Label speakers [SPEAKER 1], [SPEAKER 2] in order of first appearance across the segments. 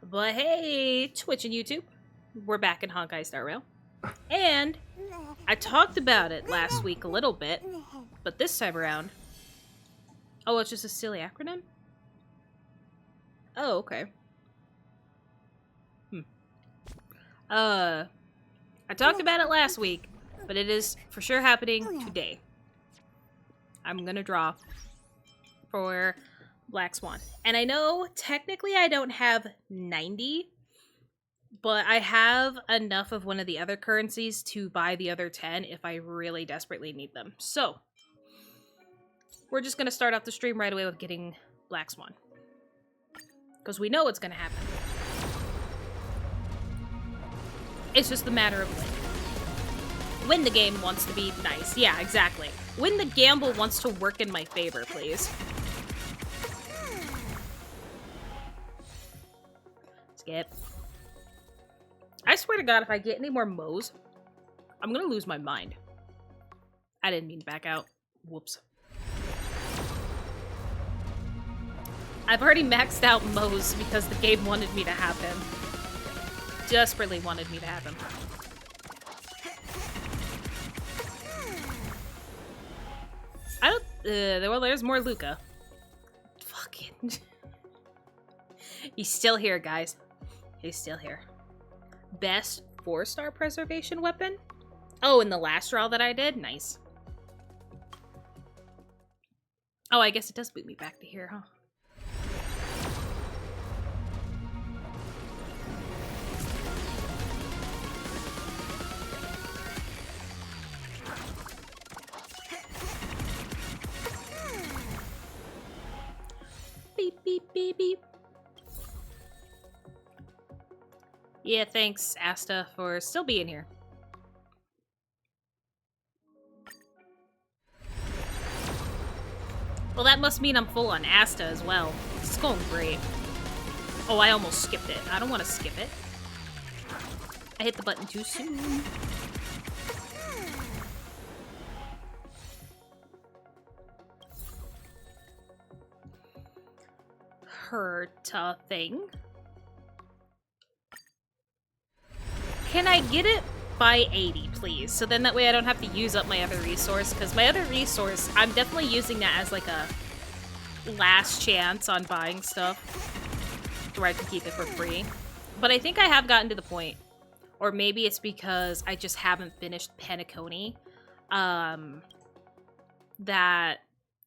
[SPEAKER 1] But hey, Twitch and YouTube, we're back in Honkai Star Rail. And I talked about it last week a little bit, but this time around... Oh, it's just a silly acronym? Oh, okay. I talked about it last week, but it is for sure happening today. I'm gonna draw for Black Swan. And I know technically I don't have 90, but I have enough of one of the other currencies to buy the other 10 if I really desperately need them. So, we're just gonna start off the stream right away with getting Black Swan. Because we know what's gonna happen. It's just a matter of when. When the game wants to be nice. Yeah, exactly. When the gamble wants to work in my favor, please. Skip. I swear to God, if I get any more mows, I'm gonna lose my mind. I didn't mean to back out. Whoops. I've already maxed out mows because the game wanted me to have him. Desperately wanted me to have him. I don't... well, there's more Luca. Fucking... He's still here, guys. He's still here. Best 4-star preservation weapon? Oh, in the last draw that I did? Nice. Oh, I guess it does boot me back to here, huh? Beep, beep, beep, beep. Yeah, thanks, Asta, for still being here. Well, that must mean I'm full on Asta as well. It's going great. Oh, I almost skipped it. I don't want to skip it. I hit the button too soon. Hurta thing. Can I get it by 80, please? So then that way I don't have to use up my other resource, because my other resource, I'm definitely using that as like a last chance on buying stuff where I can keep it for free. But I think I have gotten to the point, or maybe it's because I just haven't finished Penacony, that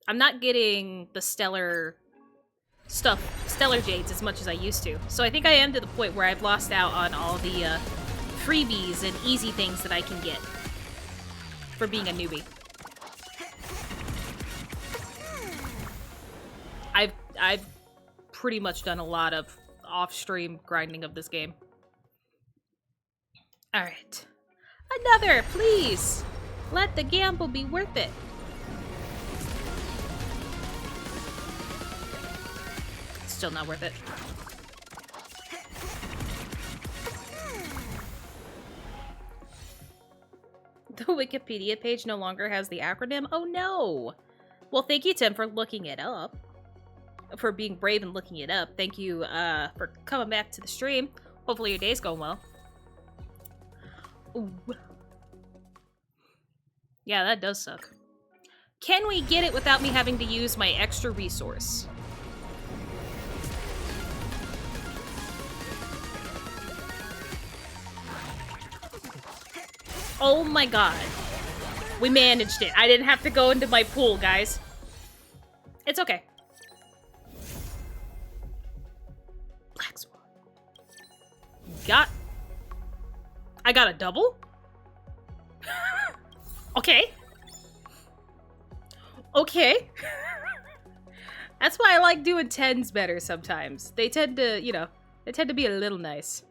[SPEAKER 1] I'm not getting the stellar jades as much as I used to. So I think I am to the point where I've lost out on all the freebies and easy things that I can get for being a newbie. I've pretty much done a lot of off-stream grinding of this game. Alright. Another, please! Let the gamble be worth it. Still not worth it. The Wikipedia page no longer has the acronym? Oh no! Well, thank you, Tim, for looking it up. For being brave and looking it up. Thank you for coming back to the stream. Hopefully your day's going well. Ooh. Yeah, that does suck. Can we get it without me having to use my extra resource? Oh my god. We managed it. I didn't have to go into my pool, guys. It's okay. Black Swan. I got a double? Okay. Okay. That's why I like doing 10s better sometimes. They tend to, you know, they tend to be a little nice.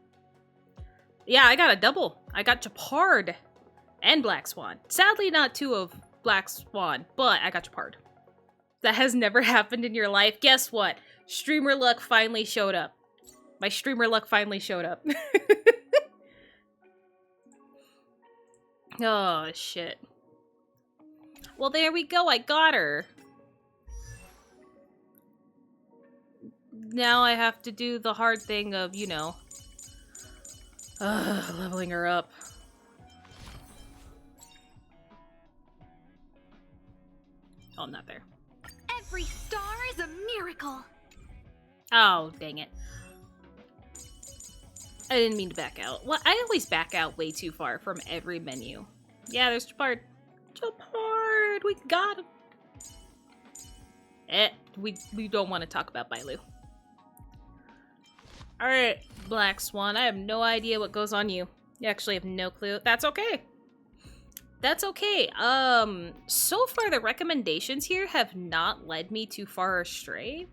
[SPEAKER 1] Yeah, I got a double. I got Japard. And Black Swan. Sadly, not 2 of Black Swan, but I got Japard. That has never happened in your life. Guess what? Streamer luck finally showed up. My streamer luck finally showed up. Oh, shit. Well, there we go. I got her. now I have to do the hard thing of, you know, leveling her up. Oh, I'm not there.
[SPEAKER 2] Every star is a miracle.
[SPEAKER 1] Oh, dang it. I didn't mean to back out. Well, I always back out way too far from every menu. Yeah, there's Japard. Japard! We got him! We don't want to talk about Bailu. Alright, Black Swan, I have no idea what goes on you. You actually have no clue. That's okay. That's okay. So far the recommendations here have not led me too far astray.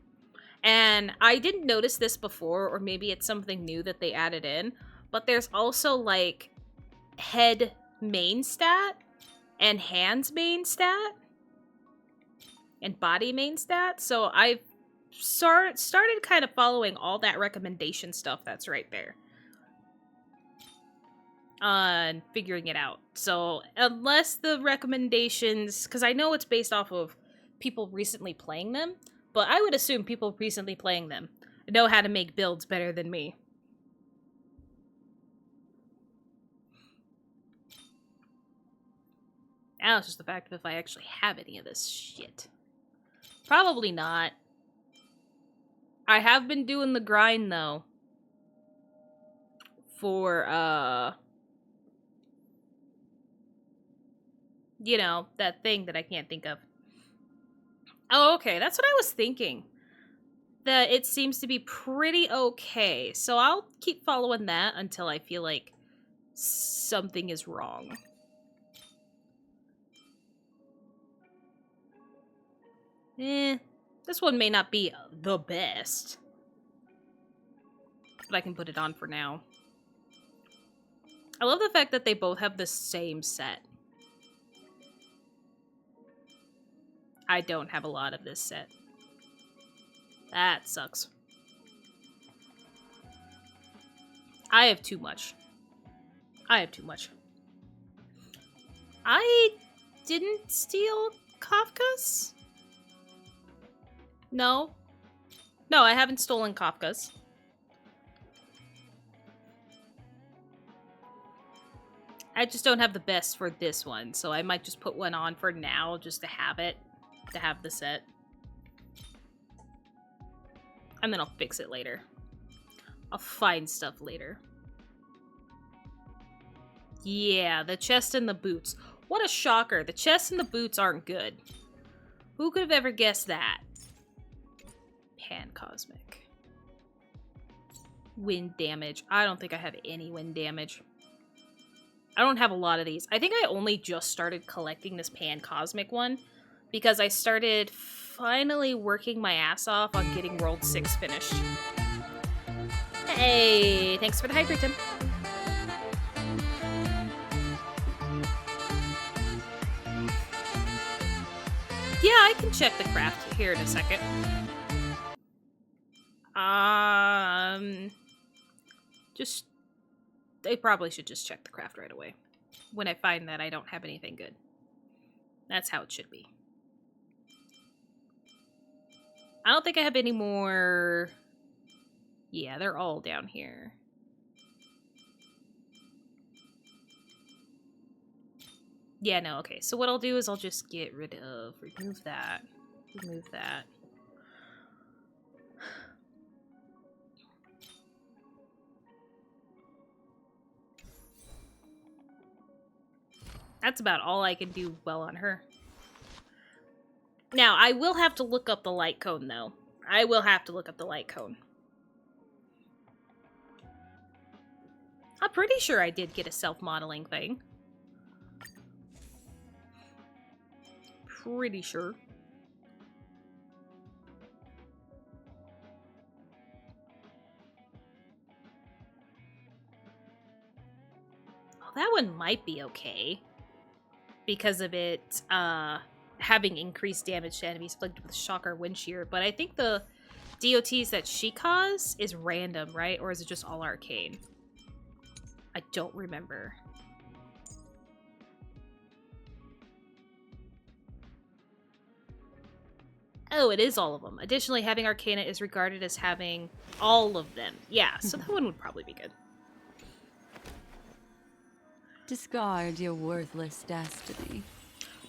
[SPEAKER 1] And I didn't notice this before, or maybe it's something new that they added in, but there's also, like, head main stat, and hands main stat, and body main stat, so I've started kind of following all that recommendation stuff that's right there. And figuring it out. So, unless the recommendations, because I know it's based off of people recently playing them, but I would assume people recently playing them know how to make builds better than me. Now it's just the fact of if I actually have any of this shit. Probably not. I have been doing the grind, though. For, you know, that thing that I can't think of. Oh, okay, that's what I was thinking. That it seems to be pretty okay. So I'll keep following that until I feel like something is wrong. This one may not be the best. But I can put it on for now. I love the fact that they both have the same set. I don't have a lot of this set. That sucks. I have too much. I have too much. I didn't steal Kafka's? No. No, I haven't stolen Kafka's. I just don't have the best for this one, so I might just put one on for now just to have it. To have the set. And then I'll fix it later. I'll find stuff later. Yeah, the chest and the boots. What a shocker. The chest and the boots aren't good. Who could have ever guessed that? Pan-cosmic. Wind damage. I don't think I have any wind damage. I don't have a lot of these. I think I only just started collecting this Pan-cosmic one because I started finally working my ass off on getting World 6 finished. Hey, thanks for the hyper, Tim. Yeah, I can check the craft here in a second. I probably should just check the craft right away. When I find that I don't have anything good. That's how it should be. I don't think I have any more... Yeah, they're all down here. Yeah, no, okay. So what I'll do is I'll just get rid of... Remove that. Remove that. That's about all I can do well on her. Now, I will have to look up the light cone, though. I will have to look up the light cone. I'm pretty sure I did get a self-modeling thing. Pretty sure. Oh, that one might be okay. Because of it, having increased damage to enemies inflicted with shock or wind shear. But I think the DOTs that she caused is random, right? Or is it just all arcane? I don't remember. Oh, it is all of them. Additionally, having Arcana is regarded as having all of them. Yeah, so that one would probably be good.
[SPEAKER 3] Discard your worthless destiny.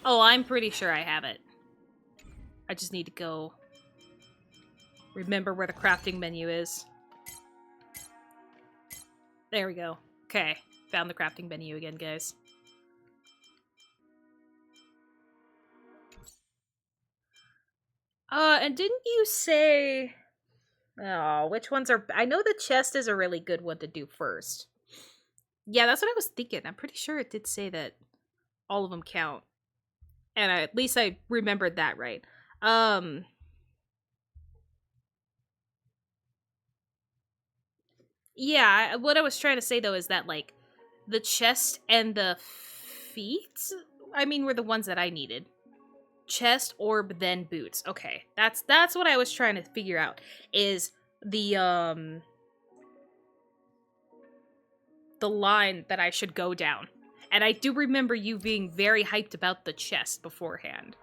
[SPEAKER 1] Oh, I'm pretty sure I have it. I just need to go remember where the crafting menu is. There we go. Okay, found the crafting menu again, guys. And didn't you say... Oh, which ones are... I know the chest is a really good one to do first. Yeah, that's what I was thinking. I'm pretty sure it did say that all of them count. And at least I remembered that right. Yeah, what I was trying to say, though, is that, like, the chest and the feet, I mean, were the ones that I needed. Chest, orb, then boots. Okay, that's what I was trying to figure out, is the line that I should go down. And I do remember you being very hyped about the chest beforehand.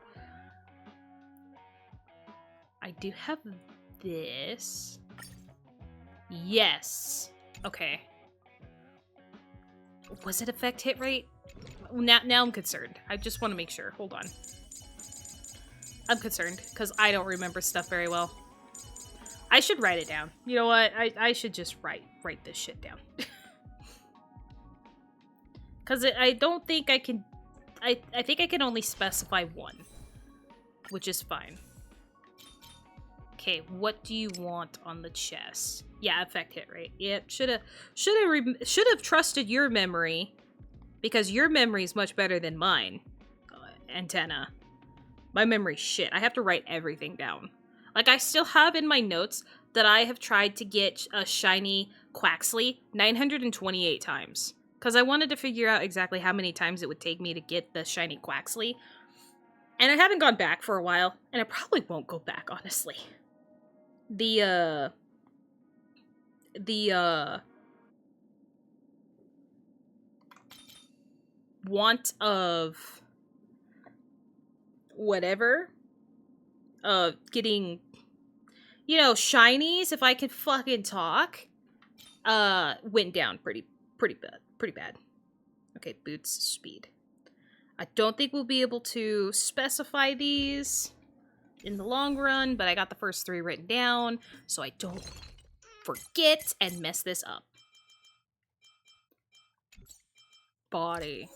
[SPEAKER 1] I do have this. Yes. Okay. Was it affect hit rate? Now I'm concerned. I just want to make sure. Hold on. I'm concerned, because I don't remember stuff very well. I should write it down. You know what? I should just write this shit down. Because I don't think I can... I think I can only specify one. Which is fine. Okay, what do you want on the chest? Yeah, effect hit rate. Yep, should have trusted your memory, because your memory is much better than mine. Antenna. My memory's shit. I have to write everything down. Like, I still have in my notes that I have tried to get a shiny Quaxley 928 times. Because I wanted to figure out exactly how many times it would take me to get the shiny Quaxley. And I haven't gone back for a while, and I probably won't go back, honestly. The want of whatever, getting, you know, shinies, if I could fucking talk, went down pretty bad. Okay, boots, speed. I don't think we'll be able to specify these in the long run, but I got the first 3 written down, so I don't forget and mess this up. Body.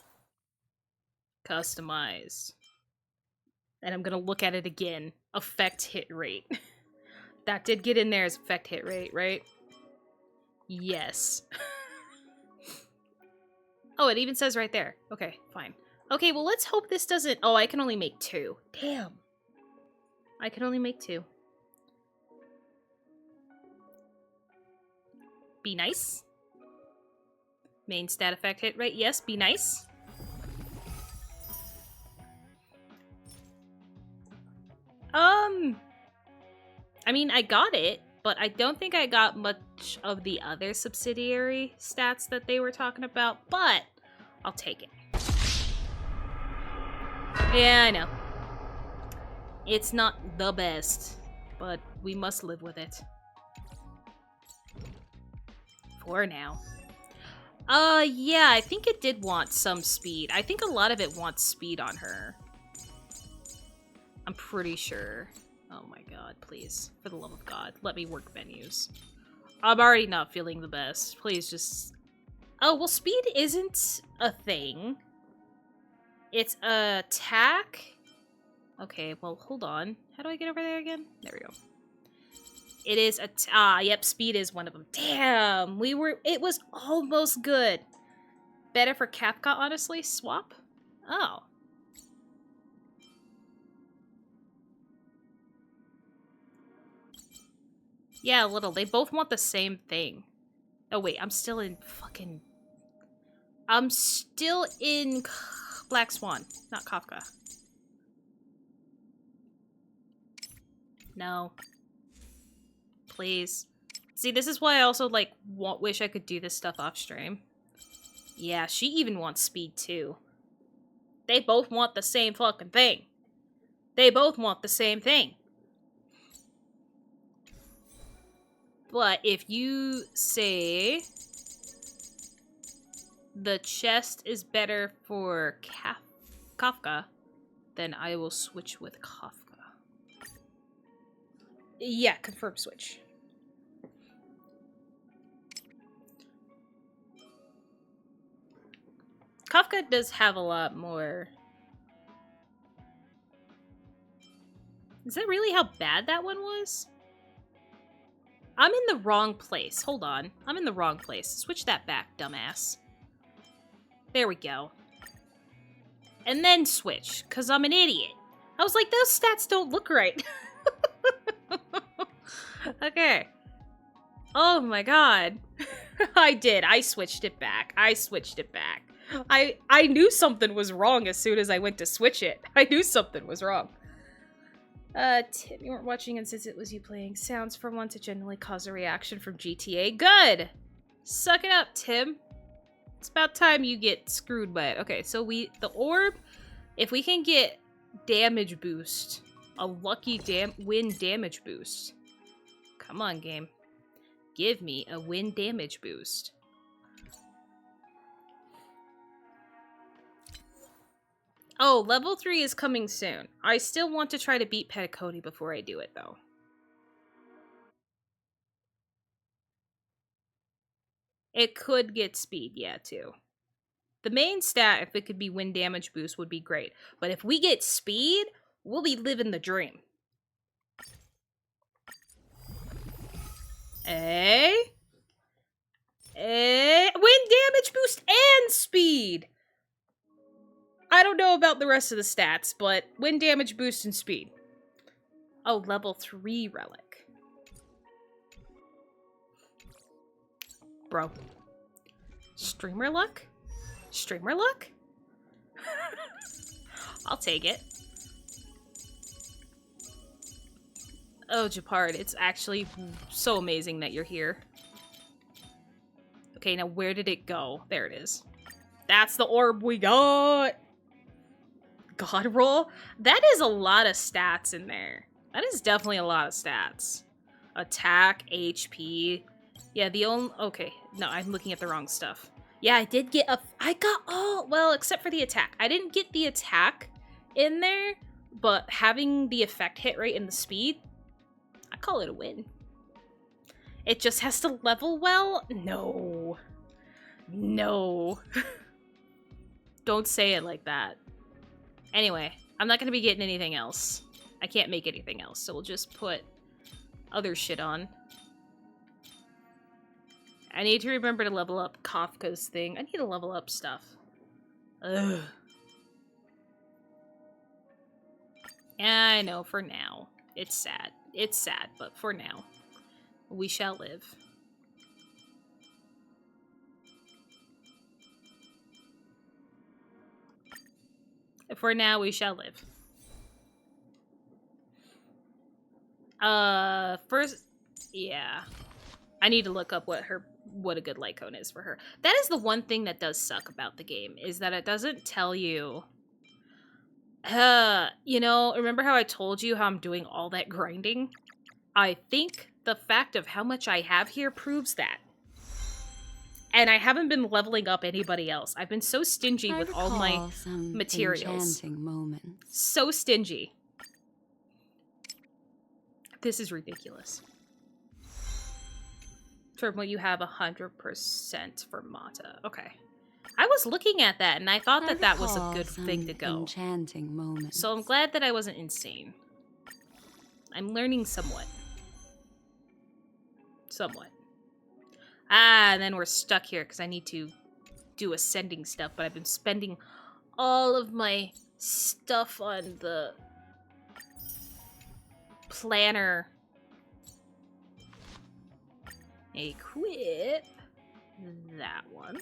[SPEAKER 1] Customized. And I'm gonna look at it again. Effect hit rate. That did get in there as effect hit rate, right? Yes. Oh, it even says right there. Okay, fine. Okay, well, let's hope this doesn't... Oh, I can only make 2. Damn. I can only make 2. Be nice. Main stat effect hit rate. Yes, be nice. I mean, I got it, but I don't think I got much of the other subsidiary stats that they were talking about, but I'll take it. Yeah, I know. It's not the best, but we must live with it. For now. Yeah, I think it did want some speed. I think a lot of it wants speed on her. I'm pretty sure. Oh my god, please. For the love of God, let me work menus. I'm already not feeling the best. Please just... Oh, well, speed isn't a thing. It's attack. Okay, well, hold on. How do I get over there again? There we go. It is yep, speed is one of them. Damn, it was almost good. Better for Kapka, honestly. Swap? Oh. Yeah, a little. They both want the same thing. Oh, wait, I'm still in fucking... I'm still in Black Swan, not Kafka. No. Please. See, this is why I also, like, wish I could do this stuff off stream. Yeah, she even wants speed, too. They both want the same fucking thing. They both want the same thing. But if you say the chest is better for Kafka, then I will switch with Kafka. Yeah, confirm switch. Kafka does have a lot more. Is that really how bad that one was? I'm in the wrong place. Hold on. I'm in the wrong place. Switch that back, dumbass. There we go. And then switch, because I'm an idiot. I was like, those stats don't look right. Okay. Oh my god. I did. I switched it back. I switched it back. I knew something was wrong as soon as I went to switch it. I knew something was wrong. Tim, you weren't watching and since it was you playing sounds for one to generally cause a reaction from GTA. Good! Suck it up, Tim. It's about time you get screwed by it. Okay, so the orb, if we can get damage boost, a lucky win damage boost. Come on, game. Give me a win damage boost. Oh, level 3 is coming soon. I still want to try to beat Penacony before I do it, though. It could get speed, yeah, too. The main stat, if it could be win damage boost, would be great. But if we get speed, we'll be living the dream. Eh? Win damage boost and speed! I don't know about the rest of the stats, but win damage boost and speed. Oh, level 3 relic. Bro. Streamer luck? Streamer luck? I'll take it. Oh, Japard, it's actually so amazing that you're here. Okay, now where did it go? There it is. That's the orb we got! God roll? That is a lot of stats in there. That is definitely a lot of stats. Attack, HP. Yeah, the only... Okay, no, I'm looking at the wrong stuff. Yeah, I did get a... I got all... Well, except for the attack. I didn't get the attack in there, but having the effect hit rate and the speed, I call it a win. It just has to level well? No. No. Don't say it like that. Anyway, I'm not going to be getting anything else. I can't make anything else, so we'll just put other shit on. I need to remember to level up Kafka's thing. I need to level up stuff. Ugh. Yeah, I know, for now. It's sad. It's sad, but for now. We shall live. For now, we shall live. First, yeah. I need to look up what a good light cone is for her. That is the one thing that does suck about the game, is that it doesn't tell you... you know, remember how I told you how I'm doing all that grinding? I think the fact of how much I have here proves that. And I haven't been leveling up anybody else. I've been so stingy with all my materials. So stingy. This is ridiculous. From what you have 100% for Mata. Okay. I was looking at that and I thought that that was a good thing to go. So I'm glad that I wasn't insane. I'm learning somewhat. Somewhat. Ah, and then we're stuck here because I need to do ascending stuff, but I've been spending all of my stuff on the planner. Equip that one.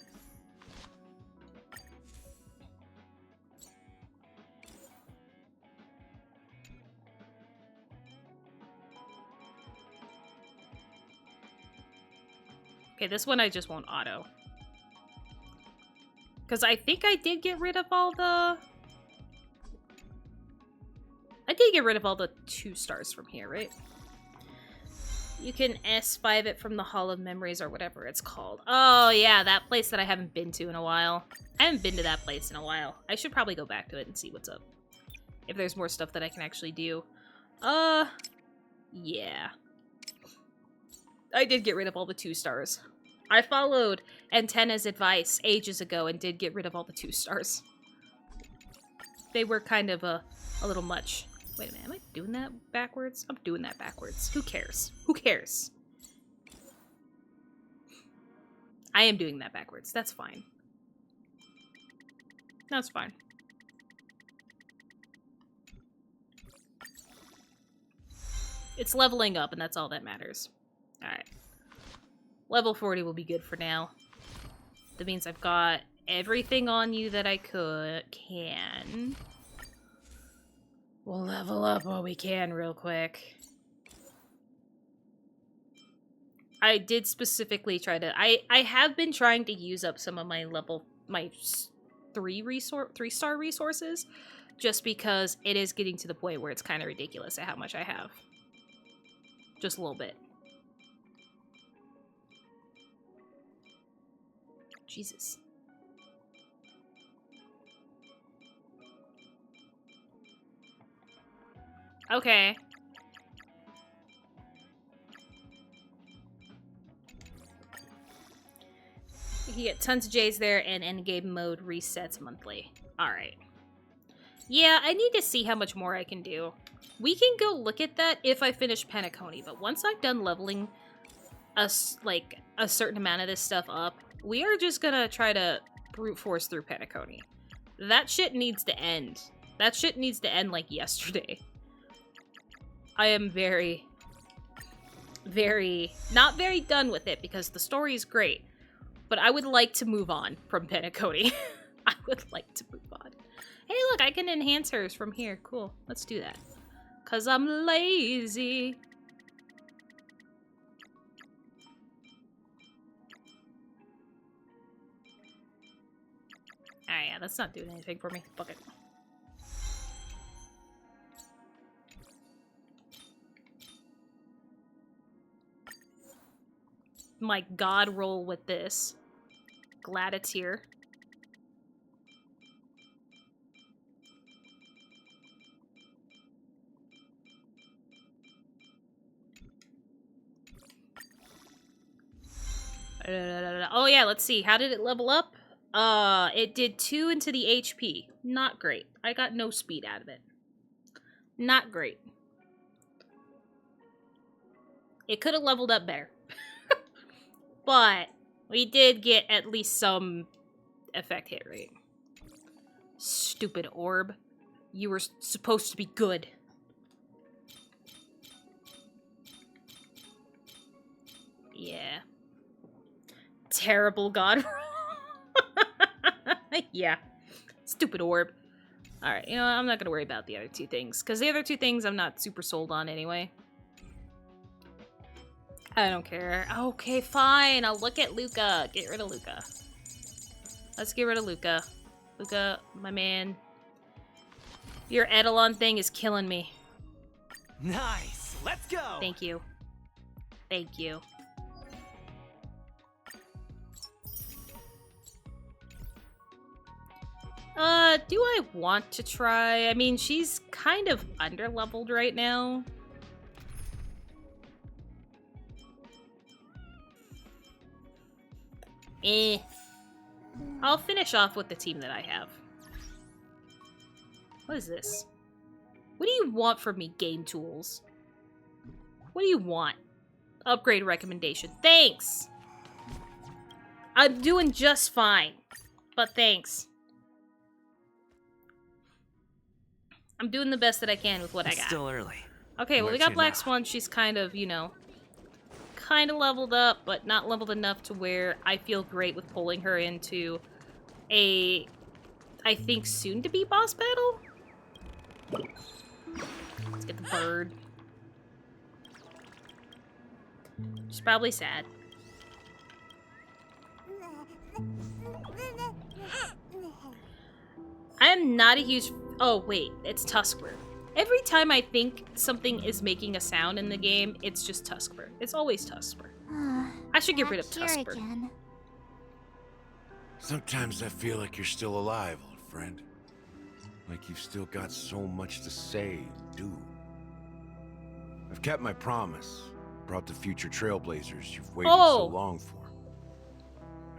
[SPEAKER 1] Okay, this one I just won't auto. Because I think I did get rid of all the... I did get rid of all the 2 stars from here, right? You can S5 it from the Hall of Memories or whatever it's called. Oh, yeah, that place that I haven't been to in a while. I haven't been to that place in a while. I should probably go back to it and see what's up. If there's more stuff that I can actually do. Yeah. I did get rid of all the 2 stars. I followed Antenna's advice ages ago and did get rid of all the 2 stars. They were kind of a little much. Wait a minute, am I doing that backwards? I'm doing that backwards. Who cares? Who cares? I am doing that backwards. That's fine. That's fine. It's leveling up, and that's all that matters. Alright. Level 40 will be good for now. That means I've got everything on you that I can. We'll level up while we can real quick. I did specifically try to... I have been trying to use up some of my 3-star resources, just because it is getting to the point where it's kind of ridiculous at how much I have. Just a little bit. Jesus. Okay. You get tons of J's there, and endgame mode resets monthly. Alright. Yeah, I need to see how much more I can do. We can go look at that if I finish Penacony, but once I've done leveling a certain amount of this stuff up, we are just gonna try to brute force through Penacony. That shit needs to end. That shit needs to end like yesterday. I am not very done with it because the story is great, but I would like to move on from Penacony. I would like to move on. Hey, look, I can enhance hers from here. Cool. Let's do that. 'Cause I'm lazy. Ah, yeah, that's not doing anything for me. Fuck it. My god roll with this. Gladiator. Oh yeah, let's see. How did it level up? It did 2 into the HP. Not great. I got no speed out of it. Not great. It could have leveled up better. But we did get at least some effect hit rate. Stupid orb. You were supposed to be good. Yeah. Terrible god. Yeah. Stupid orb. Alright, you know what? I'm not gonna worry about the other 2 things. Because the other 2 things I'm not super sold on anyway. I don't care. Okay, fine. I'll look at Luca. Get rid of Luca. Let's get rid of Luca. Luca, my man. Your Eidolon thing is killing me.
[SPEAKER 4] Nice. Let's go.
[SPEAKER 1] Thank you. Thank you. Do I want to try? I mean, she's kind of underleveled right now. I'll finish off with the team that I have. What is this? What do you want from me, Game Tools? What do you want? Upgrade recommendation. Thanks! I'm doing just fine. But thanks. I'm doing the best that I can with what I got.
[SPEAKER 4] It's still early.
[SPEAKER 1] Okay, well,
[SPEAKER 4] Where
[SPEAKER 1] we got
[SPEAKER 4] to
[SPEAKER 1] Black
[SPEAKER 4] now?
[SPEAKER 1] Swan. She's kind of, you know, kind of leveled up, but not leveled enough to where I feel great with pulling her into a, I think, soon-to-be boss battle? Let's get the bird. She's probably sad. I am not a huge... Oh, wait. It's Tuskler. Every time I think something is making a sound in the game, it's just Tuskper. It's always Tuskper. I should get rid of
[SPEAKER 2] Back here
[SPEAKER 1] Tuskper.
[SPEAKER 2] again.
[SPEAKER 5] Sometimes I feel like you're still alive, old friend. Like you've still got so much to say and do. I've kept my promise. Brought the future trailblazers you've waited so long for.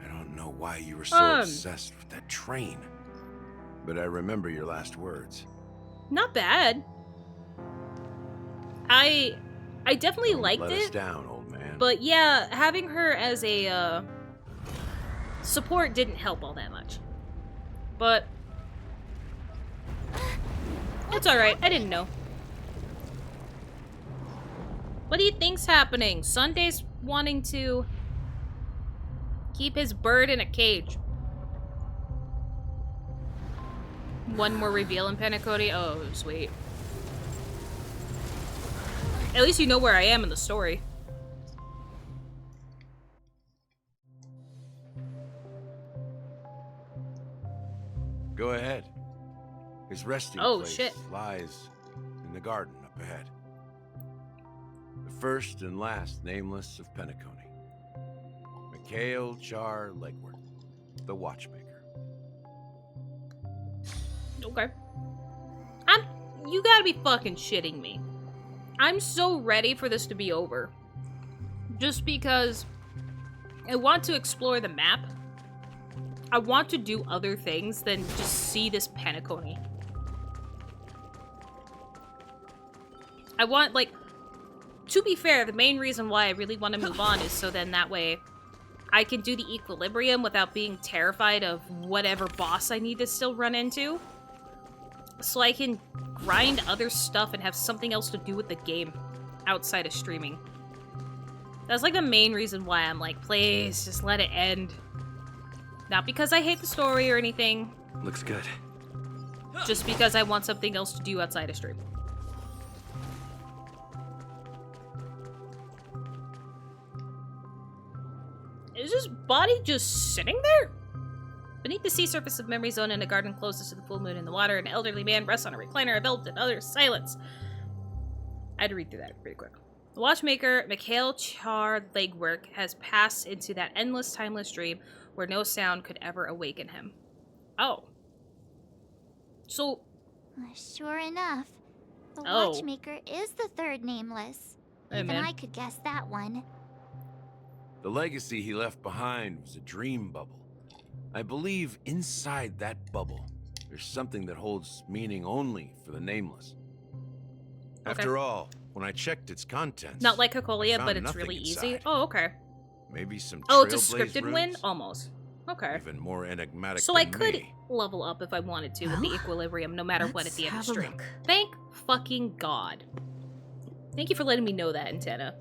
[SPEAKER 5] I don't know why you were so obsessed with that train. But I remember your last words.
[SPEAKER 1] Not bad. I definitely liked
[SPEAKER 5] Let
[SPEAKER 1] it.
[SPEAKER 5] us down, old man.
[SPEAKER 1] But yeah, having her as a support didn't help all that much. But it's alright, I didn't know. What do you think's happening? Sunday's wanting to keep his bird in a cage. One more reveal in Penacony? Oh, sweet. At least you know where I am in the story.
[SPEAKER 5] Go ahead. His resting place lies in the garden up ahead. The first and last nameless of Penacony. Mikhail Char Legwork, the watchmaker.
[SPEAKER 1] Okay. You gotta be fucking shitting me. I'm so ready for this to be over. Just because I want to explore the map. I want to do other things than just see this Penacony. I want, like, to be fair, the main reason why I really want to move on is so then that way I can do the equilibrium without being terrified of whatever boss I need to still run into. So I can grind other stuff and have something else to do with the game outside of streaming. That's like the main reason why I'm like, please, just let it end. Not because I hate the story or anything.
[SPEAKER 5] Looks good.
[SPEAKER 1] Just because I want something else to do outside of stream. Is his body just sitting there? Beneath the sea surface of Memory Zone in a garden closest to the full moon in the water, an elderly man rests on a recliner, enveloped in utter silence. I had to read through that pretty quick. The watchmaker, Mikhail Char Legwork, has passed into that endless, timeless dream where no sound could ever awaken him. Oh. So...
[SPEAKER 2] Sure enough, the
[SPEAKER 1] Oh.
[SPEAKER 2] watchmaker is the third nameless.
[SPEAKER 1] Hey,
[SPEAKER 2] Even
[SPEAKER 1] man.
[SPEAKER 2] I could guess that one.
[SPEAKER 5] The legacy he left behind was a dream bubble. I believe inside that bubble, there's something that holds meaning only for the nameless.
[SPEAKER 1] Okay.
[SPEAKER 5] After all, when I checked its contents,
[SPEAKER 1] Not like
[SPEAKER 5] I
[SPEAKER 1] Cocolia,
[SPEAKER 5] found
[SPEAKER 1] but it's
[SPEAKER 5] nothing
[SPEAKER 1] really
[SPEAKER 5] inside.
[SPEAKER 1] easy. Oh, okay.
[SPEAKER 5] Maybe some
[SPEAKER 1] Oh, it's a
[SPEAKER 5] trailblaze
[SPEAKER 1] scripted win?
[SPEAKER 5] runes?
[SPEAKER 1] Almost. Okay.
[SPEAKER 5] Even more enigmatic
[SPEAKER 1] So
[SPEAKER 5] than
[SPEAKER 1] I could
[SPEAKER 5] me.
[SPEAKER 1] level up if I wanted to with the equilibrium, no matter what at the end of the
[SPEAKER 3] Let's have a
[SPEAKER 1] stream.
[SPEAKER 3] look.
[SPEAKER 1] Thank fucking God. Thank you for letting me know that, Antenna.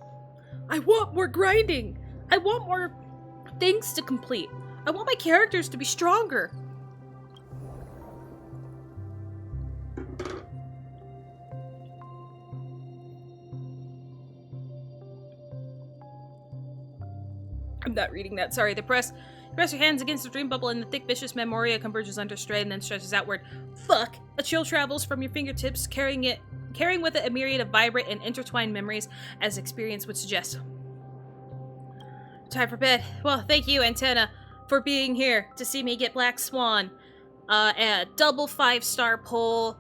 [SPEAKER 1] I want more grinding! I want more things to complete. I want my characters to be stronger. I'm not reading that, sorry. Press your hands against the dream bubble and the thick, vicious memoria converges under strain and then stretches outward. Fuck! A chill travels from your fingertips, carrying with it a myriad of vibrant and intertwined memories as experience would suggest. Time for bed. Well, thank you, Antenna, for being here to see me get Black Swan. A double 5-star pull.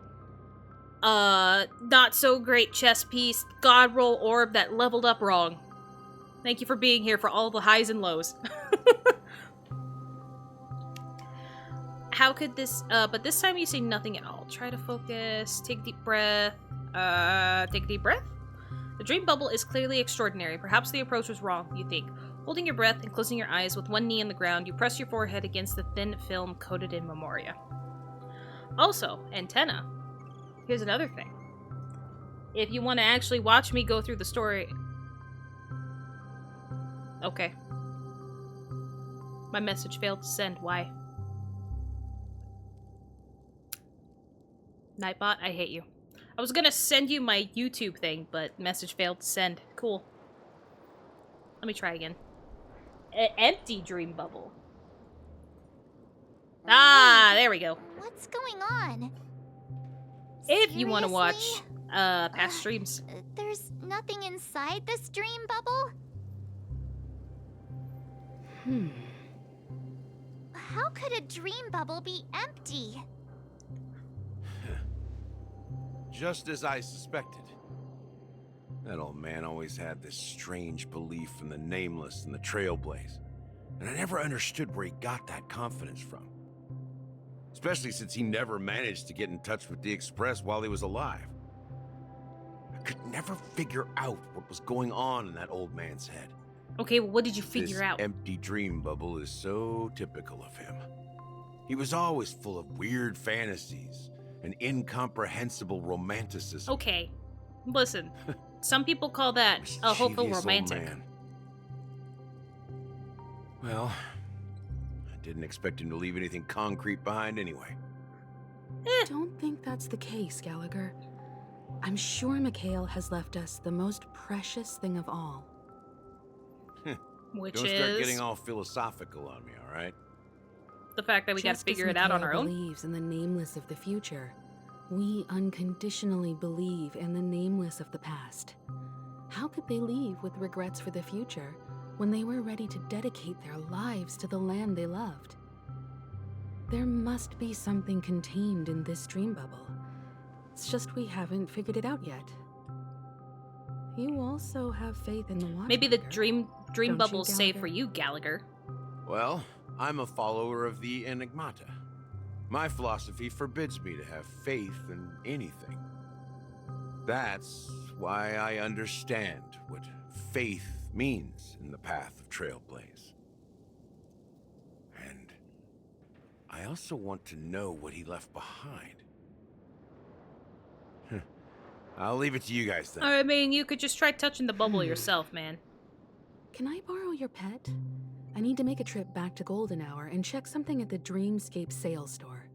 [SPEAKER 1] Not so great chess piece. God roll orb that leveled up wrong. Thank you for being here for all the highs and lows. How could this, but this time you see nothing at all. Try to focus, take a deep breath. Take a deep breath? The dream bubble is clearly extraordinary. Perhaps the approach was wrong, you think. Holding your breath and closing your eyes with one knee on the ground, you press your forehead against the thin film coated in memoria. Also, Antenna, here's another thing. If you want to actually watch me go through the story... Okay. My message failed to send. Why? Nightbot, I hate you. I was gonna send you my YouTube thing, but message failed to send. Cool. Let me try again. Empty dream bubble. Ah, there we go.
[SPEAKER 2] What's going on?
[SPEAKER 1] if you want to
[SPEAKER 2] Seriously?
[SPEAKER 1] watch past streams.
[SPEAKER 2] There's nothing inside this dream bubble? How could a dream bubble be empty?
[SPEAKER 5] Just as I suspected. That old man always had this strange belief in the nameless and the trailblaze. And I never understood where he got that confidence from. Especially since he never managed to get in touch with the Express while he was alive. I could never figure out what was going on in that old man's head.
[SPEAKER 1] Okay, well, what did you figure
[SPEAKER 5] This
[SPEAKER 1] out?
[SPEAKER 5] empty dream bubble is so typical of him. He was always full of weird fantasies and incomprehensible romanticism.
[SPEAKER 1] Okay, listen. Some people call that a hopeful
[SPEAKER 5] Mischievous old
[SPEAKER 1] romantic.
[SPEAKER 5] man. Well, I didn't expect him to leave anything concrete behind anyway.
[SPEAKER 3] Don't think that's the case, Gallagher. I'm sure Mikhail has left us the most precious thing of all.
[SPEAKER 1] Which
[SPEAKER 5] Don't
[SPEAKER 1] is
[SPEAKER 5] start getting all philosophical on me, all right?
[SPEAKER 1] the fact that we got to
[SPEAKER 3] Just as
[SPEAKER 1] figure it out on
[SPEAKER 3] Mikhail
[SPEAKER 1] our own.
[SPEAKER 3] believes in the nameless of the future, we unconditionally believe in the nameless of the past. How could they leave with regrets for the future when they were ready to dedicate their lives to the land they loved? There must be something contained in this dream bubble. It's just we haven't figured it out yet. You also have faith in the Watchmaker.
[SPEAKER 1] Maybe the dream
[SPEAKER 3] Don't you,
[SPEAKER 1] bubble's safe
[SPEAKER 3] Gallagher?
[SPEAKER 1] for you, Gallagher.
[SPEAKER 5] Well, I'm a follower of the Enigmata. My philosophy forbids me to have faith in anything. That's why I understand what faith means in the path of Trailblaze. And I also want to know what he left behind. I'll leave it to you guys then.
[SPEAKER 1] I mean, you could just try touching the bubble yourself, man.
[SPEAKER 3] Can I borrow your pet? I need to make a trip back to Golden Hour and check something at the Dreamscape sales store.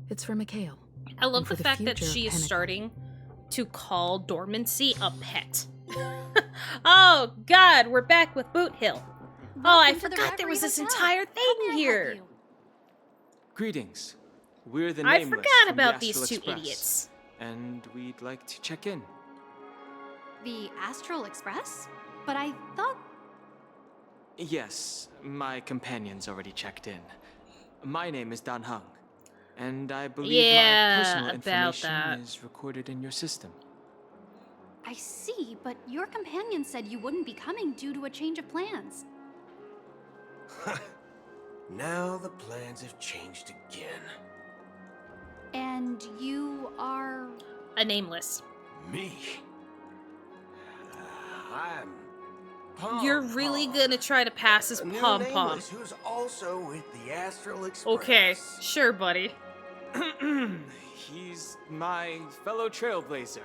[SPEAKER 3] It's for Mikhail.
[SPEAKER 1] I love
[SPEAKER 3] and for
[SPEAKER 1] the fact that
[SPEAKER 3] future of
[SPEAKER 1] she is
[SPEAKER 3] Penacony.
[SPEAKER 1] starting to call Dormancy a pet. Oh, God, we're back with Boot Hill. Oh, I
[SPEAKER 2] Welcome to the
[SPEAKER 1] forgot there was
[SPEAKER 2] Reverie
[SPEAKER 1] this
[SPEAKER 2] Hotel.
[SPEAKER 1] entire
[SPEAKER 2] How may I
[SPEAKER 1] thing
[SPEAKER 2] help
[SPEAKER 1] here.
[SPEAKER 2] you?
[SPEAKER 6] Greetings. We're the
[SPEAKER 1] I
[SPEAKER 6] Nameless
[SPEAKER 1] forgot
[SPEAKER 6] from the
[SPEAKER 1] about these
[SPEAKER 6] Astral
[SPEAKER 1] two
[SPEAKER 6] Express,
[SPEAKER 1] idiots.
[SPEAKER 6] and we'd like to check in.
[SPEAKER 7] The Astral Express? But I thought...
[SPEAKER 6] Yes, my companion's already checked in. My name is Dan Hung, and I believe
[SPEAKER 1] Yeah,
[SPEAKER 6] my personal
[SPEAKER 1] about
[SPEAKER 6] information
[SPEAKER 1] that.
[SPEAKER 6] is recorded in your system.
[SPEAKER 7] I see, but your companion said you wouldn't be coming due to a change of plans.
[SPEAKER 4] Now the plans have changed again.
[SPEAKER 7] And you are...
[SPEAKER 1] A nameless.
[SPEAKER 4] Me? I'm Pom
[SPEAKER 1] You're really
[SPEAKER 4] Pom,
[SPEAKER 1] gonna try to pass as
[SPEAKER 4] a new
[SPEAKER 1] Pom Pom.
[SPEAKER 4] nameless who's also with the Astral Express.
[SPEAKER 1] Okay, sure, buddy.
[SPEAKER 6] He's my fellow trailblazer.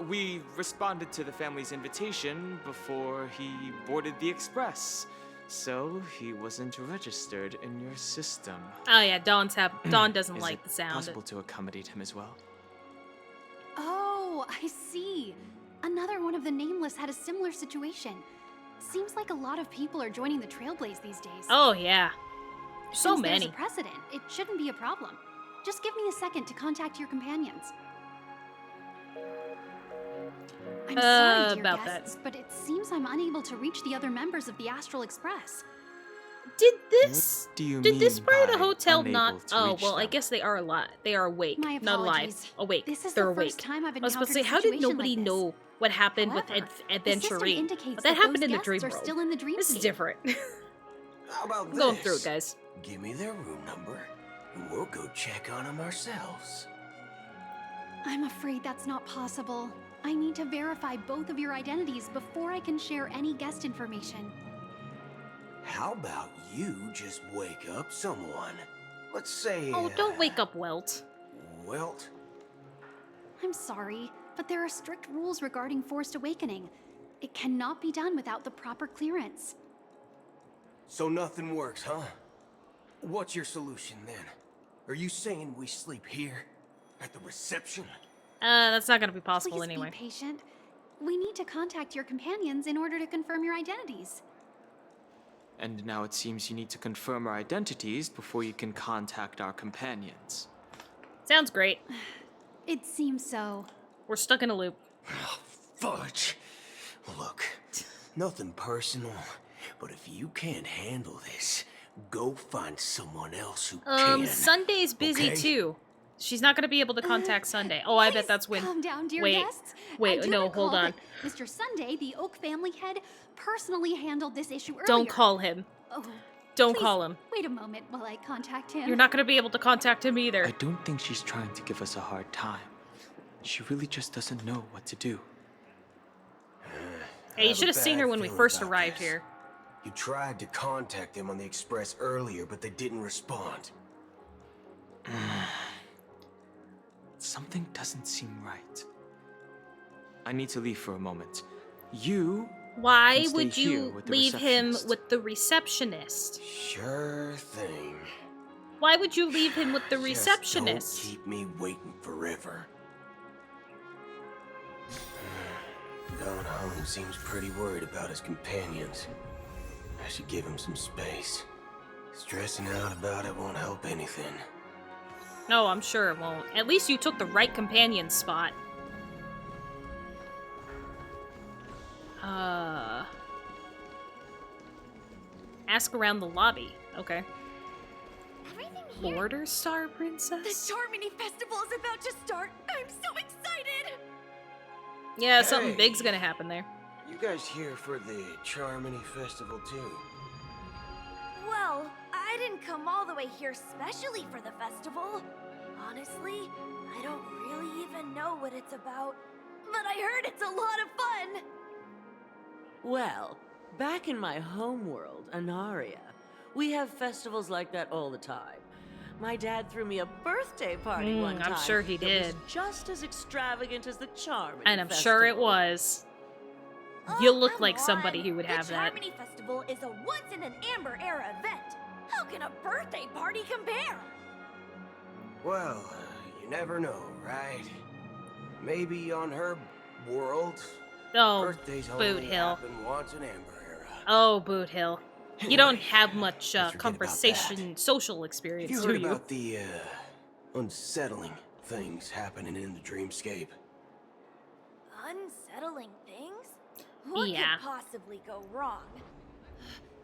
[SPEAKER 6] We responded to the family's invitation before he boarded the express, so he wasn't registered in your system.
[SPEAKER 1] Oh yeah, Dawn doesn't
[SPEAKER 6] Is
[SPEAKER 1] like
[SPEAKER 6] it
[SPEAKER 1] the sound.
[SPEAKER 6] possible to accommodate him as well?
[SPEAKER 7] Oh, I see. Another one of the Nameless had a similar situation. Seems like a lot of people are joining the Trailblaze these days.
[SPEAKER 1] Oh yeah, so
[SPEAKER 7] Since
[SPEAKER 1] many.
[SPEAKER 7] There's a precedent. It shouldn't be a problem. Just give me a second to contact your companions. I'm sorry, dear
[SPEAKER 1] about that.
[SPEAKER 7] guests, but it seems I'm unable to reach the other members of the Astral Express.
[SPEAKER 1] Did this?
[SPEAKER 6] What do you
[SPEAKER 1] Did this
[SPEAKER 6] mean
[SPEAKER 1] part of the
[SPEAKER 6] by
[SPEAKER 1] hotel
[SPEAKER 6] unable
[SPEAKER 1] not?
[SPEAKER 6] to
[SPEAKER 1] Oh
[SPEAKER 6] reach
[SPEAKER 1] well, I
[SPEAKER 6] them?
[SPEAKER 1] guess they are alive. They are awake,
[SPEAKER 7] My
[SPEAKER 1] not alive.
[SPEAKER 7] apologies.
[SPEAKER 1] Awake.
[SPEAKER 7] This is
[SPEAKER 1] They're
[SPEAKER 7] the
[SPEAKER 1] awake.
[SPEAKER 7] first time I've
[SPEAKER 1] I was about to
[SPEAKER 7] encountered
[SPEAKER 1] say,
[SPEAKER 7] a
[SPEAKER 1] how did
[SPEAKER 7] situation
[SPEAKER 1] nobody
[SPEAKER 7] like this.
[SPEAKER 1] know what happened
[SPEAKER 7] However,
[SPEAKER 1] with
[SPEAKER 7] the system
[SPEAKER 1] Adventure
[SPEAKER 7] indicates
[SPEAKER 1] But that happened
[SPEAKER 7] those
[SPEAKER 1] in the
[SPEAKER 7] guests
[SPEAKER 1] dream
[SPEAKER 7] are
[SPEAKER 1] world.
[SPEAKER 7] still in the
[SPEAKER 1] This is
[SPEAKER 7] dreamscape.
[SPEAKER 1] different.
[SPEAKER 4] How about
[SPEAKER 1] I'm
[SPEAKER 4] this?
[SPEAKER 1] going through it, guys.
[SPEAKER 4] Give me their room number, and we'll go check on them ourselves.
[SPEAKER 7] I'm afraid that's not possible. I need to verify both of your identities before I can share any guest information.
[SPEAKER 4] How about you just wake up someone? Let's say.
[SPEAKER 1] Oh, don't wake up, Welt.
[SPEAKER 4] Welt.
[SPEAKER 7] I'm sorry, but there are strict rules regarding forced awakening. It cannot be done without the proper clearance.
[SPEAKER 4] So nothing works, huh? What's your solution then? Are you saying we sleep here? At the reception?
[SPEAKER 1] That's not gonna be possible
[SPEAKER 7] Please
[SPEAKER 1] anyway.
[SPEAKER 7] be patient. We need to contact your companions in order to confirm your identities.
[SPEAKER 6] And now it seems you need to confirm our identities before you can contact our companions.
[SPEAKER 1] Sounds great.
[SPEAKER 7] It seems so.
[SPEAKER 1] We're stuck in a loop.
[SPEAKER 4] Oh, fudge. Look, nothing personal, but if you can't handle this, go find someone else who can.
[SPEAKER 1] Sunday's busy
[SPEAKER 4] okay?
[SPEAKER 1] too. She's not gonna be able to contact Sunday. Oh, I bet that's when.
[SPEAKER 7] Calm down, dear
[SPEAKER 1] Wait,
[SPEAKER 7] guests.
[SPEAKER 1] wait,
[SPEAKER 7] I do
[SPEAKER 1] no,
[SPEAKER 7] recall
[SPEAKER 1] hold on.
[SPEAKER 7] that Mr. Sunday, the Oak family head, personally handled this issue earlier.
[SPEAKER 1] Don't call him.
[SPEAKER 7] Oh,
[SPEAKER 1] Don't
[SPEAKER 7] please
[SPEAKER 1] call him.
[SPEAKER 7] Wait a moment while I contact him.
[SPEAKER 1] You're not gonna be able to contact him either.
[SPEAKER 6] I don't think she's trying to give us a hard time. She really just doesn't know what to do.
[SPEAKER 1] Hey, you
[SPEAKER 4] have a
[SPEAKER 1] should have seen
[SPEAKER 4] bad
[SPEAKER 1] her when we
[SPEAKER 4] feeling
[SPEAKER 1] first
[SPEAKER 4] about
[SPEAKER 1] arrived
[SPEAKER 4] this.
[SPEAKER 1] here.
[SPEAKER 4] You tried to contact them on the express earlier, but they didn't respond.
[SPEAKER 6] Something doesn't seem right. I need to leave for a moment. You
[SPEAKER 1] Why
[SPEAKER 6] can stay
[SPEAKER 1] would
[SPEAKER 6] here
[SPEAKER 1] you
[SPEAKER 6] with the
[SPEAKER 1] leave him
[SPEAKER 6] receptionist.
[SPEAKER 1] with the receptionist?
[SPEAKER 4] Sure thing.
[SPEAKER 1] Why would you leave him with the
[SPEAKER 4] Just
[SPEAKER 1] receptionist?
[SPEAKER 4] don't keep me waiting forever. Don Holland seems pretty worried about his companions. I should give him some space. Stressing out about it won't help anything.
[SPEAKER 1] No, I'm sure it won't. At least you took the right companion spot. Ask around the lobby. Okay.
[SPEAKER 2] Everything here.
[SPEAKER 1] Border Star Princess?
[SPEAKER 2] The Charmony Festival is about to start. I'm so excited.
[SPEAKER 1] Yeah, something
[SPEAKER 4] Hey.
[SPEAKER 1] big's gonna happen there.
[SPEAKER 4] You guys here for the Charmony Festival too?
[SPEAKER 2] Well, I didn't come all the way here specially for the festival. Honestly, I don't really even know what it's about. But I heard it's a lot of fun.
[SPEAKER 8] Well, back in my home world, Anaria, we have festivals like that all the time. My dad threw me a birthday party one
[SPEAKER 1] I'm
[SPEAKER 8] time.
[SPEAKER 1] sure he
[SPEAKER 8] that
[SPEAKER 1] did.
[SPEAKER 8] was just as extravagant as the Charming
[SPEAKER 1] And I'm sure it
[SPEAKER 8] Festival.
[SPEAKER 1] was.
[SPEAKER 2] Oh,
[SPEAKER 1] You look
[SPEAKER 2] come
[SPEAKER 1] like somebody
[SPEAKER 2] on.
[SPEAKER 1] who would have
[SPEAKER 2] the
[SPEAKER 1] that.
[SPEAKER 2] The Charmony Festival is a once-in-an-amber era event. How can a birthday party compare?
[SPEAKER 4] Well, you never know, right? Maybe on her world,
[SPEAKER 1] Oh,
[SPEAKER 4] birthdays
[SPEAKER 1] Boot
[SPEAKER 4] only
[SPEAKER 1] Hill.
[SPEAKER 4] happen once in Amber Era.
[SPEAKER 1] Oh, Boot Hill. You don't have much
[SPEAKER 4] let's forget about
[SPEAKER 1] conversation, social
[SPEAKER 4] Have
[SPEAKER 1] experience,
[SPEAKER 4] you
[SPEAKER 1] do
[SPEAKER 4] heard
[SPEAKER 1] you?
[SPEAKER 4] about the, unsettling things happening in the dreamscape?
[SPEAKER 2] Unsettling things? What
[SPEAKER 1] Yeah.
[SPEAKER 2] could possibly go wrong?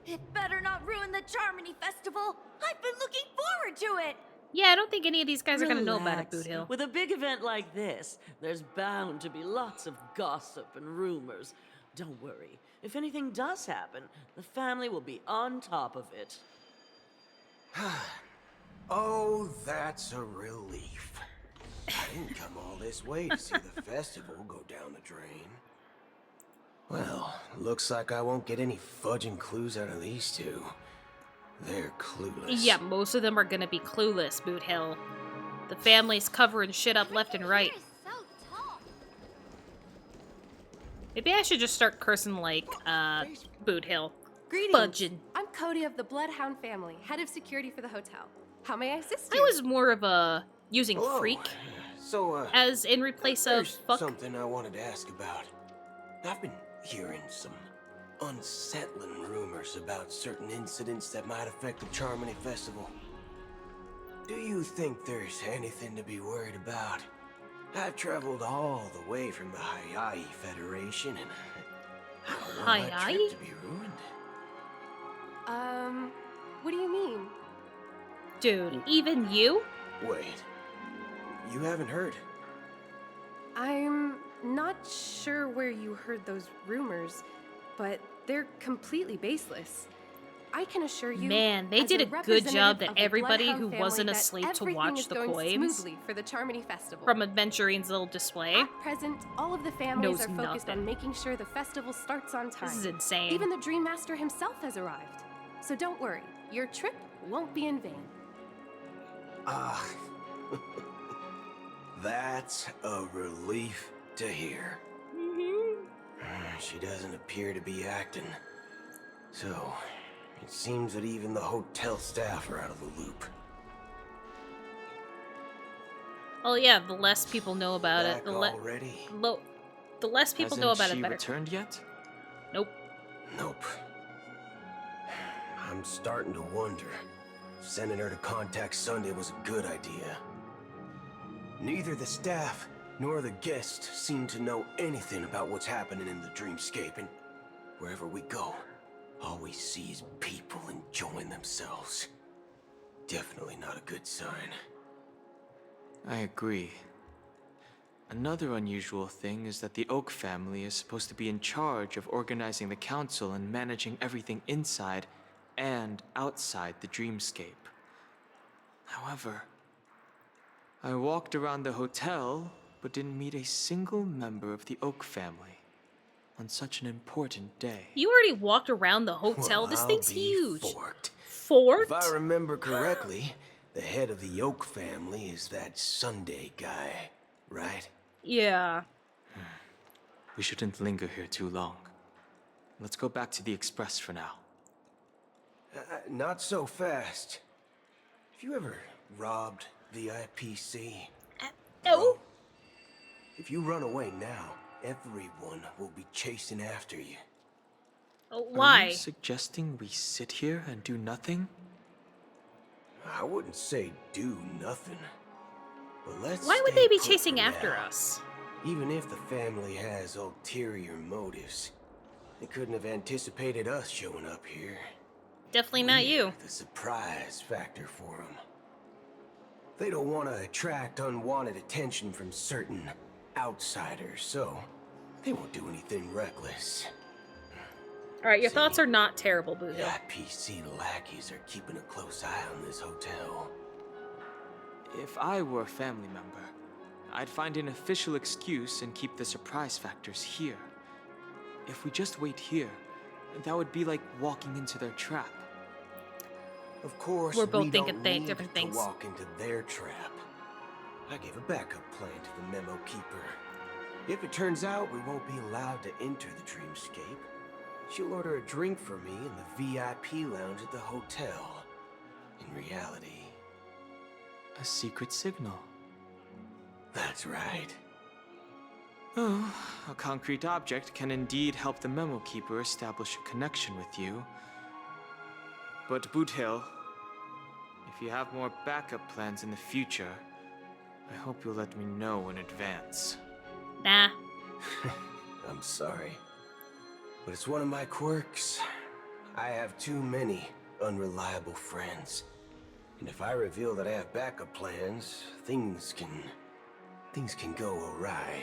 [SPEAKER 2] It better not ruin the Charmony Festival. I've been looking forward to it.
[SPEAKER 1] Yeah, I don't think any of these guys are gonna know about it,
[SPEAKER 8] Relax.
[SPEAKER 1] Boot Hill.
[SPEAKER 8] With a big event like this, there's bound to be lots of gossip and rumors. Don't worry. If anything does happen, the family will be on top of it.
[SPEAKER 4] Oh, that's a relief. I didn't come all this way to see the festival go down the drain. Well, looks like I won't get any fudging clues out of these two. They're clueless.
[SPEAKER 1] Yeah, most of them are gonna be clueless, Boot Hill. The family's covering shit up left and right.
[SPEAKER 2] Everything here is so tall.
[SPEAKER 1] Maybe I should just start cursing like, Boot Hill.
[SPEAKER 9] Greetings.
[SPEAKER 1] Fudging.
[SPEAKER 9] I'm Cody of the Bloodhound family, head of security for the hotel. How may I assist
[SPEAKER 1] I
[SPEAKER 9] you?
[SPEAKER 1] was more of a using
[SPEAKER 4] Hello.
[SPEAKER 1] freak
[SPEAKER 4] So,
[SPEAKER 1] as in replace of
[SPEAKER 4] there's
[SPEAKER 1] fuck.
[SPEAKER 4] something I wanted to ask about. I've been hearing some unsettling rumors about certain incidents that might affect the Charmony Festival. Do you think there's anything to be worried about? I've traveled all the way from the Hawaii Federation and I don't want my
[SPEAKER 1] Hawaii?
[SPEAKER 4] trip to be ruined.
[SPEAKER 9] What do you mean?
[SPEAKER 1] Dude, even you?
[SPEAKER 4] Wait, you haven't heard?
[SPEAKER 9] I'm not sure where you heard those rumors, but they're completely baseless. I can assure you,
[SPEAKER 1] Man, they
[SPEAKER 9] as
[SPEAKER 1] did a good job
[SPEAKER 9] representative
[SPEAKER 1] that
[SPEAKER 9] of the
[SPEAKER 1] everybody
[SPEAKER 9] Bloodhound
[SPEAKER 1] who
[SPEAKER 9] family,
[SPEAKER 1] wasn't
[SPEAKER 9] that
[SPEAKER 1] asleep to
[SPEAKER 9] everything
[SPEAKER 1] watch
[SPEAKER 9] is
[SPEAKER 1] the
[SPEAKER 9] going
[SPEAKER 1] coins
[SPEAKER 9] smoothly for the Charmony Festival.
[SPEAKER 1] from Adventuring's little display.
[SPEAKER 9] At present, all of the families
[SPEAKER 1] knows
[SPEAKER 9] are focused
[SPEAKER 1] nothing.
[SPEAKER 9] on making sure the festival starts on time.
[SPEAKER 1] This is insane.
[SPEAKER 9] Even the Dream Master himself has arrived. So don't worry, your trip won't be in vain.
[SPEAKER 4] Ah, that's a relief to hear. She doesn't appear to be acting. So, it seems that even the hotel staff are out of the loop.
[SPEAKER 1] Oh yeah, the less people know about it,
[SPEAKER 4] Back
[SPEAKER 1] the
[SPEAKER 4] already?
[SPEAKER 1] the less people know about
[SPEAKER 6] Hasn't
[SPEAKER 1] it,
[SPEAKER 6] she
[SPEAKER 1] better.
[SPEAKER 6] returned yet?
[SPEAKER 1] Nope.
[SPEAKER 4] Nope. I'm starting to wonder if sending her to contact Sunday was a good idea. Neither the staff nor the guests seem to know anything about what's happening in the dreamscape, and wherever we go, all we see is people enjoying themselves. Definitely not a good sign.
[SPEAKER 6] I agree. Another unusual thing is that the Oak family is supposed to be in charge of organizing the council and managing everything inside and outside the dreamscape. However, I walked around the hotel, but didn't meet a single member of the Oak family on such an important day.
[SPEAKER 1] You already walked around the hotel.
[SPEAKER 4] Well,
[SPEAKER 1] This
[SPEAKER 4] I'll
[SPEAKER 1] thing's
[SPEAKER 4] be
[SPEAKER 1] huge.
[SPEAKER 4] forked.
[SPEAKER 1] Fort?
[SPEAKER 4] If I remember correctly, the head of the Oak family is that Sunday guy, right?
[SPEAKER 1] Yeah.
[SPEAKER 6] We shouldn't linger here too long. Let's go back to the Express for now.
[SPEAKER 4] Not so fast. Have you ever robbed the IPC?
[SPEAKER 1] No.
[SPEAKER 4] If you run away now, everyone will be chasing after you.
[SPEAKER 1] Oh,
[SPEAKER 6] Are
[SPEAKER 1] why?
[SPEAKER 6] you suggesting we sit here and do nothing?
[SPEAKER 4] I wouldn't say do nothing. But let's
[SPEAKER 1] Why would
[SPEAKER 4] stay
[SPEAKER 1] they be
[SPEAKER 4] put
[SPEAKER 1] chasing
[SPEAKER 4] for
[SPEAKER 1] after
[SPEAKER 4] now.
[SPEAKER 1] us?
[SPEAKER 4] Even if the family has ulterior motives, they couldn't have anticipated us showing up here.
[SPEAKER 1] Definitely not
[SPEAKER 4] We're
[SPEAKER 1] you.
[SPEAKER 4] the surprise factor for them. They don't want to attract unwanted attention from certain outsiders, so they won't do anything reckless.
[SPEAKER 1] Alright, your
[SPEAKER 4] See,
[SPEAKER 1] thoughts are not terrible,
[SPEAKER 4] The
[SPEAKER 1] Boozo.
[SPEAKER 4] IPC lackeys are keeping a close eye on this hotel.
[SPEAKER 6] If I were a family member, I'd find an official excuse and keep the surprise factors here. If we just wait here, that would be like walking into their trap.
[SPEAKER 4] Of course,
[SPEAKER 1] We're both
[SPEAKER 4] we
[SPEAKER 1] thinking
[SPEAKER 4] don't need
[SPEAKER 1] different
[SPEAKER 4] to
[SPEAKER 1] things.
[SPEAKER 4] walk into their trap. I gave a backup plan to the memo keeper. If it turns out we won't be allowed to enter the dreamscape, she'll order a drink for me in the VIP lounge at the hotel. In reality,
[SPEAKER 6] A secret signal.
[SPEAKER 4] that's right.
[SPEAKER 6] Oh, a concrete object can indeed help the memo keeper establish a connection with you. But Boot Hill, if you have more backup plans in the future, I hope you'll let me know in advance.
[SPEAKER 1] Nah.
[SPEAKER 4] I'm sorry. But it's one of my quirks. I have too many unreliable friends. And if I reveal that I have backup plans, things can go awry.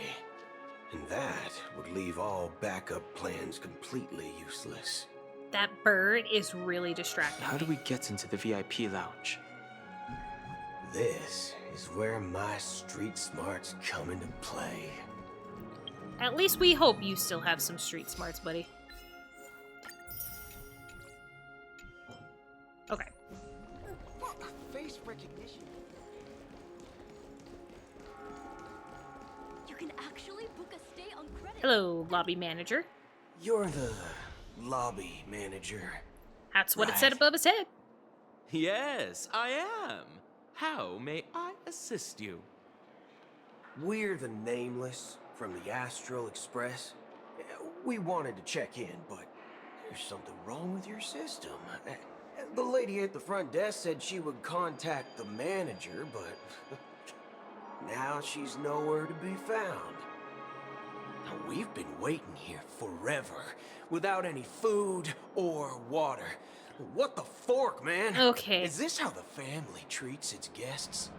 [SPEAKER 4] And that would leave all backup plans completely useless.
[SPEAKER 1] That bird is really distracting.
[SPEAKER 6] How do we get into the VIP lounge?
[SPEAKER 4] This is where my street smarts come into play.
[SPEAKER 1] At least we hope you still have some street smarts, buddy. Okay.
[SPEAKER 4] Face recognition.
[SPEAKER 2] You can actually book a stay on credit.
[SPEAKER 1] Hello, lobby manager.
[SPEAKER 4] You're the lobby manager.
[SPEAKER 1] That's what it said above his head.
[SPEAKER 10] Yes, I am. How may I assist you?
[SPEAKER 4] We're the Nameless from the Astral Express. We wanted to check in, but there's something wrong with your system. The lady at the front desk said she would contact the manager, but now she's nowhere to be found. Now, we've been waiting here forever, without any food or water. What the fork, man?
[SPEAKER 1] Okay.
[SPEAKER 4] Is this how the family treats its guests?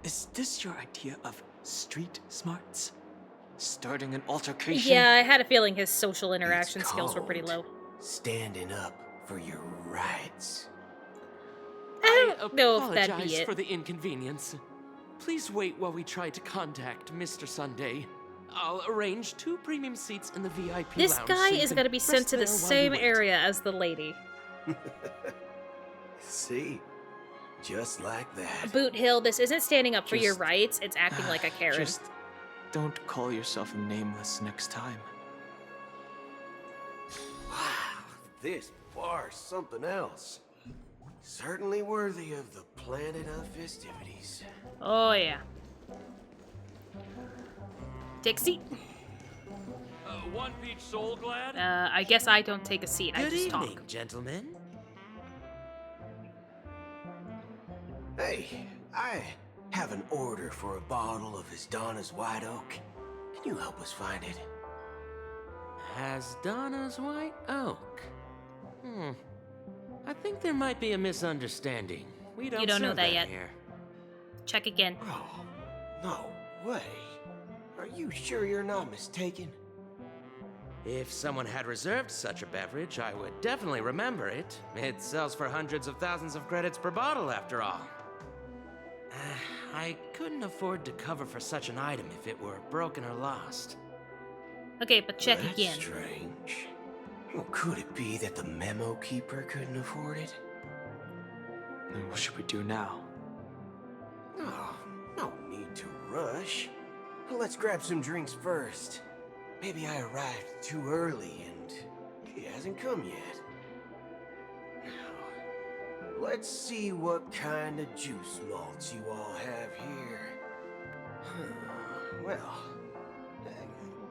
[SPEAKER 6] Is this your idea of street smarts? Starting an altercation?
[SPEAKER 1] Yeah, I had a feeling his social interaction
[SPEAKER 4] It's
[SPEAKER 1] skills were pretty
[SPEAKER 4] called
[SPEAKER 1] low.
[SPEAKER 4] Standing up for your rights.
[SPEAKER 1] I don't know if that'd be
[SPEAKER 10] Apologize
[SPEAKER 1] it.
[SPEAKER 10] for the inconvenience. Please wait while we try to contact Mr. Sunday. I'll arrange 2 premium seats in the VIP
[SPEAKER 1] This
[SPEAKER 10] lounge
[SPEAKER 1] guy
[SPEAKER 10] so you
[SPEAKER 1] is
[SPEAKER 10] can
[SPEAKER 1] going to be sent
[SPEAKER 10] rest
[SPEAKER 1] to the
[SPEAKER 10] there while you
[SPEAKER 1] same
[SPEAKER 10] wait.
[SPEAKER 1] area as the lady.
[SPEAKER 4] See? Just like that.
[SPEAKER 1] Boot Hill, this isn't standing up for your
[SPEAKER 6] Just-
[SPEAKER 1] rights, it's acting like a Karen.
[SPEAKER 6] Just don't call yourself nameless next time.
[SPEAKER 4] Wow, this bar's something else. Certainly worthy of the planet of festivities.
[SPEAKER 1] Oh, yeah. Take a seat.
[SPEAKER 10] 1 peach soul glad?
[SPEAKER 1] I guess I don't take a seat, I
[SPEAKER 10] Good
[SPEAKER 1] just
[SPEAKER 10] evening,
[SPEAKER 1] talk.
[SPEAKER 10] gentlemen.
[SPEAKER 4] Hey, I have an order for a bottle of his Donna's White Oak. Can you help us find it?
[SPEAKER 10] Has Donna's White Oak? I think there might be a misunderstanding. We don't
[SPEAKER 1] don't know
[SPEAKER 10] serve
[SPEAKER 1] that yet.
[SPEAKER 10] here.
[SPEAKER 1] Check again.
[SPEAKER 4] Oh, no way. Are you sure you're not mistaken?
[SPEAKER 10] If someone had reserved such a beverage, I would definitely remember it. It sells for hundreds of thousands of credits per bottle, after all. I couldn't afford to cover for such an item if it were broken or lost.
[SPEAKER 1] Okay, but check
[SPEAKER 4] That's
[SPEAKER 1] again.
[SPEAKER 4] strange. Well, could it be that the memo keeper couldn't afford it?
[SPEAKER 6] Then what should we do now?
[SPEAKER 4] Oh, no need to rush. Well, let's grab some drinks first. Maybe I arrived too early and he hasn't come yet. Now, let's see what kind of juice malts you all have here. Well,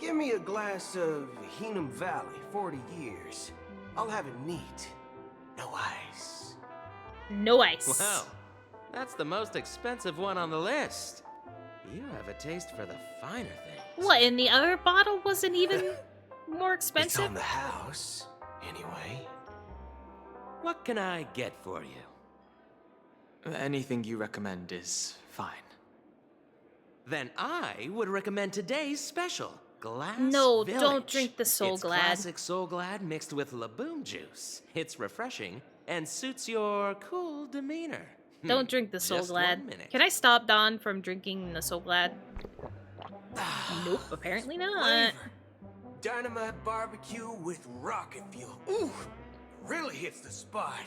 [SPEAKER 4] give me a glass of Heenum Valley, 40 years. I'll have it neat. No ice.
[SPEAKER 1] No ice.
[SPEAKER 10] Wow, that's the most expensive one on the list. You have a taste for the finer things.
[SPEAKER 1] What, and the other bottle wasn't even more
[SPEAKER 4] It's
[SPEAKER 1] expensive?
[SPEAKER 4] on the house, anyway.
[SPEAKER 10] What can I get for you?
[SPEAKER 6] Anything you recommend is fine.
[SPEAKER 10] Then I would recommend today's special, Glass
[SPEAKER 1] No,
[SPEAKER 10] Village.
[SPEAKER 1] don't drink the Soul
[SPEAKER 10] It's
[SPEAKER 1] Glad.
[SPEAKER 10] classic Soul Glad mixed with Laboon juice. It's refreshing and suits your cool demeanor.
[SPEAKER 1] Don't drink the Soul
[SPEAKER 10] Just
[SPEAKER 1] Glad.
[SPEAKER 10] 1 minute.
[SPEAKER 1] Can I stop Don from drinking the Soul Glad? Nope, apparently not.
[SPEAKER 4] Flavor. Dynamite barbecue with rocket fuel. Ooh, really hits the spot.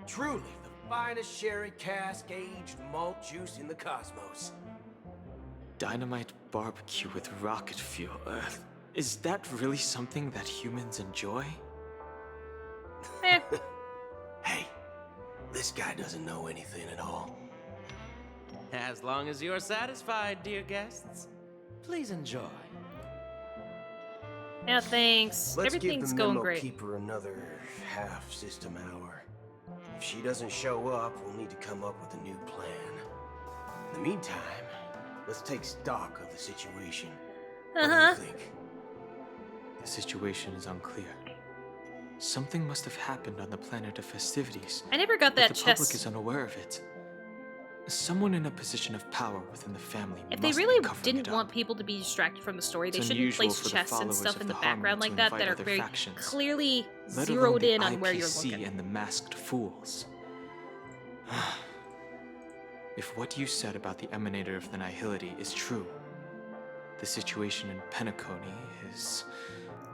[SPEAKER 4] Truly the finest sherry cask aged malt juice in the cosmos.
[SPEAKER 6] Dynamite barbecue with rocket fuel. Is that really something that humans enjoy?
[SPEAKER 1] Eh,
[SPEAKER 4] Hey, this guy doesn't know anything at all.
[SPEAKER 10] As long as you're satisfied, dear guests, please enjoy.
[SPEAKER 1] yeah, thanks.
[SPEAKER 4] Let's
[SPEAKER 1] Everything's
[SPEAKER 4] give the
[SPEAKER 1] going
[SPEAKER 4] memo
[SPEAKER 1] great.
[SPEAKER 4] keeper another half system hour. If she doesn't show up, we'll need to come up with a new plan. In the meantime, let's take stock of the situation. What do you think?
[SPEAKER 6] The situation is unclear. Something must have happened on the planet of festivities.
[SPEAKER 1] I never got
[SPEAKER 6] but
[SPEAKER 1] that
[SPEAKER 6] the public
[SPEAKER 1] chest.
[SPEAKER 6] is unaware of it. Someone in a position of power within the family
[SPEAKER 1] If they
[SPEAKER 6] must
[SPEAKER 1] really
[SPEAKER 6] be covering
[SPEAKER 1] didn't
[SPEAKER 6] it
[SPEAKER 1] want
[SPEAKER 6] up.
[SPEAKER 1] people to be distracted from the story, they
[SPEAKER 6] It's
[SPEAKER 1] shouldn't
[SPEAKER 6] unusual
[SPEAKER 1] place
[SPEAKER 6] for the
[SPEAKER 1] chests and
[SPEAKER 6] followers
[SPEAKER 1] stuff
[SPEAKER 6] of
[SPEAKER 1] in the
[SPEAKER 6] the Harmony
[SPEAKER 1] background like
[SPEAKER 6] to
[SPEAKER 1] that
[SPEAKER 6] invite
[SPEAKER 1] that are
[SPEAKER 6] other
[SPEAKER 1] very
[SPEAKER 6] factions,
[SPEAKER 1] clearly
[SPEAKER 6] let alone
[SPEAKER 1] zeroed
[SPEAKER 6] the
[SPEAKER 1] in on where you're
[SPEAKER 6] IPC
[SPEAKER 1] looking.
[SPEAKER 6] and the masked fools. If what you said about the Emanator of the Nihility is true, the situation in Penacony is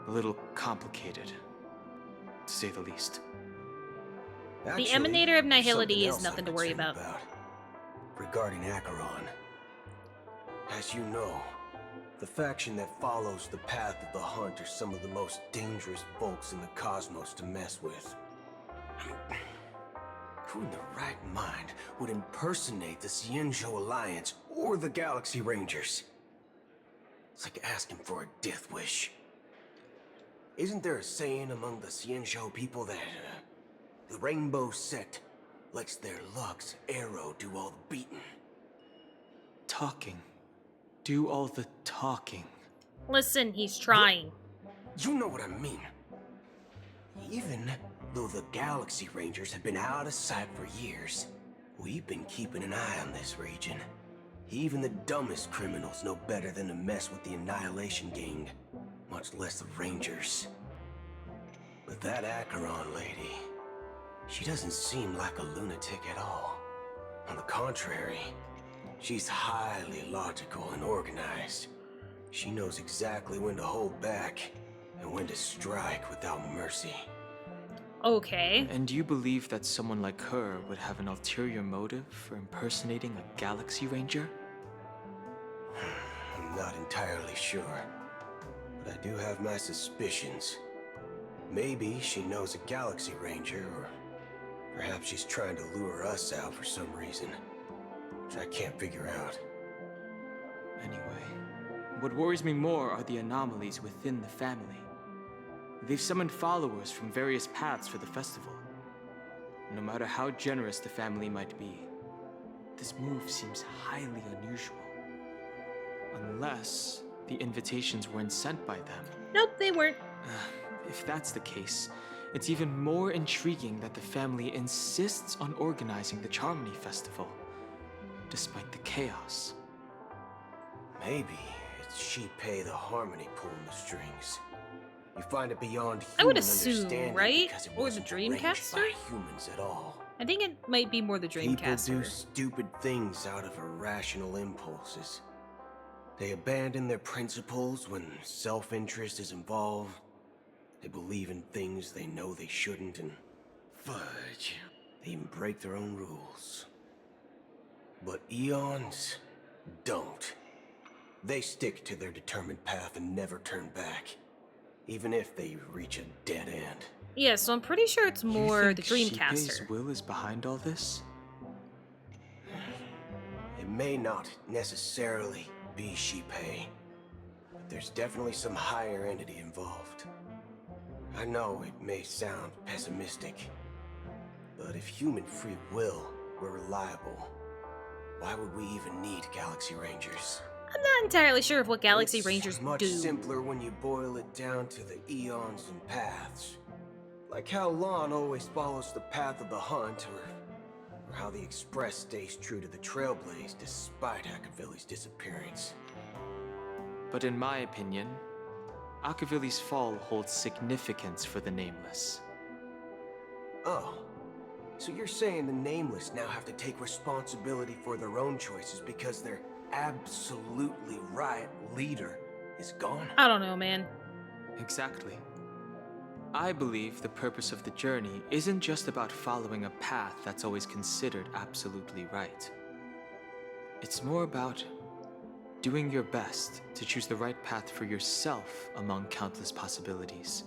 [SPEAKER 6] a little complicated, to say the least.
[SPEAKER 4] Actually,
[SPEAKER 1] Emanator of
[SPEAKER 4] there's
[SPEAKER 1] Nihility
[SPEAKER 4] something
[SPEAKER 1] is
[SPEAKER 4] else
[SPEAKER 1] nothing
[SPEAKER 4] I'm
[SPEAKER 1] to worry
[SPEAKER 4] concerned
[SPEAKER 1] about.
[SPEAKER 4] regarding Acheron. As you know, the faction that follows the path of the Hunt are some of the most dangerous folks in the cosmos to mess with. I mean, who in their right mind would impersonate the Cienjo Alliance or the Galaxy Rangers? It's like asking for a death wish. Isn't there a saying among the Cienjo people that the Rainbow Sect lets their Lux Arrow do all the beating?
[SPEAKER 6] Talking. Do all the talking.
[SPEAKER 1] Listen, he's trying.
[SPEAKER 4] You know what I mean. Even though the Galaxy Rangers have been out of sight for years, we've been keeping an eye on this region. Even the dumbest criminals know better than to mess with the Annihilation Gang, much less the Rangers. But that Acheron lady, she doesn't seem like a lunatic at all. On the contrary, she's highly logical and organized. She knows exactly when to hold back and when to strike without mercy.
[SPEAKER 1] Okay.
[SPEAKER 6] And you believe that someone like her would have an ulterior motive for impersonating a Galaxy Ranger?
[SPEAKER 4] I'm not entirely sure, but I do have my suspicions. Maybe she knows a Galaxy Ranger, or perhaps she's trying to lure us out for some reason, which I can't figure out.
[SPEAKER 6] Anyway, what worries me more are the anomalies within the family. They've summoned followers from various paths for the festival. No matter how generous the family might be, this move seems highly unusual. Unless the invitations weren't sent by them.
[SPEAKER 1] Nope, they weren't.
[SPEAKER 6] If that's the case, it's even more intriguing that the family insists on organizing the Charmony Festival, despite the chaos.
[SPEAKER 4] Maybe it's Shipei the Harmony pulling the strings. You find it beyond human
[SPEAKER 1] I would assume,
[SPEAKER 4] understanding
[SPEAKER 1] right?
[SPEAKER 4] because it
[SPEAKER 1] Or the
[SPEAKER 4] wasn't arranged
[SPEAKER 1] Dreamcaster?
[SPEAKER 4] by humans at all.
[SPEAKER 1] I think it might be more the
[SPEAKER 4] People do
[SPEAKER 1] Dreamcaster.
[SPEAKER 4] stupid things out of irrational impulses. They abandon their principles when self-interest is involved. They believe in things they know they shouldn't, and fudge, they even break their own rules. But eons don't. They stick to their determined path and never turn back, even if they reach a dead end.
[SPEAKER 1] Yeah, so I'm pretty sure it's more the
[SPEAKER 6] You think
[SPEAKER 1] Dreamcaster.
[SPEAKER 6] Shippei's will is behind all this?
[SPEAKER 4] It may not necessarily be Shipei, but there's definitely some higher entity involved. I know it may sound pessimistic, but if human free will were reliable, why would we even need Galaxy Rangers?
[SPEAKER 1] I'm not entirely sure of what Galaxy
[SPEAKER 4] It's
[SPEAKER 1] Rangers
[SPEAKER 4] much
[SPEAKER 1] do.
[SPEAKER 4] simpler when you boil it down to the eons and paths. Like how Lon always follows the path of the hunt, or how the Express stays true to the Trailblaze despite Akavilli's disappearance.
[SPEAKER 6] But in my opinion, Akavilli's fall holds significance for the Nameless.
[SPEAKER 4] Oh, so you're saying the Nameless now have to take responsibility for their own choices because their absolutely right leader is gone?
[SPEAKER 1] I don't know, man.
[SPEAKER 6] Exactly. I believe the purpose of the journey isn't just about following a path that's always considered absolutely right. It's more about doing your best to choose the right path for yourself among countless possibilities,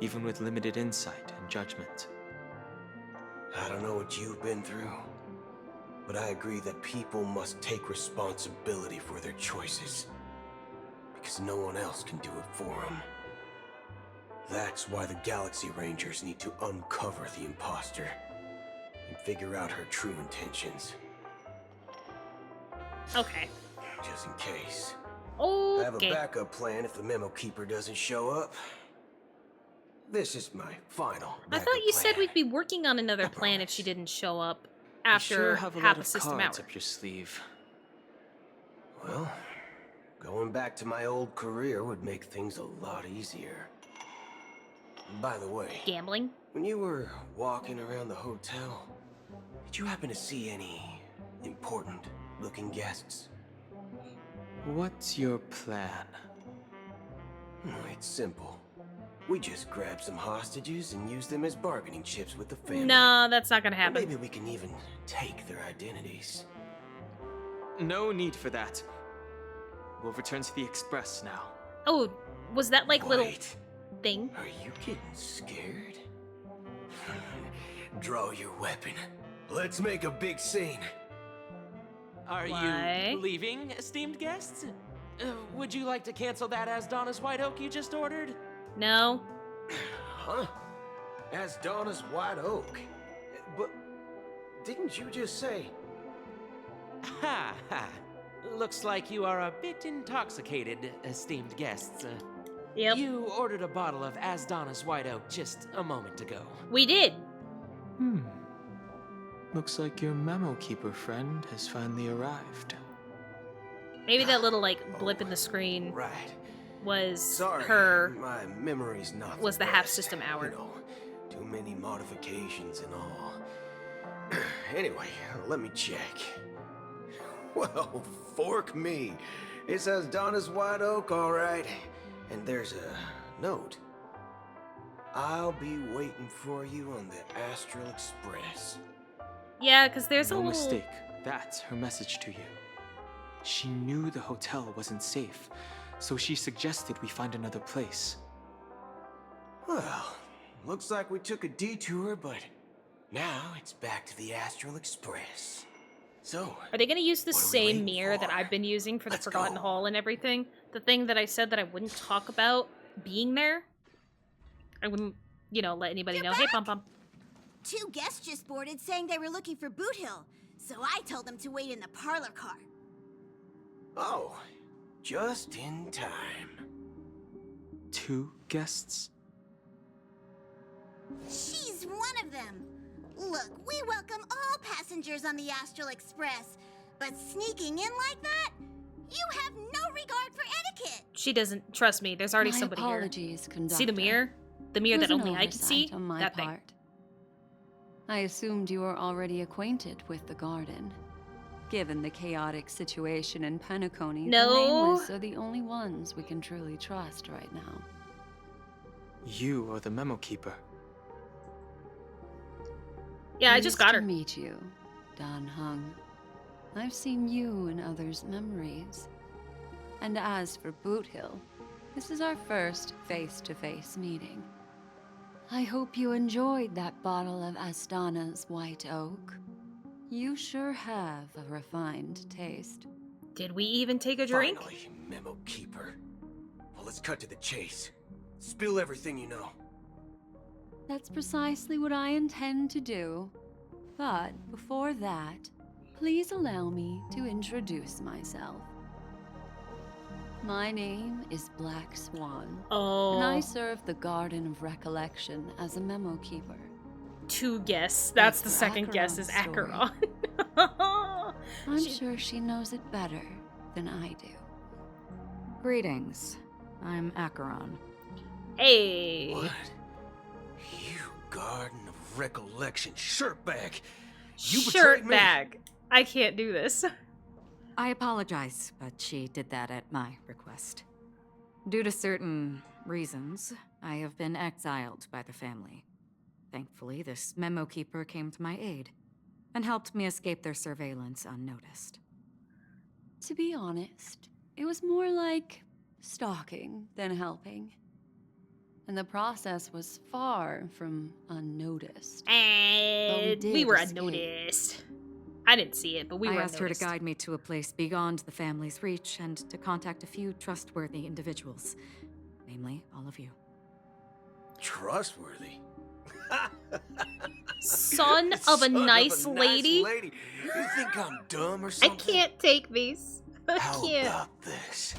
[SPEAKER 6] even with limited insight and judgment.
[SPEAKER 4] I don't know what you've been through, but I agree that people must take responsibility for their choices, because no one else can do it for them. That's why the Galaxy Rangers need to uncover the imposter and figure out her true intentions,
[SPEAKER 1] Okay.
[SPEAKER 4] just in case. I have a
[SPEAKER 1] Okay.
[SPEAKER 4] backup plan if the Memo Keeper doesn't show up. This is my final
[SPEAKER 1] I
[SPEAKER 4] backup
[SPEAKER 1] thought you
[SPEAKER 4] plan.
[SPEAKER 1] said we'd be working on another plan if she didn't show up
[SPEAKER 6] You
[SPEAKER 1] after
[SPEAKER 6] sure have a
[SPEAKER 1] half
[SPEAKER 6] lot
[SPEAKER 1] a
[SPEAKER 6] of
[SPEAKER 1] system
[SPEAKER 6] cards
[SPEAKER 1] hour.
[SPEAKER 6] up your sleeve.
[SPEAKER 4] Well, going back to my old career would make things a lot easier. By the way,
[SPEAKER 1] Gambling?
[SPEAKER 4] when you were walking around the hotel, did you happen to see any important looking guests?
[SPEAKER 6] What's your plan?
[SPEAKER 4] It's simple. We just grab some hostages and use them as bargaining chips with the family.
[SPEAKER 1] No, that's not gonna
[SPEAKER 4] Or
[SPEAKER 1] happen.
[SPEAKER 4] maybe we can even take their identities.
[SPEAKER 6] No need for that. We'll return to the Express now.
[SPEAKER 1] Oh, was that like little
[SPEAKER 4] Wait,
[SPEAKER 1] thing?
[SPEAKER 4] are you getting scared? Draw your weapon. Let's make a big scene.
[SPEAKER 8] Are
[SPEAKER 1] Why?
[SPEAKER 8] you leaving, esteemed guests? Would you like to cancel that Asdonis White Oak you just ordered?
[SPEAKER 1] No.
[SPEAKER 4] Huh? As Donna's White Oak. But didn't you just say?
[SPEAKER 8] Ha ha. Looks like you are a bit intoxicated, esteemed guests.
[SPEAKER 1] Yep.
[SPEAKER 8] You ordered a bottle of Asdonis White Oak just a moment ago.
[SPEAKER 1] We did.
[SPEAKER 6] Looks like your Memo Keeper friend has finally arrived.
[SPEAKER 1] Maybe that little like blip in the screen
[SPEAKER 4] Right.
[SPEAKER 1] was
[SPEAKER 4] Sorry,
[SPEAKER 1] her.
[SPEAKER 4] my memory's not
[SPEAKER 1] was the
[SPEAKER 4] best.
[SPEAKER 1] half system hour.
[SPEAKER 4] You know, too many modifications and all. Anyway, let me check. Well, fork me. It says Donna's White Oak, all right. And there's a note. I'll be waiting for you on the Astral Express.
[SPEAKER 1] Yeah, because there's a
[SPEAKER 6] No
[SPEAKER 1] little.
[SPEAKER 6] mistake. That's her message to you. She knew the hotel wasn't safe, so she suggested we find another place.
[SPEAKER 4] Well, looks like we took a detour, but now it's back to the Astral Express. So,
[SPEAKER 1] Are they gonna use the
[SPEAKER 4] What are we
[SPEAKER 1] same
[SPEAKER 4] waiting
[SPEAKER 1] mirror that
[SPEAKER 4] for?
[SPEAKER 1] I've been using for the
[SPEAKER 4] Let's
[SPEAKER 1] Forgotten
[SPEAKER 4] go.
[SPEAKER 1] Hall and everything? The thing that I said that I wouldn't talk about being there? I wouldn't, let anybody know. Hey, Pom Pom.
[SPEAKER 11] 2 guests just boarded saying they were looking for Boot Hill.
[SPEAKER 2] so I told him to wait in the parlor car.
[SPEAKER 4] Oh, just in time.
[SPEAKER 6] 2 guests?
[SPEAKER 2] She's one of them. Look, we welcome all passengers on the Astral Express, but sneaking in like that? You have no regard for etiquette.
[SPEAKER 1] She doesn't trust me. There's already
[SPEAKER 11] My
[SPEAKER 1] somebody
[SPEAKER 11] apologies,
[SPEAKER 1] here.
[SPEAKER 11] conductor.
[SPEAKER 1] See the mirror? The mirror
[SPEAKER 11] It was
[SPEAKER 1] that
[SPEAKER 11] an
[SPEAKER 1] only I can see?
[SPEAKER 11] oversight on my
[SPEAKER 1] That thing.
[SPEAKER 11] part. I assumed you were already acquainted with the garden. Given the chaotic situation in Penacony,
[SPEAKER 1] No.
[SPEAKER 11] the Nameless are the only ones we can truly trust right now.
[SPEAKER 6] You are the memo keeper.
[SPEAKER 1] Yeah, I just got her.
[SPEAKER 11] Pleased to meet you, Dan Hung. I've seen you in others' memories. And as for Boot Hill, this is our first face-to-face meeting. I hope you enjoyed that bottle of Astana's White Oak. You sure have a refined taste.
[SPEAKER 1] Did we even take a drink?
[SPEAKER 4] Finally, Memo Keeper. Well, let's cut to the chase. Spill everything you know.
[SPEAKER 11] That's precisely what I intend to do. But before that, please allow me to introduce myself. My name is Black Swan, and I
[SPEAKER 1] Oh,
[SPEAKER 11] serve the Garden of Recollection as a memo keeper.
[SPEAKER 1] 2 guests. That's the
[SPEAKER 11] That's
[SPEAKER 1] second guess is
[SPEAKER 11] Acheron's
[SPEAKER 1] Acheron.
[SPEAKER 11] I'm sure she knows it better than I do.
[SPEAKER 12] Greetings. I'm Acheron.
[SPEAKER 1] Hey.
[SPEAKER 4] What? You Garden of Recollection shirtbag! You betrayed me!
[SPEAKER 1] Shirtbag. I can't do this.
[SPEAKER 12] I apologize, but she did that at my request. Due to certain reasons, I have been exiled by the family. Thankfully, this memo keeper came to my aid and helped me escape their surveillance unnoticed.
[SPEAKER 11] To be honest, it was more like stalking than helping. And the process was far from unnoticed.
[SPEAKER 1] And
[SPEAKER 11] did
[SPEAKER 1] we were
[SPEAKER 11] escape.
[SPEAKER 1] unnoticed. I didn't see it, but we
[SPEAKER 12] I
[SPEAKER 1] were
[SPEAKER 12] asked her to
[SPEAKER 1] unnoticed.
[SPEAKER 12] guide me to a place beyond the family's reach and to contact a few trustworthy individuals. Namely, all of you.
[SPEAKER 4] Trustworthy?
[SPEAKER 1] Son of a nice lady.
[SPEAKER 4] You think I'm dumb or
[SPEAKER 1] I
[SPEAKER 4] something?
[SPEAKER 1] can't take these. I
[SPEAKER 4] How
[SPEAKER 1] can't.
[SPEAKER 4] about this?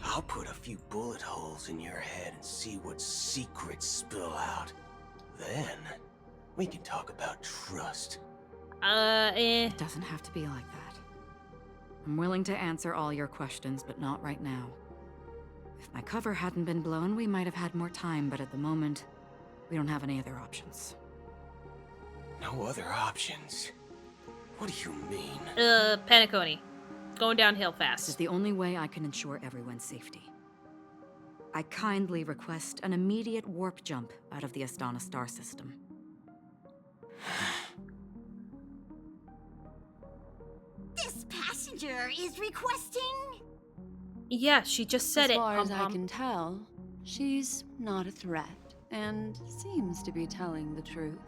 [SPEAKER 4] I'll put a few bullet holes in your head and see what secrets spill out. Then, we can talk about trust.
[SPEAKER 12] It doesn't have to be like that. I'm willing to answer all your questions, but not right now. If my cover hadn't been blown, we might have had more time, but at the moment, we don't have any other options.
[SPEAKER 4] No other options? What do you mean?
[SPEAKER 1] Penacony. Going downhill
[SPEAKER 12] This is
[SPEAKER 1] fast.
[SPEAKER 12] the only way I can ensure everyone's safety. I kindly request an immediate warp jump out of the Astana star system.
[SPEAKER 2] This passenger is requesting.
[SPEAKER 1] Yeah, she just said
[SPEAKER 11] as
[SPEAKER 1] it.
[SPEAKER 11] far as I
[SPEAKER 1] Pom-pom.
[SPEAKER 11] can tell, she's not a threat and seems to be telling the truth.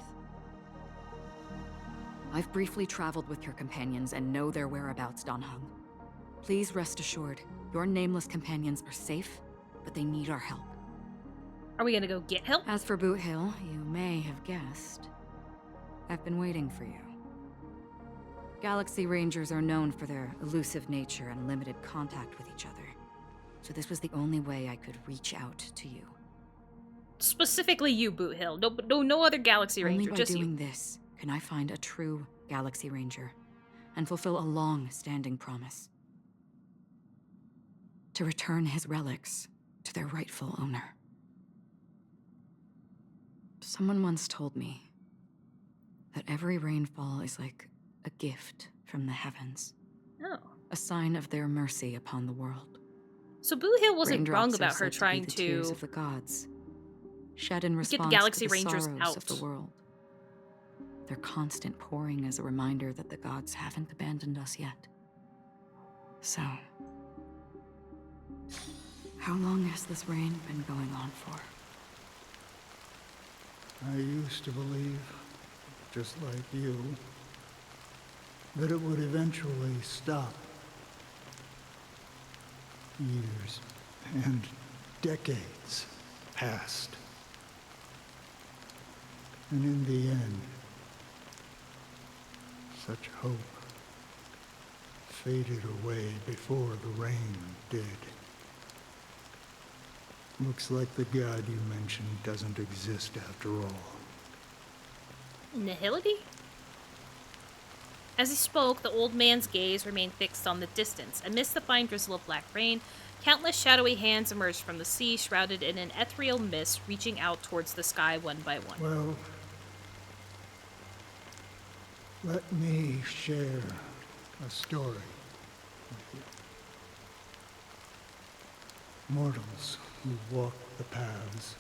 [SPEAKER 12] I've briefly traveled with your companions and know their whereabouts, Don Hung. Please rest assured, your nameless companions are safe, but they need our help.
[SPEAKER 1] Are we gonna go get help?
[SPEAKER 12] As for Boot Hill, you may have guessed. I've been waiting for you. Galaxy Rangers are known for their elusive nature and limited contact with each other. So this was the only way I could reach out to you.
[SPEAKER 1] Specifically you, Boot Hill. No other Galaxy Ranger,
[SPEAKER 12] Only by
[SPEAKER 1] just
[SPEAKER 12] doing
[SPEAKER 1] you.
[SPEAKER 12] this can I find a true Galaxy Ranger and fulfill a long-standing promise. To return his relics to their rightful owner. Someone once told me that every rainfall is like a gift from the heavens.
[SPEAKER 1] Oh.
[SPEAKER 12] A sign of their mercy upon the world.
[SPEAKER 1] So Boot Hill wasn't
[SPEAKER 12] Raindrops
[SPEAKER 1] wrong
[SPEAKER 12] are
[SPEAKER 1] about her
[SPEAKER 12] said
[SPEAKER 1] trying
[SPEAKER 12] be the tears
[SPEAKER 1] to
[SPEAKER 12] of the gods, shed in
[SPEAKER 1] get
[SPEAKER 12] response
[SPEAKER 1] the Galaxy
[SPEAKER 12] to the
[SPEAKER 1] Rangers
[SPEAKER 12] sorrows
[SPEAKER 1] out.
[SPEAKER 12] of the world. Their constant pouring is a reminder that the gods haven't abandoned us yet. So, how long has this rain been going on for?
[SPEAKER 13] I used to believe, just like you, that it would eventually stop. Years and decades passed. And in the end, such hope faded away before the rain did. Looks like the god you mentioned doesn't exist after all.
[SPEAKER 1] Nihility? As he spoke, the old man's gaze remained fixed on the distance. Amidst the fine drizzle of black rain, countless shadowy hands emerged from the sea, shrouded in an ethereal mist, reaching out towards the sky one by one.
[SPEAKER 13] Well, let me share a story with you. Mortals who walk the paths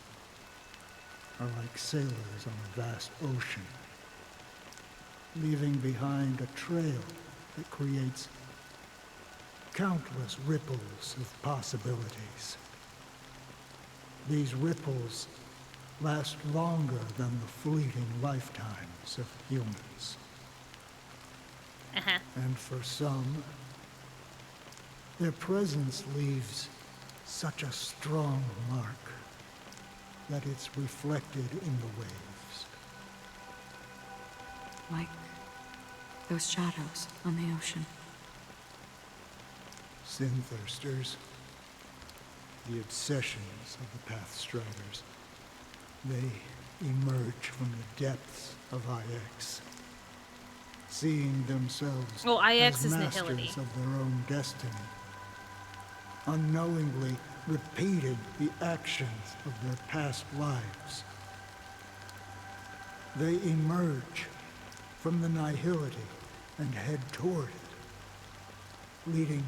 [SPEAKER 13] are like sailors on a vast ocean, leaving behind a trail that creates countless ripples of possibilities. These ripples last longer than the fleeting lifetimes of humans. And for some, their presence leaves such a strong mark that it's reflected in the waves.
[SPEAKER 12] Like those shadows on the ocean.
[SPEAKER 13] Sin-thirsters, the obsessions of the Pathstriders, they emerge from the depths of IX, seeing themselves
[SPEAKER 1] IX
[SPEAKER 13] as
[SPEAKER 1] is
[SPEAKER 13] masters
[SPEAKER 1] nihility.
[SPEAKER 13] of their own destiny, unknowingly repeating the actions of their past lives. They emerge from the nihility and head toward it, leading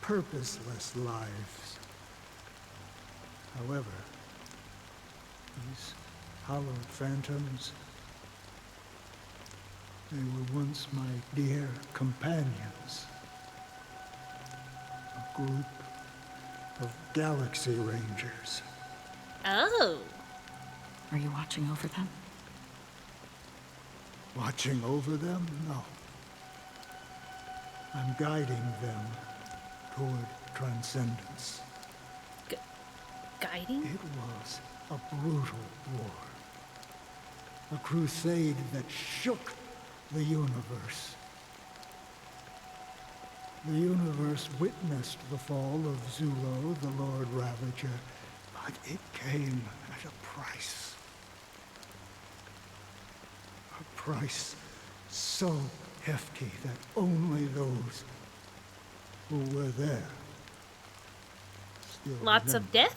[SPEAKER 13] purposeless lives. However, these hallowed phantoms, they were once my dear companions. A group of Galaxy Rangers.
[SPEAKER 1] Oh.
[SPEAKER 12] Are you watching over them?
[SPEAKER 13] Watching over them? No. I'm guiding them toward transcendence.
[SPEAKER 1] Guiding?
[SPEAKER 13] It was a brutal war. A crusade that shook the universe. The universe witnessed the fall of Zulo, the Lord Ravager, but it came at a price. A price so hefty that only those who were there still
[SPEAKER 1] Lots of
[SPEAKER 13] remember.
[SPEAKER 1] death?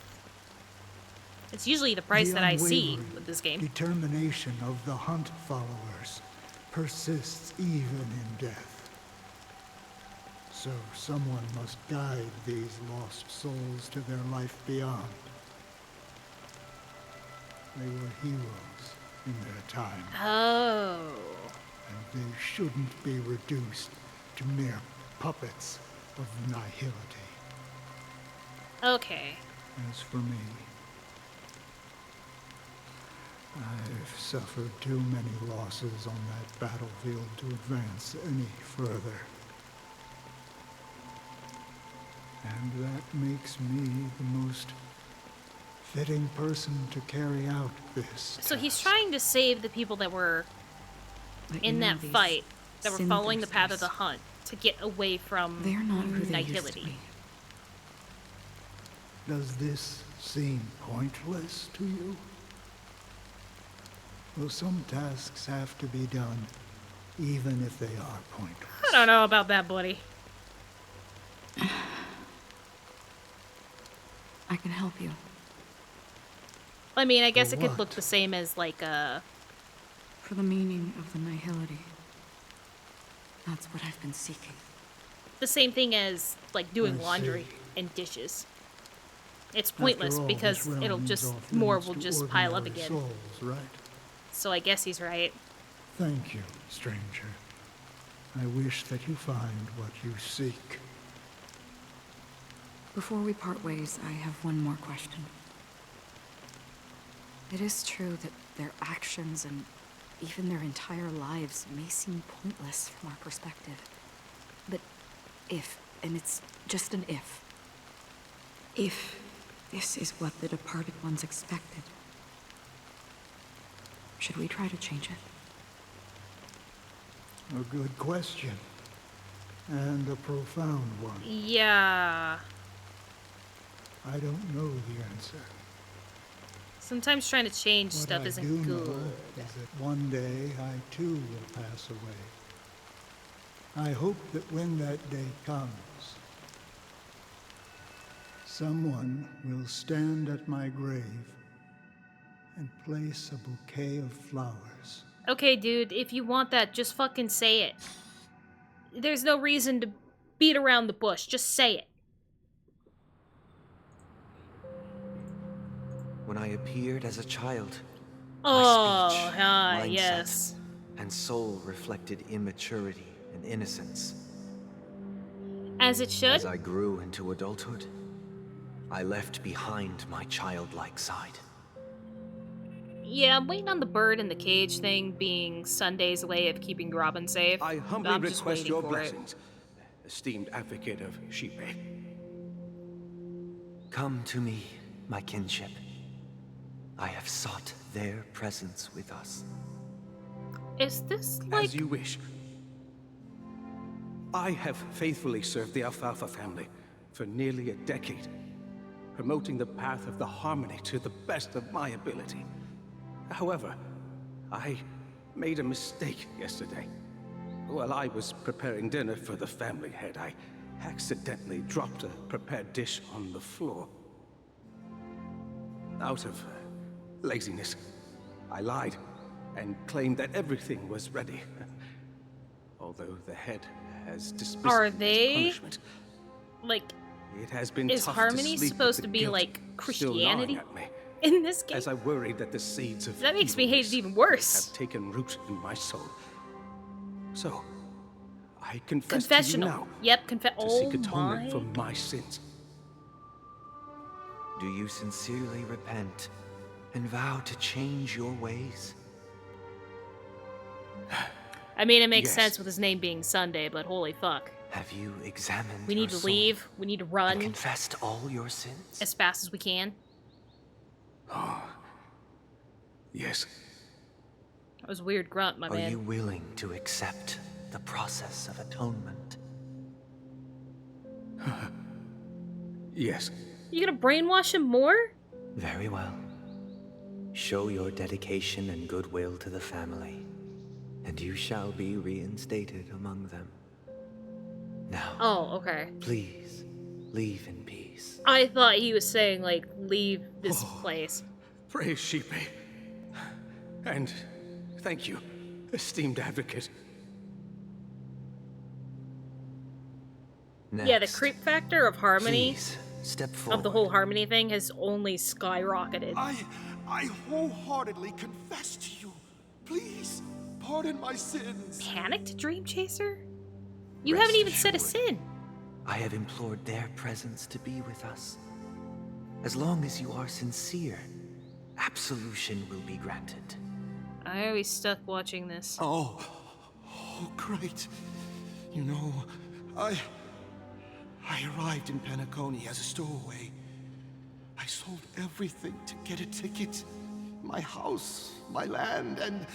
[SPEAKER 1] It's usually the price
[SPEAKER 13] The
[SPEAKER 1] that I see
[SPEAKER 13] unwavering
[SPEAKER 1] with this game.
[SPEAKER 13] Determination of the Hunt followers persists even in death. So someone must guide these lost souls to their life beyond. They were heroes in their time,
[SPEAKER 1] Oh.
[SPEAKER 13] and they shouldn't be reduced to mere puppets of nihility.
[SPEAKER 1] Okay.
[SPEAKER 13] As for me, I've suffered too many losses on that battlefield to advance any further. And that makes me the most fitting person to carry out this
[SPEAKER 1] So he's
[SPEAKER 13] task.
[SPEAKER 1] trying to save the people that were
[SPEAKER 12] But
[SPEAKER 1] in
[SPEAKER 12] you know
[SPEAKER 1] that
[SPEAKER 12] these
[SPEAKER 1] fight, that were following the path of
[SPEAKER 12] sin-thirsters,
[SPEAKER 1] the Hunt to get away from
[SPEAKER 12] they're not who they used to
[SPEAKER 1] nihility.
[SPEAKER 12] be.
[SPEAKER 13] Does this seem pointless to you? Well, some tasks have to be done, even if they are pointless.
[SPEAKER 1] I don't know about that, buddy.
[SPEAKER 12] I can help you.
[SPEAKER 1] I mean, I guess
[SPEAKER 13] For
[SPEAKER 1] it could look
[SPEAKER 13] what?
[SPEAKER 1] the same as like
[SPEAKER 12] For the meaning of the nihility. That's what I've been seeking.
[SPEAKER 1] the same thing as like doing
[SPEAKER 13] I
[SPEAKER 1] laundry
[SPEAKER 13] see.
[SPEAKER 1] and dishes. It's
[SPEAKER 13] After
[SPEAKER 1] pointless
[SPEAKER 13] all,
[SPEAKER 1] because
[SPEAKER 13] this realm
[SPEAKER 1] it'll
[SPEAKER 13] is
[SPEAKER 1] just
[SPEAKER 13] off
[SPEAKER 1] more
[SPEAKER 13] limits
[SPEAKER 1] will
[SPEAKER 13] to
[SPEAKER 1] just pile up
[SPEAKER 13] ordinary
[SPEAKER 1] again.
[SPEAKER 13] Souls, right?
[SPEAKER 1] So I guess he's right.
[SPEAKER 13] Thank you, stranger. I wish that you find what you seek.
[SPEAKER 12] Before we part ways, I have one more question. It is true that their actions and even their entire lives may seem pointless from our perspective. But if, and it's just an if this is what the departed ones expected, should we try to change it?
[SPEAKER 13] A good question. and a profound one.
[SPEAKER 1] Yeah.
[SPEAKER 13] I don't know the answer.
[SPEAKER 1] Sometimes trying to change
[SPEAKER 13] What
[SPEAKER 1] stuff
[SPEAKER 13] I
[SPEAKER 1] isn't
[SPEAKER 13] do
[SPEAKER 1] good.
[SPEAKER 13] know is that one day I too will pass away. I hope that when that day comes, someone will stand at my grave and place a bouquet of flowers.
[SPEAKER 1] Okay, dude, if you want that, just fucking say it. There's no reason to beat around the bush. Just say it.
[SPEAKER 14] When I appeared as a child, my
[SPEAKER 1] Oh,
[SPEAKER 14] speech, mindset,
[SPEAKER 1] yes.
[SPEAKER 14] and soul reflected immaturity and innocence.
[SPEAKER 1] As it should?
[SPEAKER 14] As I grew into adulthood, I left behind my childlike side.
[SPEAKER 1] Yeah, I'm waiting on the bird in the cage thing being Sunday's way of keeping Robin safe.
[SPEAKER 15] I humbly
[SPEAKER 1] I'm just
[SPEAKER 15] request
[SPEAKER 1] waiting
[SPEAKER 15] your
[SPEAKER 1] for
[SPEAKER 15] blessings, esteemed advocate of Sheep.
[SPEAKER 14] Come to me, my kinship. I have sought their presence with us.
[SPEAKER 1] Is this like...
[SPEAKER 15] As you wish. I have faithfully served the Alfalfa family for nearly a decade, promoting the path of the harmony to the best of my ability. However, I made a mistake yesterday. While I was preparing dinner for the family head, I accidentally dropped a prepared dish on the floor. Out of laziness, I lied and claimed that everything was ready. Although the head has dismissed
[SPEAKER 1] Are
[SPEAKER 15] me as
[SPEAKER 1] they...
[SPEAKER 15] punishment.
[SPEAKER 1] Like...
[SPEAKER 15] It has been
[SPEAKER 1] Is
[SPEAKER 15] tough
[SPEAKER 1] Harmony
[SPEAKER 15] to sleep
[SPEAKER 1] supposed
[SPEAKER 15] with
[SPEAKER 1] to
[SPEAKER 15] the
[SPEAKER 1] be
[SPEAKER 15] guilt
[SPEAKER 1] like
[SPEAKER 15] still gnawing
[SPEAKER 1] Christianity
[SPEAKER 15] at me,
[SPEAKER 1] in this game?
[SPEAKER 15] as I worried that the seeds of
[SPEAKER 1] That makes me hate it even worse.
[SPEAKER 15] have taken root in my soul. So, I confess to you
[SPEAKER 1] Confessional.
[SPEAKER 15] now
[SPEAKER 1] Yep,
[SPEAKER 15] to
[SPEAKER 1] oh
[SPEAKER 15] seek atonement
[SPEAKER 1] my.
[SPEAKER 15] for my sins.
[SPEAKER 14] Do you sincerely repent and vow to change your ways?
[SPEAKER 1] I mean, it makes
[SPEAKER 15] Yes.
[SPEAKER 1] sense with his name being Sunday, but holy fuck.
[SPEAKER 14] Have you examined
[SPEAKER 1] We need
[SPEAKER 14] your
[SPEAKER 1] to
[SPEAKER 14] soul
[SPEAKER 1] leave. We need to
[SPEAKER 14] and
[SPEAKER 1] run
[SPEAKER 14] confessed all your sins?
[SPEAKER 1] as fast as we can.
[SPEAKER 15] Oh, yes.
[SPEAKER 1] That was a weird grunt, my
[SPEAKER 14] Are
[SPEAKER 1] man.
[SPEAKER 14] you willing to accept the process of atonement?
[SPEAKER 15] Yes.
[SPEAKER 1] You gonna brainwash him more?
[SPEAKER 14] Very well. Show your dedication and goodwill to the family, and you shall be reinstated among them. Now,
[SPEAKER 1] Oh, okay.
[SPEAKER 14] please, leave in peace.
[SPEAKER 1] I thought he was saying, like, leave this place.
[SPEAKER 15] Praise Sheepy. And thank you, esteemed advocate.
[SPEAKER 1] Yeah, the
[SPEAKER 14] Next,
[SPEAKER 1] creep factor of Harmony,
[SPEAKER 14] please, step forward.
[SPEAKER 1] of the whole Harmony thing, has only skyrocketed.
[SPEAKER 16] I wholeheartedly confess to you. Please, pardon my sins.
[SPEAKER 1] Panicked Dream Chaser? You
[SPEAKER 14] Rest
[SPEAKER 1] haven't even said a
[SPEAKER 14] assured,
[SPEAKER 1] sin.
[SPEAKER 14] I have implored their presence to be with us. As long as you are sincere, absolution will be granted.
[SPEAKER 1] I always stuck watching this.
[SPEAKER 16] Oh, great. You know, I arrived in Penacony as a stowaway. I sold everything to get a ticket. My house, my land, and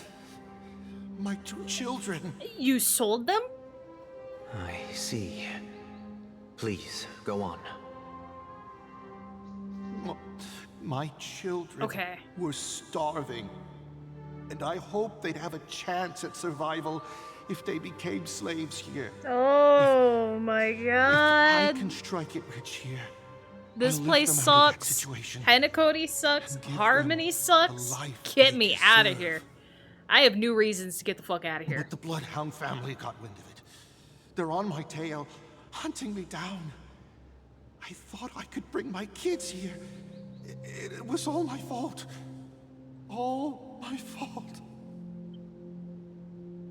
[SPEAKER 16] my 2 children.
[SPEAKER 1] You sold them?
[SPEAKER 14] I see. Please, go on.
[SPEAKER 16] My children
[SPEAKER 1] Okay.
[SPEAKER 16] were starving. And I hoped they'd have a chance at survival if they became slaves here.
[SPEAKER 1] Oh my god.
[SPEAKER 16] I can strike it rich here.
[SPEAKER 1] This
[SPEAKER 16] I'll lift
[SPEAKER 1] place
[SPEAKER 16] them out of that
[SPEAKER 1] sucks.
[SPEAKER 16] situation
[SPEAKER 1] Penacony sucks.
[SPEAKER 16] and give
[SPEAKER 1] Harmony
[SPEAKER 16] them
[SPEAKER 1] sucks.
[SPEAKER 16] the life
[SPEAKER 1] Get
[SPEAKER 16] they
[SPEAKER 1] me out of
[SPEAKER 16] deserve.
[SPEAKER 1] here. I have new reasons to get the fuck out of here.
[SPEAKER 16] But the Bloodhound family got wind of it. They're on my tail, hunting me down. I thought I could bring my kids here. It was all my fault. All my fault.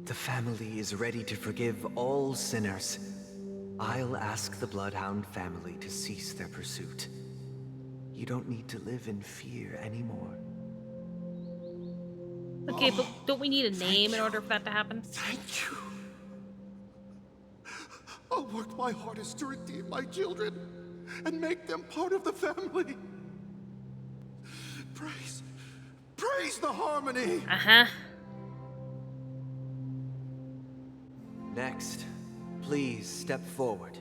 [SPEAKER 14] The family is ready to forgive all sinners. I'll ask the Bloodhound family to cease their pursuit. You don't need to live in fear anymore.
[SPEAKER 1] Okay, but don't we need a name in order for that to happen?
[SPEAKER 16] Thank you. I'll work my hardest to redeem my children and make them part of the family. Praise the Harmony!
[SPEAKER 1] Uh-huh.
[SPEAKER 14] Next, please step forward?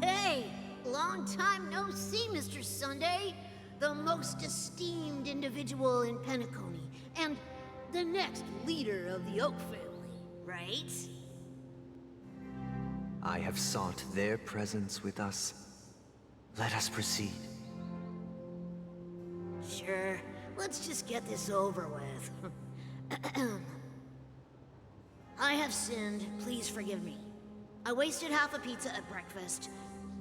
[SPEAKER 17] Hey! Long time no see, Mr. Sunday. The most esteemed individual in Penacony, and the next leader of the Oak family, right?
[SPEAKER 14] I have sought their presence with us. Let us proceed.
[SPEAKER 17] Sure. Let's just get this over with. I have sinned. Please forgive me. I wasted half a pizza at breakfast,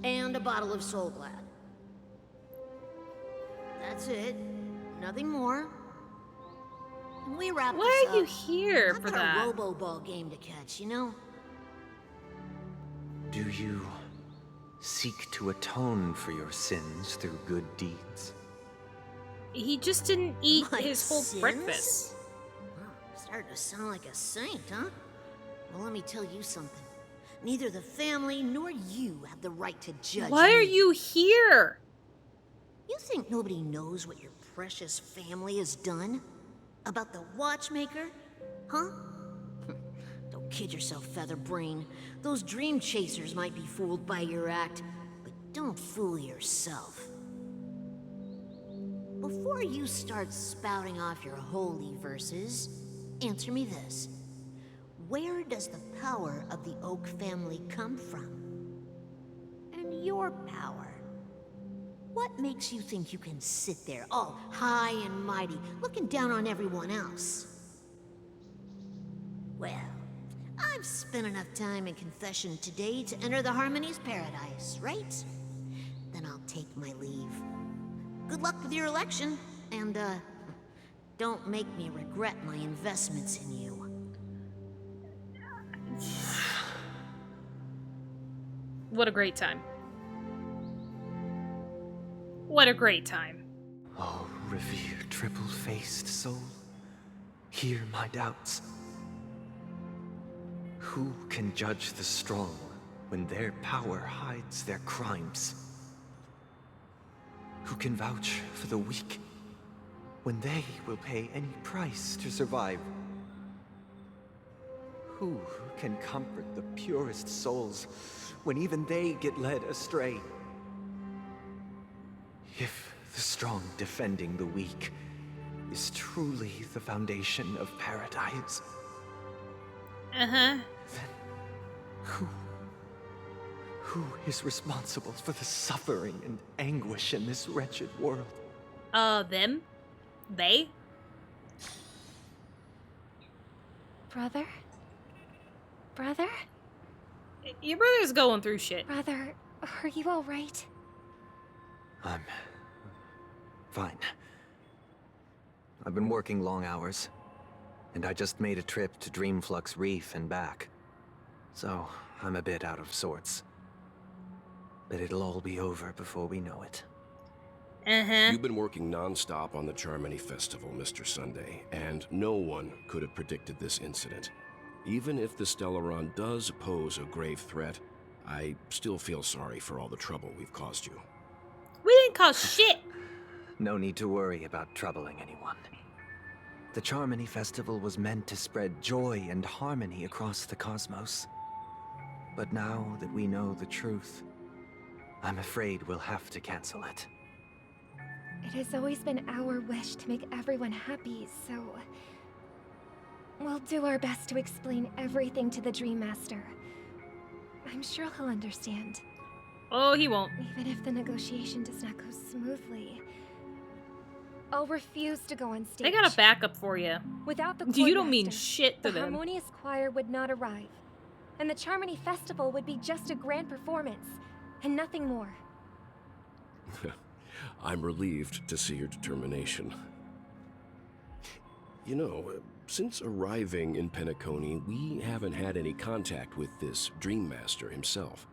[SPEAKER 17] and a bottle of Soul Glad. That's it. Nothing more. Can we wrap this
[SPEAKER 1] Why
[SPEAKER 17] up?
[SPEAKER 1] are you here for
[SPEAKER 17] I've got
[SPEAKER 1] that?
[SPEAKER 17] a robo-ball game to catch, you know?
[SPEAKER 14] Do you seek to atone for your sins through good deeds?
[SPEAKER 1] He just didn't eat
[SPEAKER 17] My
[SPEAKER 1] his whole
[SPEAKER 17] sins?
[SPEAKER 1] breakfast.
[SPEAKER 17] Wow, starting to sound like a saint, huh? Well, let me tell you something. Neither the family nor you have the right to judge
[SPEAKER 1] Why
[SPEAKER 17] me.
[SPEAKER 1] are you here?
[SPEAKER 17] You think nobody knows what your precious family has done? About the watchmaker? Huh? Don't kid yourself, Featherbrain. Those dream chasers might be fooled by your act, but don't fool yourself. Before you start spouting off your holy verses, answer me this. Where does the power of the Oak family come from? And your power? What makes you think you can sit there, all high and mighty, looking down on everyone else? Well, I've spent enough time in confession today to enter the Harmony's paradise, right? Then I'll take my leave. Good luck with your election, and, don't make me regret my investments in you.
[SPEAKER 1] What a great time. What a great time.
[SPEAKER 14] Oh, revered triple-faced soul, hear my doubts. Who can judge the strong when their power hides their crimes? Who can vouch for the weak when they will pay any price to survive? Who can comfort the purest souls when even they get led astray? If the strong defending the weak is truly the foundation of paradise,
[SPEAKER 1] Uh-huh.
[SPEAKER 14] who is responsible for the suffering and anguish in this wretched world?
[SPEAKER 1] Them? They?
[SPEAKER 2] Brother? Brother?
[SPEAKER 1] Your brother's going through shit.
[SPEAKER 2] Brother, are you alright?
[SPEAKER 14] I'm fine. I've been working long hours, and I just made a trip to Dreamflux Reef and back. So, I'm a bit out of sorts. But it'll all be over before we know it.
[SPEAKER 18] You've been working non-stop on the Charmony Festival, Mr. Sunday, and no one could have predicted this incident. Even if the Stellaron does pose a grave threat, I still feel sorry for all the trouble we've caused you.
[SPEAKER 1] We didn't cause shit!
[SPEAKER 14] No need to worry about troubling anyone. The Charmony Festival was meant to spread joy and harmony across the cosmos. But now that we know the truth, I'm afraid we'll have to cancel it.
[SPEAKER 19] It has always been our wish to make everyone happy, so... we'll do our best to explain everything to the Dream Master. I'm sure he'll understand.
[SPEAKER 1] Oh, he won't.
[SPEAKER 19] Even if the negotiation does not go smoothly, I'll refuse to go on stage.
[SPEAKER 1] They got a backup for you.
[SPEAKER 19] Without the
[SPEAKER 1] You don't
[SPEAKER 19] Chordmaster,
[SPEAKER 1] mean shit to
[SPEAKER 19] the
[SPEAKER 1] them.
[SPEAKER 19] Harmonious Choir would not arrive, and the Charmony Festival would be just a grand performance, and nothing more.
[SPEAKER 18] I'm relieved to see your determination. You know, since arriving in Penacony, we haven't had any contact with this Dream Master himself.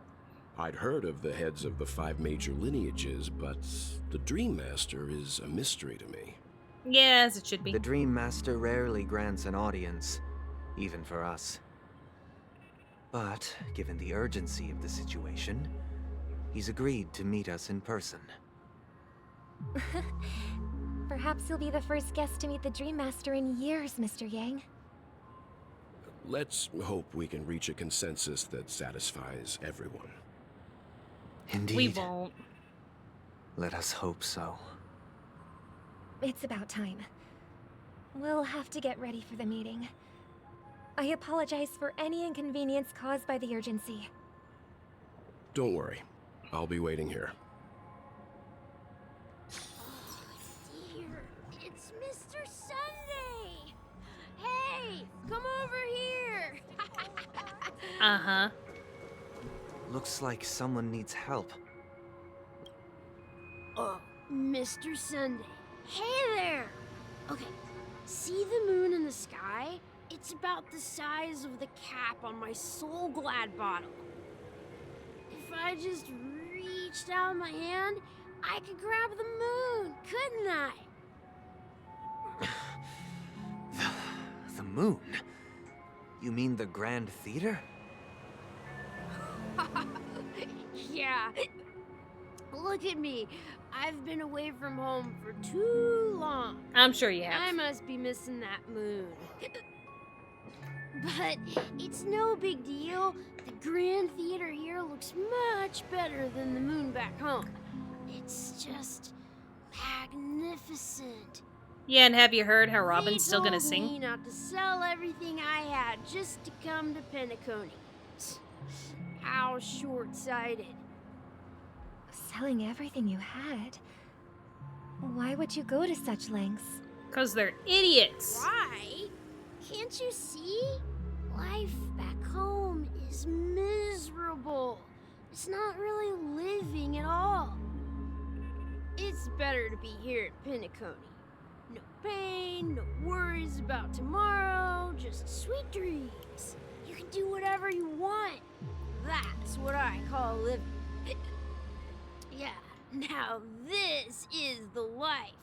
[SPEAKER 18] I'd heard of the heads of the 5 major lineages, but the Dream Master is a mystery to me.
[SPEAKER 1] Yeah, as it should be.
[SPEAKER 14] The Dream Master rarely grants an audience, even for us. But, given the urgency of the situation, he's agreed to meet us in person.
[SPEAKER 19] Perhaps you'll be the first guest to meet the Dream Master in years, Mr. Yang.
[SPEAKER 18] Let's hope we can reach a consensus that satisfies everyone.
[SPEAKER 14] Indeed.
[SPEAKER 1] We won't.
[SPEAKER 14] Let us hope so.
[SPEAKER 19] It's about time. We'll have to get ready for the meeting. I apologize for any inconvenience caused by the urgency.
[SPEAKER 18] Don't worry. I'll be waiting here.
[SPEAKER 2] Dear, it's Mr. Sunday! Hey, come over here!
[SPEAKER 1] Uh-huh.
[SPEAKER 14] Looks like someone needs help.
[SPEAKER 20] Mr. Sunday. Hey there! Okay, see the moon in the sky? It's about the size of the cap on my Soul Glad bottle. If I just reached out my hand, I could grab the moon, couldn't I?
[SPEAKER 14] The moon? You mean the Grand Theater?
[SPEAKER 20] Yeah. Look at me. I've been away from home for too long.
[SPEAKER 1] I'm sure you have.
[SPEAKER 20] I must be missing that moon. But it's no big deal. The Grand Theater here looks much better than the moon back home. It's just magnificent.
[SPEAKER 1] Yeah, and have you heard how Robin's still gonna
[SPEAKER 20] They told me
[SPEAKER 1] sing?
[SPEAKER 20] not to sell everything I had just to come to Penacony. How short-sighted.
[SPEAKER 19] Selling everything you had? Why would you go to such lengths?
[SPEAKER 1] Because they're idiots.
[SPEAKER 20] Why? Can't you see? Life back home is miserable. It's not really living at all. It's better to be here at Penacony. No pain, no worries about tomorrow, just sweet dreams. You can do whatever you want. That's what I call living. Yeah, now this is the life.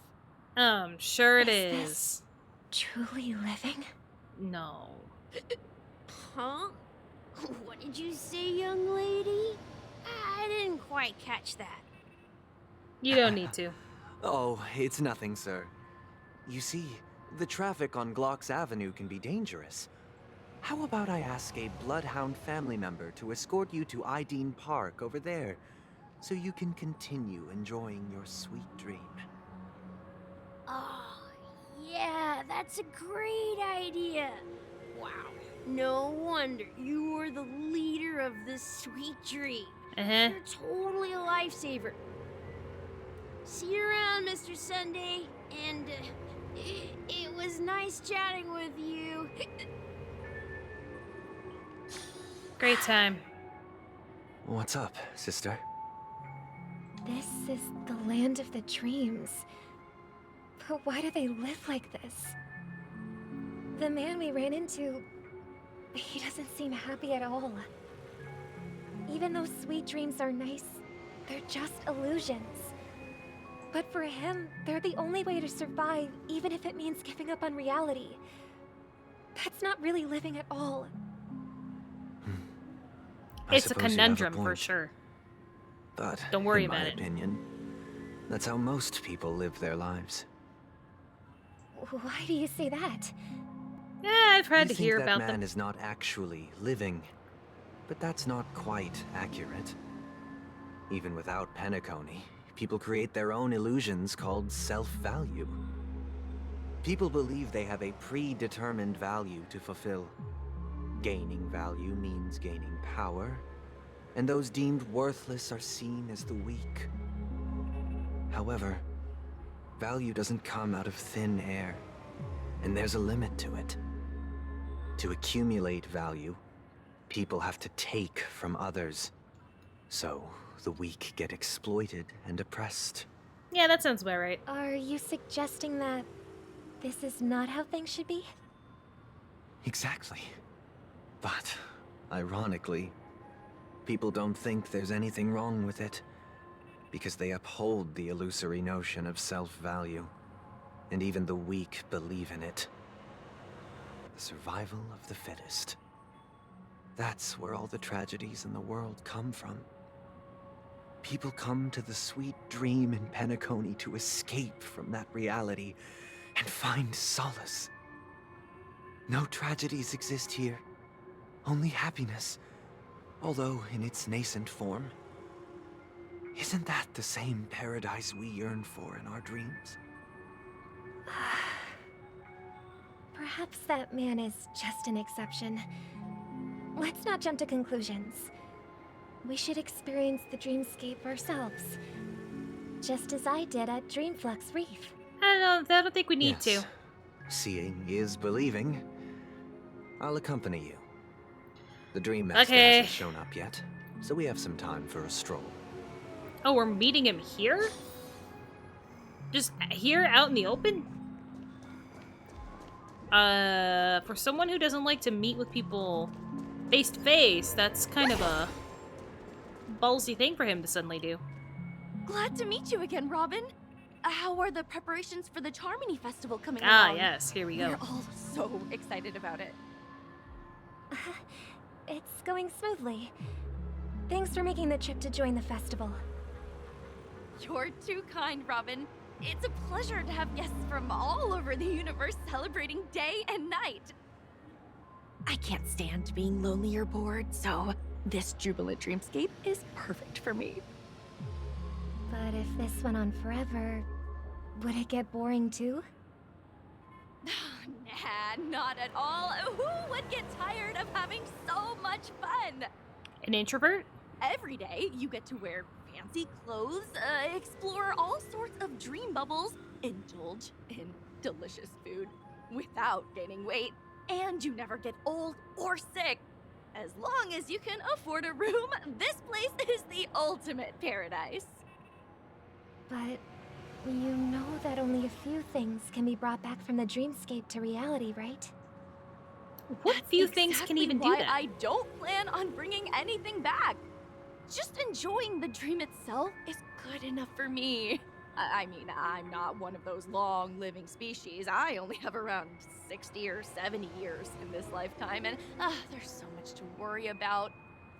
[SPEAKER 1] Sure it
[SPEAKER 19] Is
[SPEAKER 1] is.
[SPEAKER 19] this truly living?
[SPEAKER 1] No.
[SPEAKER 20] Huh? What did you say, young lady? I didn't quite catch that.
[SPEAKER 1] You don't need to.
[SPEAKER 14] Oh, it's nothing, sir. You see, the traffic on Glocks Avenue can be dangerous. How about I ask a Bloodhound family member to escort you to Ideen Park over there, so you can continue enjoying your sweet dream?
[SPEAKER 20] Oh, yeah, that's a great idea. Wow, no wonder you were the leader of this sweet dream.
[SPEAKER 1] Uh-huh.
[SPEAKER 20] You're totally a lifesaver. See you around, Mr. Sunday, and it was nice chatting with you.
[SPEAKER 1] Great time.
[SPEAKER 14] What's up, sister?
[SPEAKER 19] This is the land of the dreams. But why do they live like this? The man we ran into, he doesn't seem happy at all. Even though sweet dreams are nice, they're just illusions. But for him, they're the only way to survive, even if it means giving up on reality. That's not really living at all.
[SPEAKER 1] It's a
[SPEAKER 14] suppose you have a
[SPEAKER 1] conundrum for
[SPEAKER 14] point.
[SPEAKER 1] sure.
[SPEAKER 14] But
[SPEAKER 1] Don't worry
[SPEAKER 14] in my
[SPEAKER 1] about it.
[SPEAKER 14] opinion, that's how most people live their lives.
[SPEAKER 19] Why do you say that?
[SPEAKER 1] Yeah, I've heard
[SPEAKER 14] You
[SPEAKER 1] to
[SPEAKER 14] think
[SPEAKER 1] hear
[SPEAKER 14] that
[SPEAKER 1] about
[SPEAKER 14] man
[SPEAKER 1] them.
[SPEAKER 14] is not actually living, but that's not quite accurate. Even without Penacony, people create their own illusions called self-value. People believe they have a predetermined value to fulfill. Gaining value means gaining power, and those deemed worthless are seen as the weak. However, value doesn't come out of thin air, and there's a limit to it. To accumulate value, people have to take from others. So, the weak get exploited and oppressed.
[SPEAKER 1] Yeah, that sounds about right.
[SPEAKER 19] Are you suggesting that this is not how things should be?
[SPEAKER 14] Exactly. But, ironically, people don't think there's anything wrong with it, because they uphold the illusory notion of self-value, and even the weak believe in it. The survival of the fittest. That's where all the tragedies in the world come from. People come to the sweet dream in Penacony to escape from that reality and find solace. No tragedies exist here, only happiness, although in its nascent form. Isn't that the same paradise we yearn for in our dreams?
[SPEAKER 19] Perhaps that man is just an exception. Let's not jump to conclusions. We should experience the dreamscape ourselves. Just as I did at Dreamflux Reef.
[SPEAKER 1] I don't think we need
[SPEAKER 14] Yes.
[SPEAKER 1] to.
[SPEAKER 14] Seeing is believing. I'll accompany you. The Dream Master
[SPEAKER 1] Okay.
[SPEAKER 14] hasn't shown up yet, so we have some time for a stroll.
[SPEAKER 1] Oh, we're meeting him here? Just here out in the open? For someone who doesn't like to meet with people face to face, that's kind of a ballsy thing for him to suddenly do.
[SPEAKER 2] Glad to meet you again, Robin. How are the preparations for the Charmony Festival coming
[SPEAKER 1] Ah,
[SPEAKER 2] along?
[SPEAKER 1] yes, here we go.
[SPEAKER 2] We're all so excited about it.
[SPEAKER 19] It's going smoothly. Thanks for making the trip to join the festival.
[SPEAKER 2] You're too kind, Robin. It's a pleasure to have guests from all over the universe celebrating day and night. I can't stand being lonely or bored, so this jubilant dreamscape is perfect for me.
[SPEAKER 19] But if this went on forever, would it get boring too?
[SPEAKER 2] Nah, not at all. Who would get tired of having so much fun?
[SPEAKER 1] An introvert?
[SPEAKER 2] Every day, you get to wear fancy clothes, explore all sorts of dream bubbles, indulge in delicious food without gaining weight, and you never get old or sick. As long as you can afford a room, this place is the ultimate paradise.
[SPEAKER 19] But you know that only a few things can be brought back from the dreamscape to reality, right?
[SPEAKER 1] What few things can even do
[SPEAKER 2] why
[SPEAKER 1] that?
[SPEAKER 2] I don't plan on bringing anything back. Just enjoying the dream itself is good enough for me. I mean, I'm not one of those long-living species. I only have around 60 or 70 years in this lifetime, and there's so much to worry about.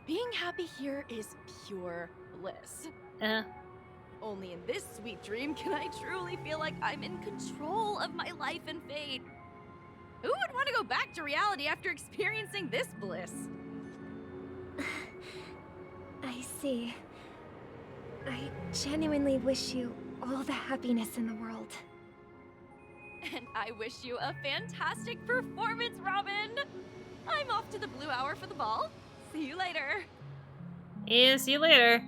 [SPEAKER 2] Being happy here is pure bliss. Only in this sweet dream can I truly feel like I'm in control of my life and fate. Who would want to go back to reality after experiencing this bliss?
[SPEAKER 19] I see. I genuinely wish you all the happiness in the world.
[SPEAKER 2] And I wish you a fantastic performance, Robin! I'm off to the Blue Hour for the ball. See you later.
[SPEAKER 1] Yeah, see you later.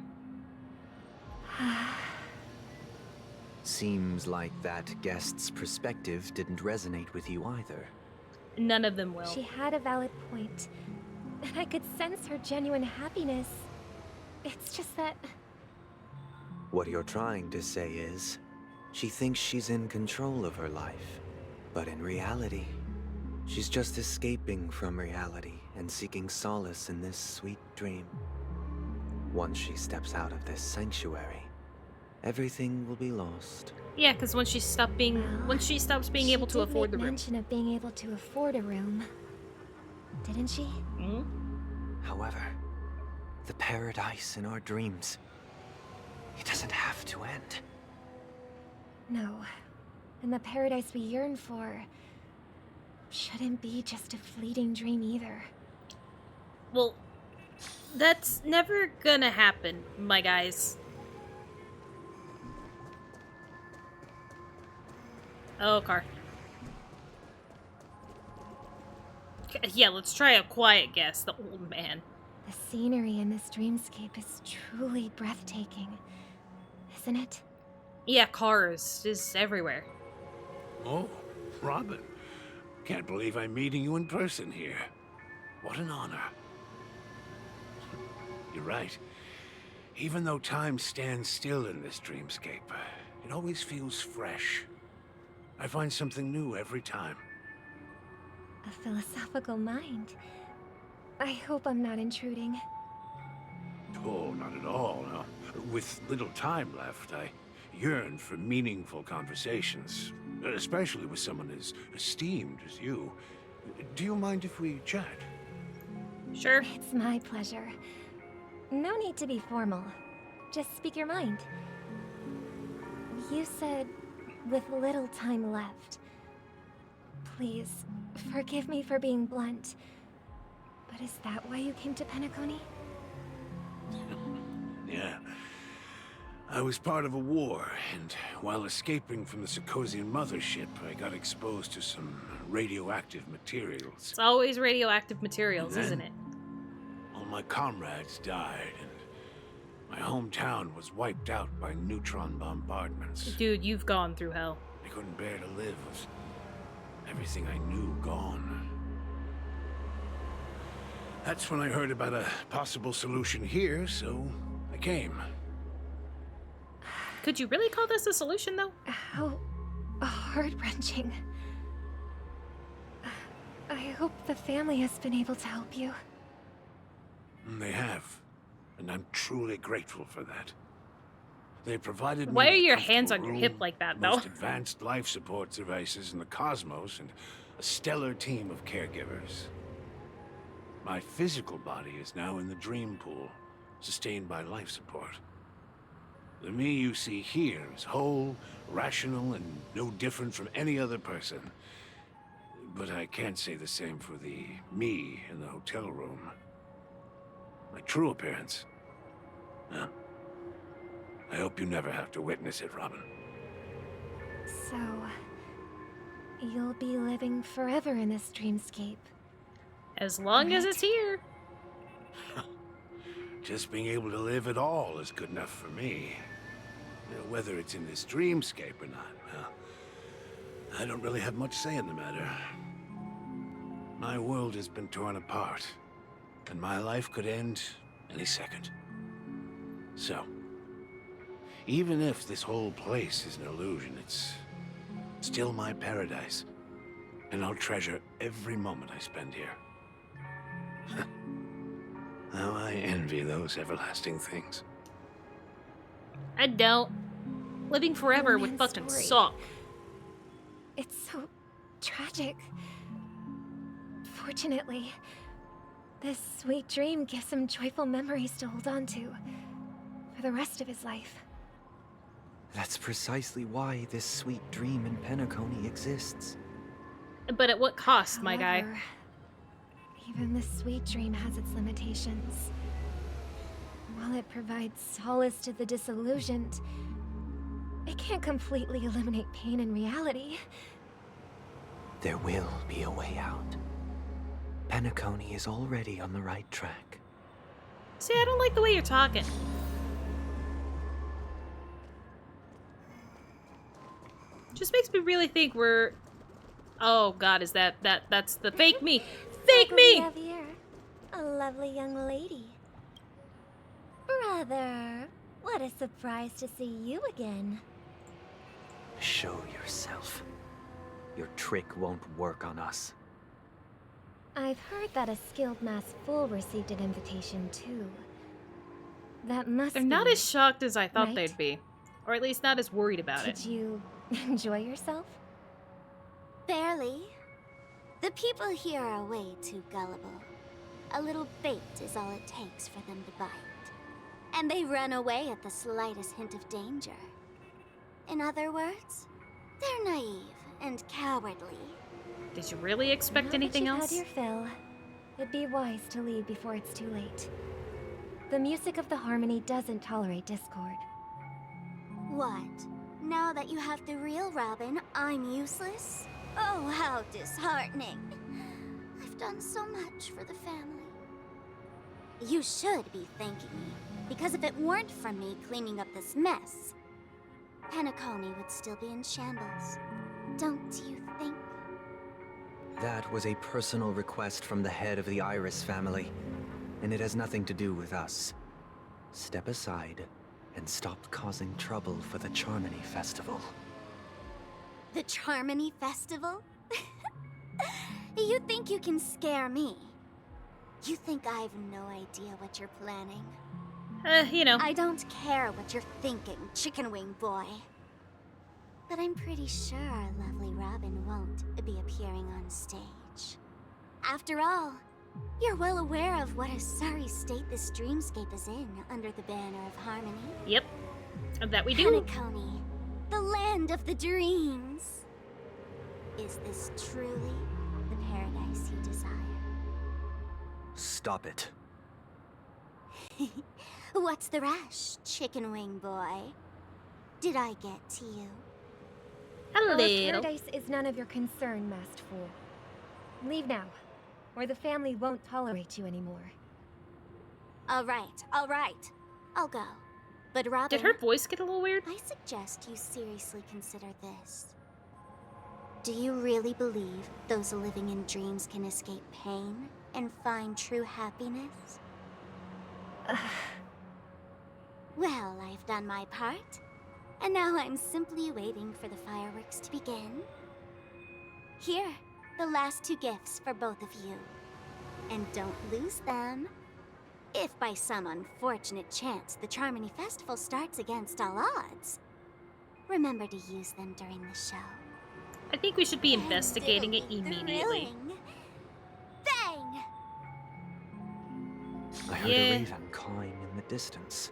[SPEAKER 14] Seems like that guest's perspective didn't resonate with you either.
[SPEAKER 1] None of them will.
[SPEAKER 19] She had a valid point, and I could sense her genuine happiness. It's just that...
[SPEAKER 14] What you're trying to say is, she thinks she's in control of her life. But in reality, she's just escaping from reality and seeking solace in this sweet dream. Once she steps out of this sanctuary, everything will be lost.
[SPEAKER 1] Yeah, because once she stops being able to afford the room.
[SPEAKER 19] She did make mention of being able to afford a room, didn't she?
[SPEAKER 14] However, the paradise in our dreams, it doesn't have to end.
[SPEAKER 19] No. And the paradise we yearn for shouldn't be just a fleeting dream either.
[SPEAKER 1] Well, that's never gonna happen, my guys. Oh, car. Yeah, let's try a quiet guess, the old man.
[SPEAKER 19] The scenery in this dreamscape is truly breathtaking, isn't it?
[SPEAKER 1] Yeah, cars just everywhere.
[SPEAKER 5] Oh, Robin. Can't believe I'm meeting you in person here. What an honor. You're right. Even though time stands still in this dreamscape, it always feels fresh. I find something new every time.
[SPEAKER 19] A philosophical mind. I hope I'm not intruding.
[SPEAKER 5] Oh, not at all. No. With little time left, I yearn for meaningful conversations, especially with someone as esteemed as you. Do you mind if we chat?
[SPEAKER 1] Sure.
[SPEAKER 19] It's my pleasure. No need to be formal. Just speak your mind. You said, with little time left. Please, forgive me for being blunt. But is that why you came to Penacony?
[SPEAKER 5] Yeah. I was part of a war, and while escaping from the Sarkosian mothership, I got exposed to some radioactive materials.
[SPEAKER 1] It's always radioactive materials,
[SPEAKER 5] And then,
[SPEAKER 1] isn't it?
[SPEAKER 5] all my comrades died, and my hometown was wiped out by neutron bombardments.
[SPEAKER 1] Dude, you've gone through hell.
[SPEAKER 5] I couldn't bear to live with everything I knew gone. That's when I heard about a possible solution here, so I came.
[SPEAKER 1] Could you really call this a solution, though?
[SPEAKER 19] How heart-wrenching. I hope the family has been able to help you.
[SPEAKER 5] They have, and I'm truly grateful for that. They provided me
[SPEAKER 1] Why are
[SPEAKER 5] with a
[SPEAKER 1] your hands on
[SPEAKER 5] comfortable
[SPEAKER 1] your hip
[SPEAKER 5] room,
[SPEAKER 1] like that,
[SPEAKER 5] the
[SPEAKER 1] though?
[SPEAKER 5] most advanced life support devices in the cosmos, and a stellar team of caregivers. My physical body is now in the dream pool, sustained by life support. The me you see here is whole, rational, and no different from any other person. But I can't say the same for the me in the hotel room. My true appearance. Well, I hope you never have to witness it, Robin.
[SPEAKER 19] So, you'll be living forever in this dreamscape.
[SPEAKER 1] As long as it's here.
[SPEAKER 5] Just being able to live at all is good enough for me. You know, whether it's in this dreamscape or not, well, I don't really have much say in the matter. My world has been torn apart, and my life could end any second. So, even if this whole place is an illusion, it's still my paradise, and I'll treasure every moment I spend here. How I envy those everlasting things.
[SPEAKER 1] I don't. Living forever would
[SPEAKER 19] man's
[SPEAKER 1] fucking
[SPEAKER 19] story.
[SPEAKER 1] suck.
[SPEAKER 19] It's so tragic. Fortunately, this sweet dream gives him joyful memories to hold on to for the rest of his life.
[SPEAKER 14] That's precisely why this sweet dream in Penacony exists.
[SPEAKER 1] But at what cost, my guy?
[SPEAKER 19] However, even this sweet dream has its limitations. While it provides solace to the disillusioned, it can't completely eliminate pain in reality.
[SPEAKER 14] There will be a way out. Penacony is already on the right track.
[SPEAKER 1] See, I don't like the way you're talking. Just makes me really think we're... Oh god, is that's the fake me. Fake
[SPEAKER 2] Look
[SPEAKER 1] me!
[SPEAKER 2] we have here. A lovely young lady. Brother, what a surprise to see you again.
[SPEAKER 14] Show yourself. Your trick won't work on us.
[SPEAKER 19] I've heard that a skilled mass fool received an invitation too. That must
[SPEAKER 1] They're not
[SPEAKER 19] be,
[SPEAKER 1] as shocked as I thought
[SPEAKER 19] right?
[SPEAKER 1] they'd be. Or at least not as worried about
[SPEAKER 19] Did
[SPEAKER 1] it.
[SPEAKER 19] you enjoy yourself?
[SPEAKER 2] Barely. The people here are way too gullible. A little bait is all it takes for them to bite. And they run away at the slightest hint of danger. In other words, they're naive and cowardly.
[SPEAKER 1] Did you really expect anything
[SPEAKER 19] Now that
[SPEAKER 1] else?
[SPEAKER 19] you've had your fill, it'd be wise to leave before it's too late. The music of the harmony doesn't tolerate discord.
[SPEAKER 2] What? Now that you have the real Robin, I'm useless? Oh, how disheartening. I've done so much for the family. You should be thanking me, because if it weren't for me cleaning up this mess, Penacony would still be in shambles. Don't you think?
[SPEAKER 14] That was a personal request from the head of the Iris family, and it has nothing to do with us. Step aside and stop causing trouble for the Charmony Festival.
[SPEAKER 2] The Charmony Festival? You think you can scare me? You think I have no idea what you're planning?
[SPEAKER 1] You know.
[SPEAKER 2] I don't care what you're thinking, chicken wing boy. But I'm pretty sure our lovely Robin won't be appearing on stage. After all, you're well aware of what a sorry state this dreamscape is in under the banner of harmony.
[SPEAKER 1] Yep. That we do.
[SPEAKER 2] Penacony, the land of the dreams. Is this truly the paradise you desire?
[SPEAKER 14] stop it.
[SPEAKER 21] What's the rush, chicken wing boy? Did I get to you?
[SPEAKER 19] Our paradise is none of your concern, masked fool. Leave now, or the family won't tolerate you anymore.
[SPEAKER 21] All right. I'll go. But Robin...
[SPEAKER 1] Did her voice get a little weird?
[SPEAKER 21] I suggest you seriously consider this. Do you really believe those living in dreams can escape pain and find true happiness? Well, I've done my part. And now I'm simply waiting for the fireworks to begin. Here, the last 2 gifts for both of you. And don't lose them. If by some unfortunate chance the Charmony Festival starts against all odds, remember to use them during the show.
[SPEAKER 1] I think we should be investigating it
[SPEAKER 21] It'll be
[SPEAKER 1] immediately.
[SPEAKER 21] thrilling. Bang!
[SPEAKER 14] I heard a raven cawing in the distance.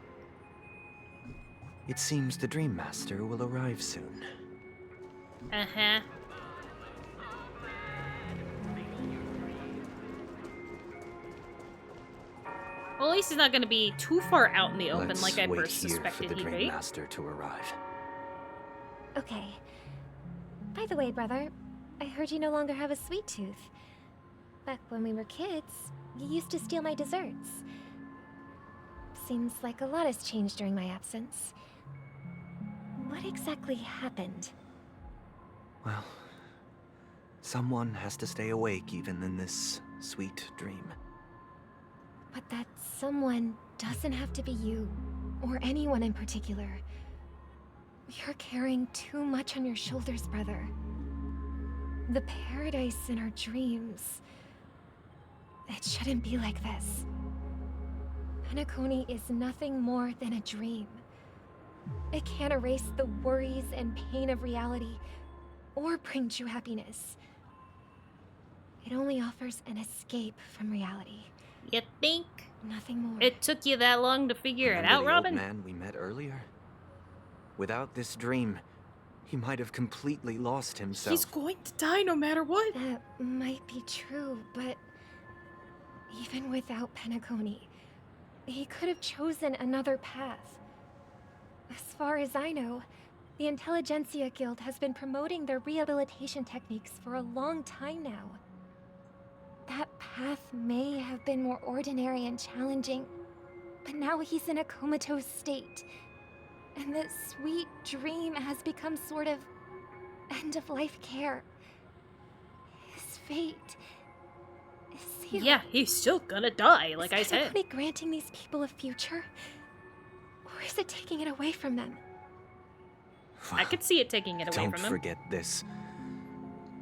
[SPEAKER 14] It seems the Dream Master will arrive soon.
[SPEAKER 1] Uh-huh. Well, at least he's not going to be too far out in the open like I first suspected he'd be.
[SPEAKER 14] For the Dream Master to arrive.
[SPEAKER 19] Okay. By the way, brother, I heard you no longer have a sweet tooth. Back when we were kids, you used to steal my desserts. Seems like a lot has changed during my absence. What exactly happened?
[SPEAKER 14] Well, someone has to stay awake even in this sweet dream.
[SPEAKER 19] But that someone doesn't have to be you, or anyone in particular. You're carrying too much on your shoulders, brother. The paradise in our dreams... It shouldn't be like this. Penacony is nothing more than a dream. It can't erase the worries and pain of reality, or bring true happiness. It only offers an escape from reality.
[SPEAKER 1] You think?
[SPEAKER 19] Nothing more.
[SPEAKER 1] It took you that long to figure it out,
[SPEAKER 14] the
[SPEAKER 1] Robin?
[SPEAKER 14] old man we met earlier? Without this dream, he might have completely lost himself.
[SPEAKER 1] He's going to die no matter what.
[SPEAKER 19] That might be true, but even without Penacony, he could have chosen another path. As far as I know, the Intelligentsia Guild has been promoting their rehabilitation techniques for a long time now. That path may have been more ordinary and challenging, but now he's in a comatose state. And the sweet dream has become sort of end-of-life care. His fate is sealed.
[SPEAKER 1] Yeah, he's still gonna die, like I said.
[SPEAKER 19] Is Penacony granting these people a future? Or is it taking it away from them?
[SPEAKER 1] I could see it taking it away from them.
[SPEAKER 14] Don't forget this.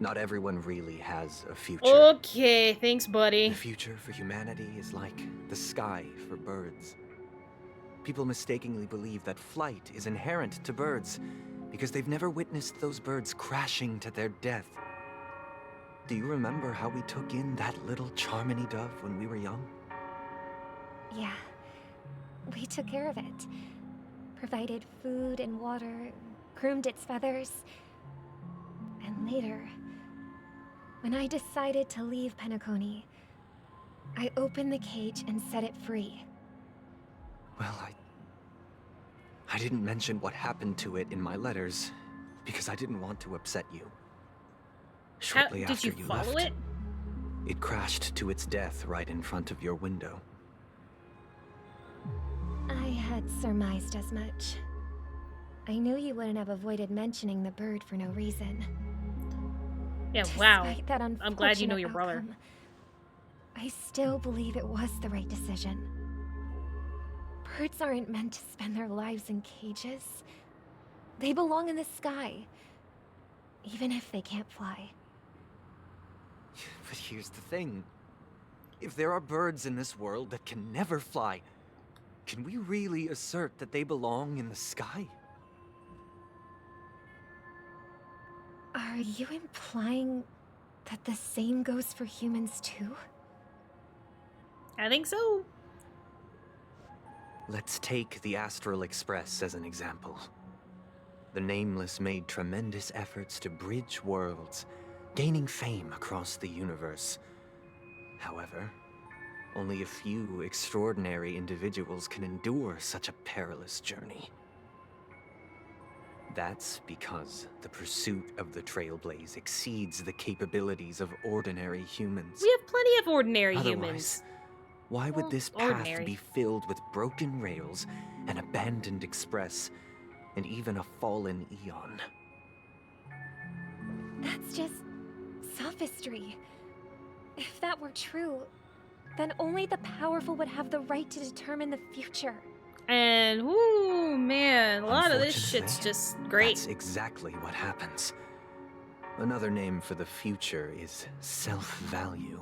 [SPEAKER 14] Not everyone really has a future.
[SPEAKER 1] Okay, thanks, buddy.
[SPEAKER 14] The future for humanity is like the sky for birds. People mistakenly believe that flight is inherent to birds because they've never witnessed those birds crashing to their death. Do you remember how we took in that little Charmony dove when we were young?
[SPEAKER 19] Yeah. We took care of it. Provided food and water, groomed its feathers. And later, when I decided to leave Penacony, I opened the cage and set it free.
[SPEAKER 14] Well, I didn't mention what happened to it in my letters because I didn't want to upset you. Shortly after
[SPEAKER 1] did you follow
[SPEAKER 14] left,
[SPEAKER 1] it?
[SPEAKER 14] It crashed to its death right in front of your window.
[SPEAKER 19] I had surmised as much. I knew you wouldn't have avoided mentioning the bird for no reason.
[SPEAKER 1] Yeah, wow.
[SPEAKER 19] Despite that
[SPEAKER 1] I'm glad you know your
[SPEAKER 19] unfortunate
[SPEAKER 1] brother.
[SPEAKER 19] outcome, I still believe it was the right decision. Birds aren't meant to spend their lives in cages. They belong in the sky, even if they can't fly.
[SPEAKER 14] But here's the thing. If there are birds in this world that can never fly, can we really assert that they belong in the sky?
[SPEAKER 19] Are you implying that the same goes for humans too?
[SPEAKER 1] I think so.
[SPEAKER 14] Let's take the Astral Express as an example. The Nameless made tremendous efforts to bridge worlds, gaining fame across the universe. However, Only a few extraordinary individuals can endure such a perilous journey. That's because the pursuit of the Trailblaze exceeds the capabilities of ordinary humans.
[SPEAKER 1] We have plenty of ordinary
[SPEAKER 14] Otherwise,
[SPEAKER 1] humans.
[SPEAKER 14] why would
[SPEAKER 1] Well,
[SPEAKER 14] this path
[SPEAKER 1] ordinary.
[SPEAKER 14] be filled with broken rails, an abandoned express, and even a fallen Eon?
[SPEAKER 19] That's just sophistry. If that were true, then only the powerful would have the right to determine the future.
[SPEAKER 1] And, ooh, man, a lot of this shit's
[SPEAKER 14] Unfortunately,
[SPEAKER 1] just great.
[SPEAKER 14] That's exactly what happens. Another name for the future is self-value.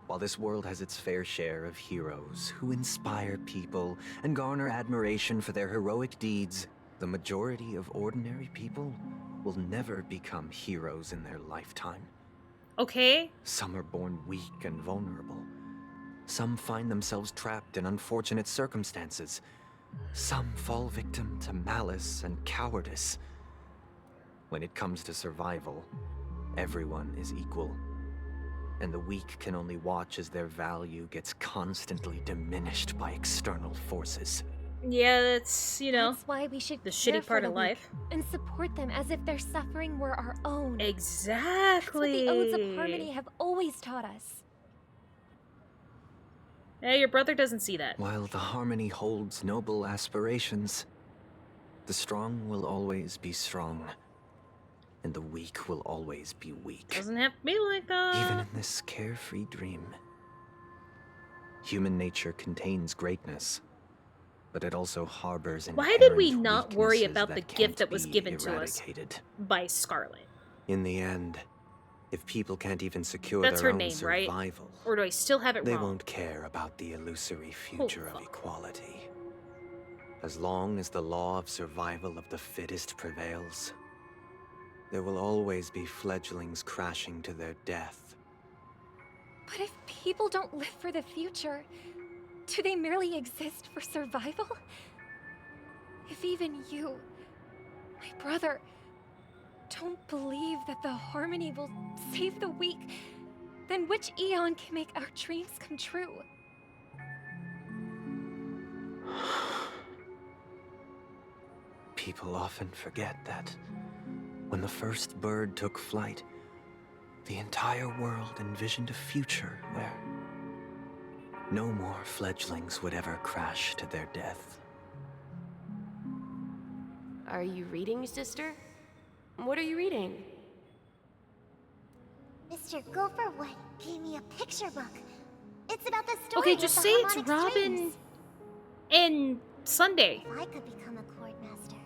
[SPEAKER 14] While this world has its fair share of heroes who inspire people and garner admiration for their heroic deeds, the majority of ordinary people will never become heroes in their lifetime.
[SPEAKER 1] Okay.
[SPEAKER 14] Some are born weak and vulnerable. Some find themselves trapped in unfortunate circumstances. Some fall victim to malice and cowardice. When it comes to survival, everyone is equal. And the weak can only watch as their value gets constantly diminished by external forces.
[SPEAKER 1] Yeah, that's, you know,
[SPEAKER 19] That's why we should
[SPEAKER 1] the
[SPEAKER 19] care
[SPEAKER 1] shitty
[SPEAKER 19] for
[SPEAKER 1] part
[SPEAKER 19] the
[SPEAKER 1] of
[SPEAKER 19] weak
[SPEAKER 1] life.
[SPEAKER 19] and support them as if their suffering were our own.
[SPEAKER 1] Exactly.
[SPEAKER 19] That's what the Odes of Harmony have always taught us.
[SPEAKER 1] Hey, your brother doesn't see that.
[SPEAKER 14] While the Harmony holds noble aspirations, the strong will always be strong, and the weak will always be weak.
[SPEAKER 1] Doesn't have to be like that.
[SPEAKER 14] Even in this carefree dream, human nature contains greatness, but it also harbors
[SPEAKER 1] Why did we
[SPEAKER 14] inherent
[SPEAKER 1] not worry
[SPEAKER 14] weaknesses
[SPEAKER 1] about the
[SPEAKER 14] that
[SPEAKER 1] gift
[SPEAKER 14] can't
[SPEAKER 1] that was
[SPEAKER 14] be
[SPEAKER 1] given to us
[SPEAKER 14] eradicated.
[SPEAKER 1] by Scarlet?
[SPEAKER 14] In the end, if people can't even secure
[SPEAKER 1] That's
[SPEAKER 14] their
[SPEAKER 1] her
[SPEAKER 14] own
[SPEAKER 1] name, right?
[SPEAKER 14] survival,
[SPEAKER 1] Or do I still have it
[SPEAKER 14] they
[SPEAKER 1] wrong?
[SPEAKER 14] won't care about the illusory future of equality. As long as the law of survival of the fittest prevails, there will always be fledglings crashing to their death.
[SPEAKER 19] But if people don't live for the future, do they merely exist for survival? If even you, my brother, don't believe that the Harmony will save the weak, then which Eon can make our dreams come true?
[SPEAKER 14] People often forget that when the first bird took flight, the entire world envisioned a future where no more fledglings would ever crash to their death.
[SPEAKER 3] Are you reading, sister? What are you reading?
[SPEAKER 2] Mr. Gopherwood gave me a picture book. It's about the story
[SPEAKER 1] Okay,
[SPEAKER 2] of
[SPEAKER 1] just
[SPEAKER 2] the
[SPEAKER 1] say it's
[SPEAKER 2] harmonic
[SPEAKER 1] Robin
[SPEAKER 2] strings.
[SPEAKER 1] and Sunday.
[SPEAKER 2] If I could become a chord master,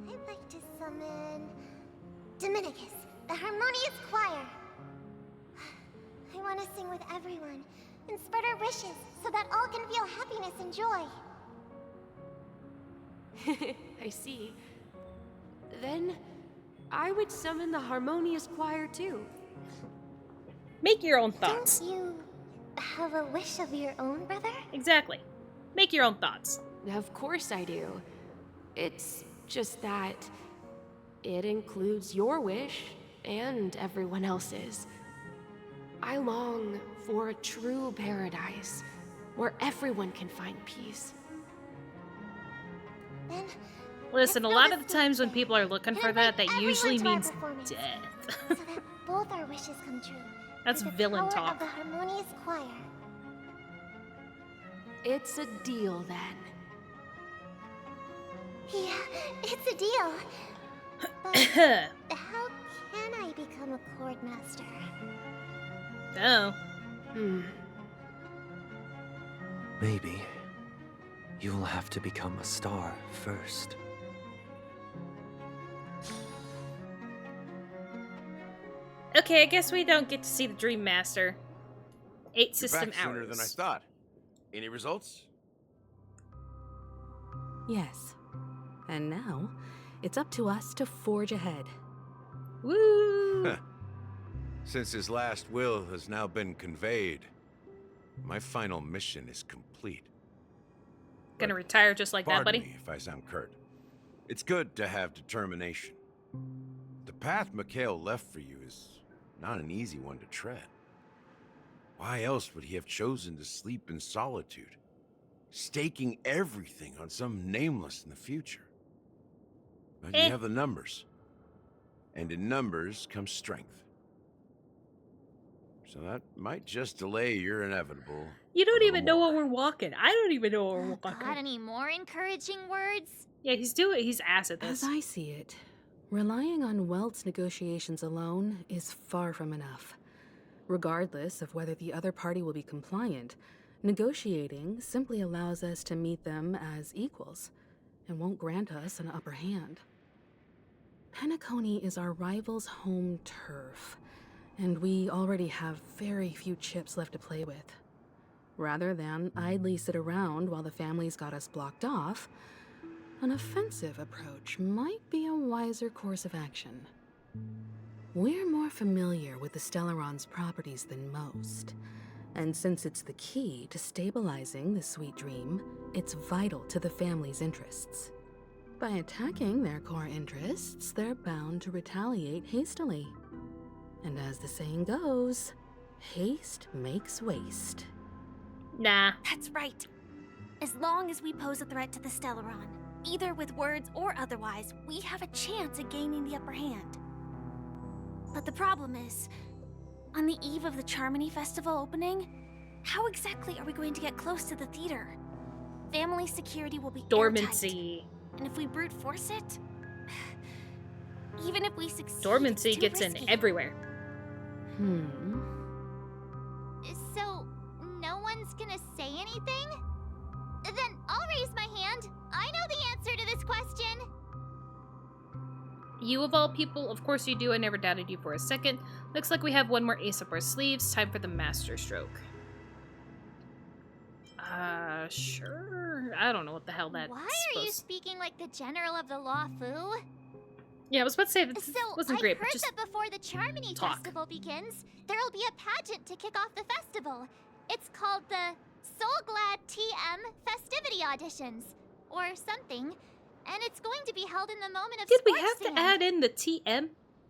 [SPEAKER 2] I'd like to summon Dominicus, the harmonious choir. I want to sing with everyone and spread our wishes so that all can feel happiness and joy.
[SPEAKER 3] I see. Then, I would summon the harmonious choir too.
[SPEAKER 1] Make your own thoughts.
[SPEAKER 2] Don't you have a wish of your own, brother?
[SPEAKER 1] Exactly. Make your own thoughts.
[SPEAKER 3] Of course I do. It's just that it includes your wish and everyone else's. I long for a true paradise where everyone can find peace.
[SPEAKER 2] Then
[SPEAKER 1] Listen, a lot of the times when people are looking for that, that usually
[SPEAKER 2] to our
[SPEAKER 1] means
[SPEAKER 2] performance,
[SPEAKER 1] death.
[SPEAKER 2] so that both our wishes come true.
[SPEAKER 1] That's
[SPEAKER 2] through the
[SPEAKER 1] villain
[SPEAKER 2] power
[SPEAKER 1] talk.
[SPEAKER 2] of the harmonious choir.
[SPEAKER 3] It's a deal then.
[SPEAKER 2] Yeah, it's a deal. But how can I become a chord master?
[SPEAKER 1] Oh.
[SPEAKER 14] Maybe you'll have to become a star first.
[SPEAKER 1] Okay, I guess we don't get to see the Dream Master. 8
[SPEAKER 5] You're
[SPEAKER 1] system
[SPEAKER 5] back sooner
[SPEAKER 1] hours.
[SPEAKER 5] than I thought. Any results?
[SPEAKER 22] Yes. And now, it's up to us to forge ahead.
[SPEAKER 1] Woo!
[SPEAKER 5] Since his last will has now been conveyed, my final mission is complete.
[SPEAKER 1] Gonna retire just like that,
[SPEAKER 5] Pardon
[SPEAKER 1] buddy?
[SPEAKER 5] me if I sound curt. It's good to have determination. The path Mikhail left for you is not an easy one to tread. Why else would he have chosen to sleep in solitude, staking everything on some nameless in the future? But you have the numbers, and in numbers comes strength. So that might just delay your inevitable.
[SPEAKER 1] You don't even know what we're walking. I don't even know what we're walking.
[SPEAKER 7] Got any more encouraging words?
[SPEAKER 1] Yeah, he's ass at this.
[SPEAKER 22] As I see it, relying on Welt's negotiations alone is far from enough. Regardless of whether the other party will be compliant, negotiating simply allows us to meet them as equals and won't grant us an upper hand. Penacony is our rival's home turf, and we already have very few chips left to play with. Rather than idly sit around while the family's got us blocked off, an offensive approach might be a wiser course of action. We're more familiar with the Stellaron's properties than most, and since it's the key to stabilizing the sweet dream, it's vital to the family's interests. By attacking their core interests, they're bound to retaliate hastily. And as the saying goes, haste makes waste.
[SPEAKER 1] Nah.
[SPEAKER 2] That's right. As long as we pose a threat to the Stellaron, either with words or otherwise, we have a chance at gaining the upper hand. But the problem is, on the eve of the Charmony Festival opening, how exactly are we going to get close to the theater? Family security will be
[SPEAKER 1] dormancy.
[SPEAKER 2] airtight. And if we brute force it, even if we succeed,
[SPEAKER 1] dormancy
[SPEAKER 2] it's too
[SPEAKER 1] gets
[SPEAKER 2] risky.
[SPEAKER 1] in everywhere.
[SPEAKER 7] So, no one's gonna say anything? Then I'll raise my hand. I know the answer to this question.
[SPEAKER 1] You of all people, of course you do. I never doubted you for a second. Looks like we have one more ace up our sleeves. Time for the master stroke. Sure. I don't know what the hell that.
[SPEAKER 7] Why are you speaking like the general of the Law Fu?
[SPEAKER 1] Yeah, I was about to say this wasn't great,
[SPEAKER 7] I
[SPEAKER 1] but
[SPEAKER 7] heard
[SPEAKER 1] just
[SPEAKER 7] that before the Charmony Festival begins, there'll be a pageant to kick off the festival. It's called the Soul Glad TM Festivity Auditions, or something, and it's going to be held in the moment of
[SPEAKER 1] Did we
[SPEAKER 7] sports
[SPEAKER 1] have to
[SPEAKER 7] stand.
[SPEAKER 1] add in the TM?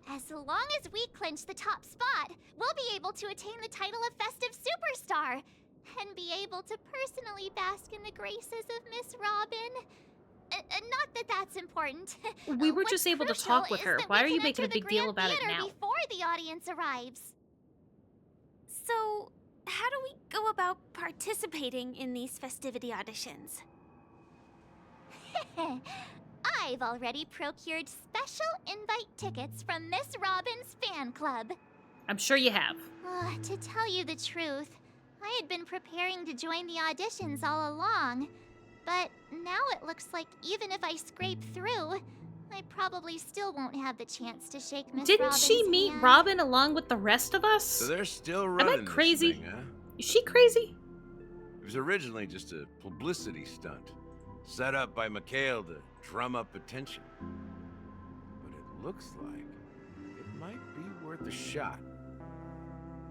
[SPEAKER 7] As long as we clinch the top spot, we'll be able to attain the title of Festive Superstar, and be able to personally bask in the graces of Miss Robin. Not that that's important.
[SPEAKER 1] We were just able to talk with her. Why are you making a big deal about it now?
[SPEAKER 7] Before the audience arrives.
[SPEAKER 2] So, how do we go about participating in these festivity auditions?
[SPEAKER 7] I've already procured special invite tickets from Miss Robin's fan club.
[SPEAKER 1] I'm sure you have.
[SPEAKER 7] To tell you the truth, I had been preparing to join the auditions all along. But now it looks like even if I scrape through, I probably still won't have the chance to shake Miss
[SPEAKER 1] Didn't
[SPEAKER 7] Robin's
[SPEAKER 1] she meet
[SPEAKER 7] hand.
[SPEAKER 1] Robin along with the rest of us?
[SPEAKER 5] So they're still
[SPEAKER 1] Am
[SPEAKER 5] running
[SPEAKER 1] I crazy?
[SPEAKER 5] this thing, huh?
[SPEAKER 1] Is she crazy?
[SPEAKER 5] It was originally just a publicity stunt, set up by Mikhail to drum up attention. But it looks like it might be worth a shot.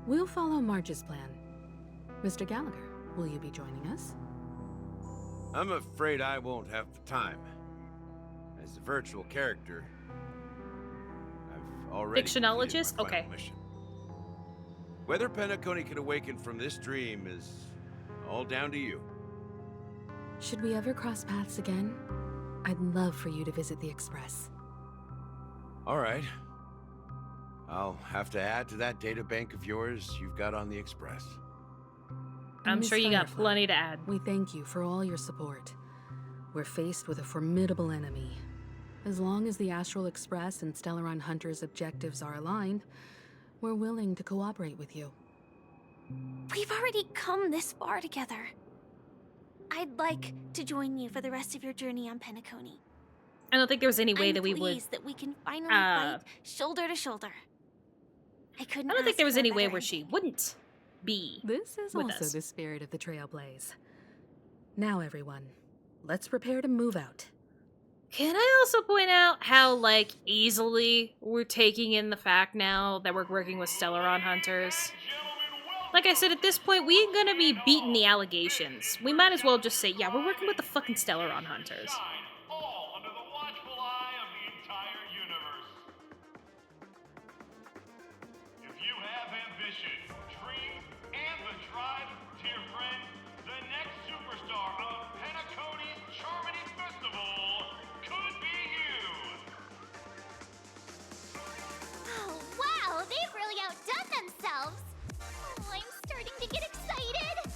[SPEAKER 22] We'll follow Marge's plan. Mr. Gallagher, will you be joining us?
[SPEAKER 5] I'm afraid I won't have the time. As a virtual character, I've already
[SPEAKER 1] Fictionologist?
[SPEAKER 5] completed my final
[SPEAKER 1] Okay.
[SPEAKER 5] mission. Whether Penacony can awaken from this dream is all down to you.
[SPEAKER 22] Should we ever cross paths again? I'd love for you to visit the Express.
[SPEAKER 5] All right. I'll have to add to that data bank of yours you've got on the Express.
[SPEAKER 1] I'm
[SPEAKER 22] Miss
[SPEAKER 1] sure you got
[SPEAKER 22] Firefly,
[SPEAKER 1] plenty to add.
[SPEAKER 22] We thank you for all your support. We're faced with a formidable enemy. As long as the Astral Express and Stellaron Hunter's objectives are aligned, we're willing to cooperate with you.
[SPEAKER 2] We've already come this far together. I'd like to join you for the rest of your journey on Penacony.
[SPEAKER 1] I don't think there was any way
[SPEAKER 2] I'm
[SPEAKER 1] that we would.
[SPEAKER 2] pleased that we can finally fight shoulder to shoulder. I couldn't.
[SPEAKER 1] I don't think
[SPEAKER 2] ask
[SPEAKER 1] there was
[SPEAKER 2] for a
[SPEAKER 1] any way
[SPEAKER 2] better
[SPEAKER 1] where she wouldn't be.
[SPEAKER 22] This is
[SPEAKER 1] with
[SPEAKER 22] also
[SPEAKER 1] us.
[SPEAKER 22] the spirit of the Trailblaze. Now, everyone, let's prepare to move out.
[SPEAKER 1] Can I also point out how, like, easily we're taking in the fact now that we're working with Stellaron Hunters? Like I said, at this point, we ain't gonna be beating the allegations. We might as well just say, yeah, we're working with the fucking Stellaron Hunters.
[SPEAKER 9] If you have ambition, dreams, and the tribe, dear friend, the next superstar of Penacony's Charmony Festival could be you.
[SPEAKER 7] Oh, wow, they've really outdone themselves. Oh, I'm starting to get excited.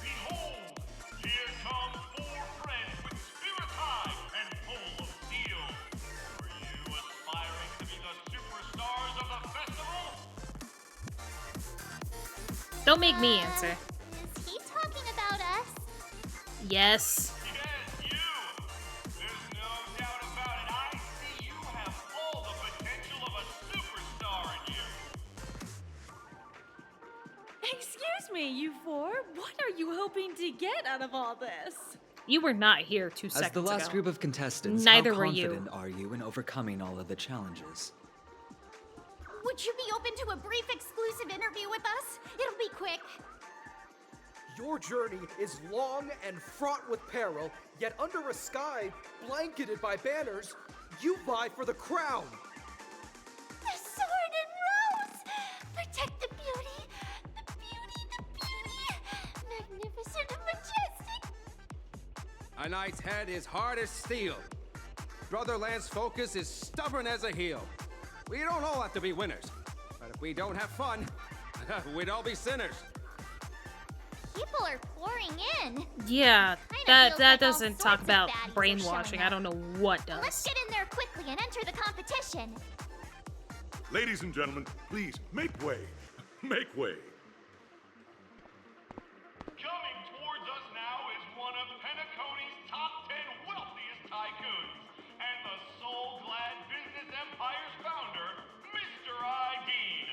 [SPEAKER 9] Behold, here come 4 friends with spirits high and full of steel. Are you aspiring to be the superstars of the festival?
[SPEAKER 1] Don't make me answer.
[SPEAKER 7] Is he talking about us?
[SPEAKER 1] Yes.
[SPEAKER 9] Yes, you. There's no doubt about it. I see you have all the potential of a superstar in you.
[SPEAKER 10] Excuse me, you four. What are you hoping to get out of all this?
[SPEAKER 1] You were not here 2 seconds
[SPEAKER 23] As the last
[SPEAKER 1] ago.
[SPEAKER 23] group of contestants,
[SPEAKER 1] Neither
[SPEAKER 23] how
[SPEAKER 1] were you.
[SPEAKER 23] confident are you in overcoming all of the challenges?
[SPEAKER 7] Would you be open to a brief exclusive interview with us? It'll be quick.
[SPEAKER 24] Your journey is long and fraught with peril, yet under a sky blanketed by banners, you vie for the crown.
[SPEAKER 7] The sword and rose! Protect the beauty! The beauty, the beauty! Magnificent and majestic!
[SPEAKER 25] A knight's head is hard as steel. Brother Lance's focus is stubborn as a heel. We don't all have to be winners, but if we don't have fun, we'd all be sinners.
[SPEAKER 7] People are pouring in.
[SPEAKER 1] Yeah,
[SPEAKER 7] Kinda
[SPEAKER 1] that
[SPEAKER 7] feels like all
[SPEAKER 1] doesn't talk
[SPEAKER 7] sorts of
[SPEAKER 1] about
[SPEAKER 7] baddies are
[SPEAKER 1] brainwashing.
[SPEAKER 7] showing
[SPEAKER 1] I
[SPEAKER 7] up.
[SPEAKER 1] don't know what
[SPEAKER 7] Let's
[SPEAKER 1] does.
[SPEAKER 7] get in there quickly and enter the competition.
[SPEAKER 26] Ladies and gentlemen, please make way. Make way.
[SPEAKER 9] Coming towards us now is one of Penacony's top 10 wealthiest tycoons and the soul-glad business empire's founder, Mr. Dean.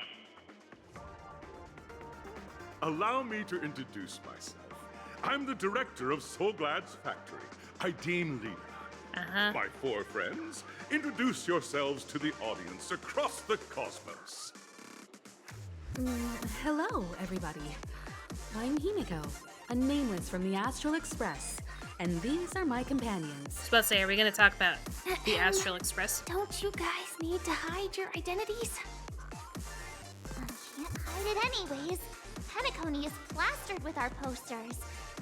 [SPEAKER 26] Allow me to introduce myself. I'm the director of Soulglad's factory, Dean Lena. My 4 friends, introduce yourselves to the audience across the cosmos.
[SPEAKER 22] Hello, everybody. I'm Himiko, a nameless from the Astral Express, and these are my companions.
[SPEAKER 1] I was about to say, are we going to talk about the Astral Express?
[SPEAKER 7] Don't you guys need to hide your identities? I can't hide it anyways. Penacony is plastered with our posters.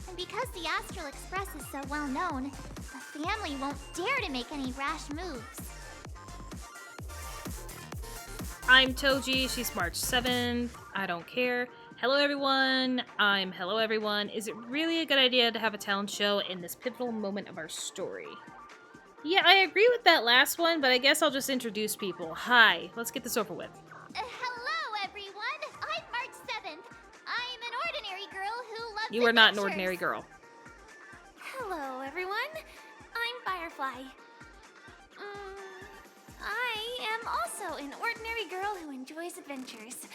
[SPEAKER 7] And because the Astral Express is so well known, the family won't dare to make any rash moves.
[SPEAKER 1] I'm Toji, she's March 7th, I don't care. Hello everyone, I'm Hello Everyone. Is it really a good idea to have a talent show in this pivotal moment of our story? Yeah, I agree with that last one, but I guess I'll just introduce people. Hi, let's get this over with.
[SPEAKER 7] Hello, everyone. I'm March 7th. I'm an ordinary girl who loves
[SPEAKER 1] You are not an
[SPEAKER 7] adventures.
[SPEAKER 1] ordinary girl.
[SPEAKER 2] Hello, everyone. I'm Firefly. I am also an ordinary girl who enjoys adventures.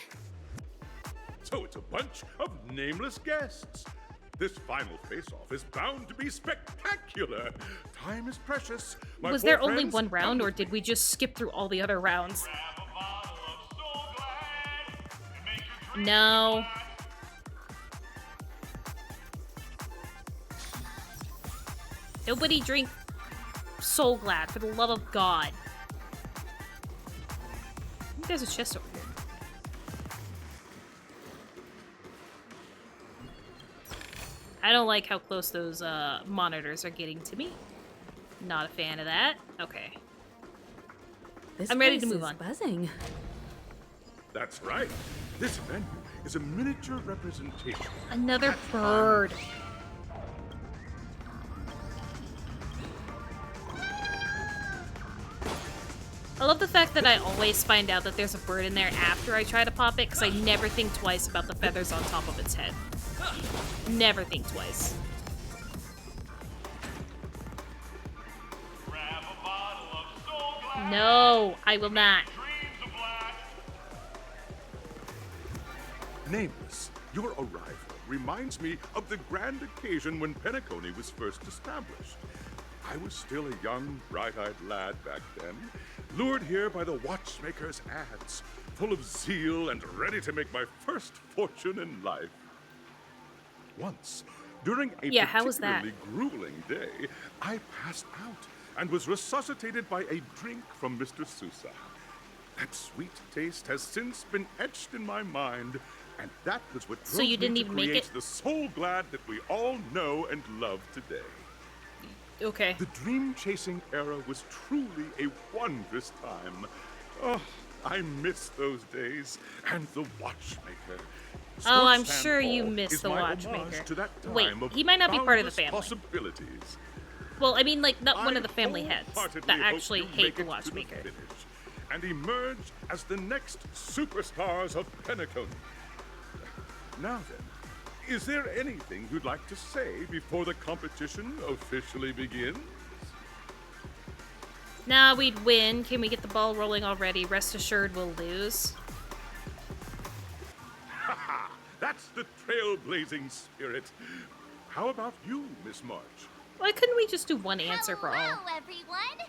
[SPEAKER 26] So it's a bunch of nameless guests. This final face-off is bound to be spectacular. Time is precious. My
[SPEAKER 1] Was
[SPEAKER 26] 4
[SPEAKER 1] there only
[SPEAKER 26] friends,
[SPEAKER 1] one round, or did we just skip through all the other rounds? No. Nobody drink Soul Glad, for the love of God. I think there's a chest over here. I don't like how close those monitors are getting to me. Not a fan of that. Okay.
[SPEAKER 22] This
[SPEAKER 1] I'm ready to
[SPEAKER 22] place
[SPEAKER 1] move
[SPEAKER 22] is
[SPEAKER 1] on.
[SPEAKER 22] Buzzing.
[SPEAKER 26] That's right. This venue is a miniature representation.
[SPEAKER 1] Another bird. I love the fact that I always find out that there's a bird in there after I try to pop it, because I never think twice about the feathers on top of its head. Never think twice. No, I will not.
[SPEAKER 26] Nameless, your arrival reminds me of the grand occasion when Penacony was first established. I was still a young, bright-eyed lad back then, lured here by the watchmaker's ads, full of zeal and ready to make my first fortune in life. Once, during a
[SPEAKER 1] how was that?
[SPEAKER 26] particularly grueling day, I passed out and was resuscitated by a drink from Mr. Sousa. That sweet taste has since been etched in my mind, And that was what
[SPEAKER 1] So
[SPEAKER 26] drove
[SPEAKER 1] you didn't
[SPEAKER 26] me to
[SPEAKER 1] even make
[SPEAKER 26] create
[SPEAKER 1] it?
[SPEAKER 26] the Soul Glad that we all know and love today.
[SPEAKER 1] Okay.
[SPEAKER 26] The dream-chasing era was truly a wondrous time. Oh, I miss those days. And the watchmaker.
[SPEAKER 1] Oh, I'm
[SPEAKER 26] Scorch
[SPEAKER 1] sure
[SPEAKER 26] Sand
[SPEAKER 1] you
[SPEAKER 26] Hall
[SPEAKER 1] miss
[SPEAKER 26] is
[SPEAKER 1] the
[SPEAKER 26] my
[SPEAKER 1] watchmaker.
[SPEAKER 26] homage to that time
[SPEAKER 1] Wait,
[SPEAKER 26] of
[SPEAKER 1] he might not be part of the
[SPEAKER 26] boundless
[SPEAKER 1] family.
[SPEAKER 26] Possibilities.
[SPEAKER 1] Well, I mean, like, not one of the family
[SPEAKER 26] I
[SPEAKER 1] heads
[SPEAKER 26] wholeheartedly
[SPEAKER 1] that
[SPEAKER 26] hope
[SPEAKER 1] actually
[SPEAKER 26] you
[SPEAKER 1] hate
[SPEAKER 26] make
[SPEAKER 1] the
[SPEAKER 26] it to
[SPEAKER 1] watchmaker.
[SPEAKER 26] finish and emerge as the next superstars of Penacony. Now then, is there anything you'd like to say before the competition officially begins?
[SPEAKER 1] Nah, we'd win. Can we get the ball rolling already? Rest assured we'll lose.
[SPEAKER 26] Haha, that's the trailblazing spirit. How about you, Miss March?
[SPEAKER 1] Why couldn't we just do one answer for all?
[SPEAKER 7] Hello, everyone!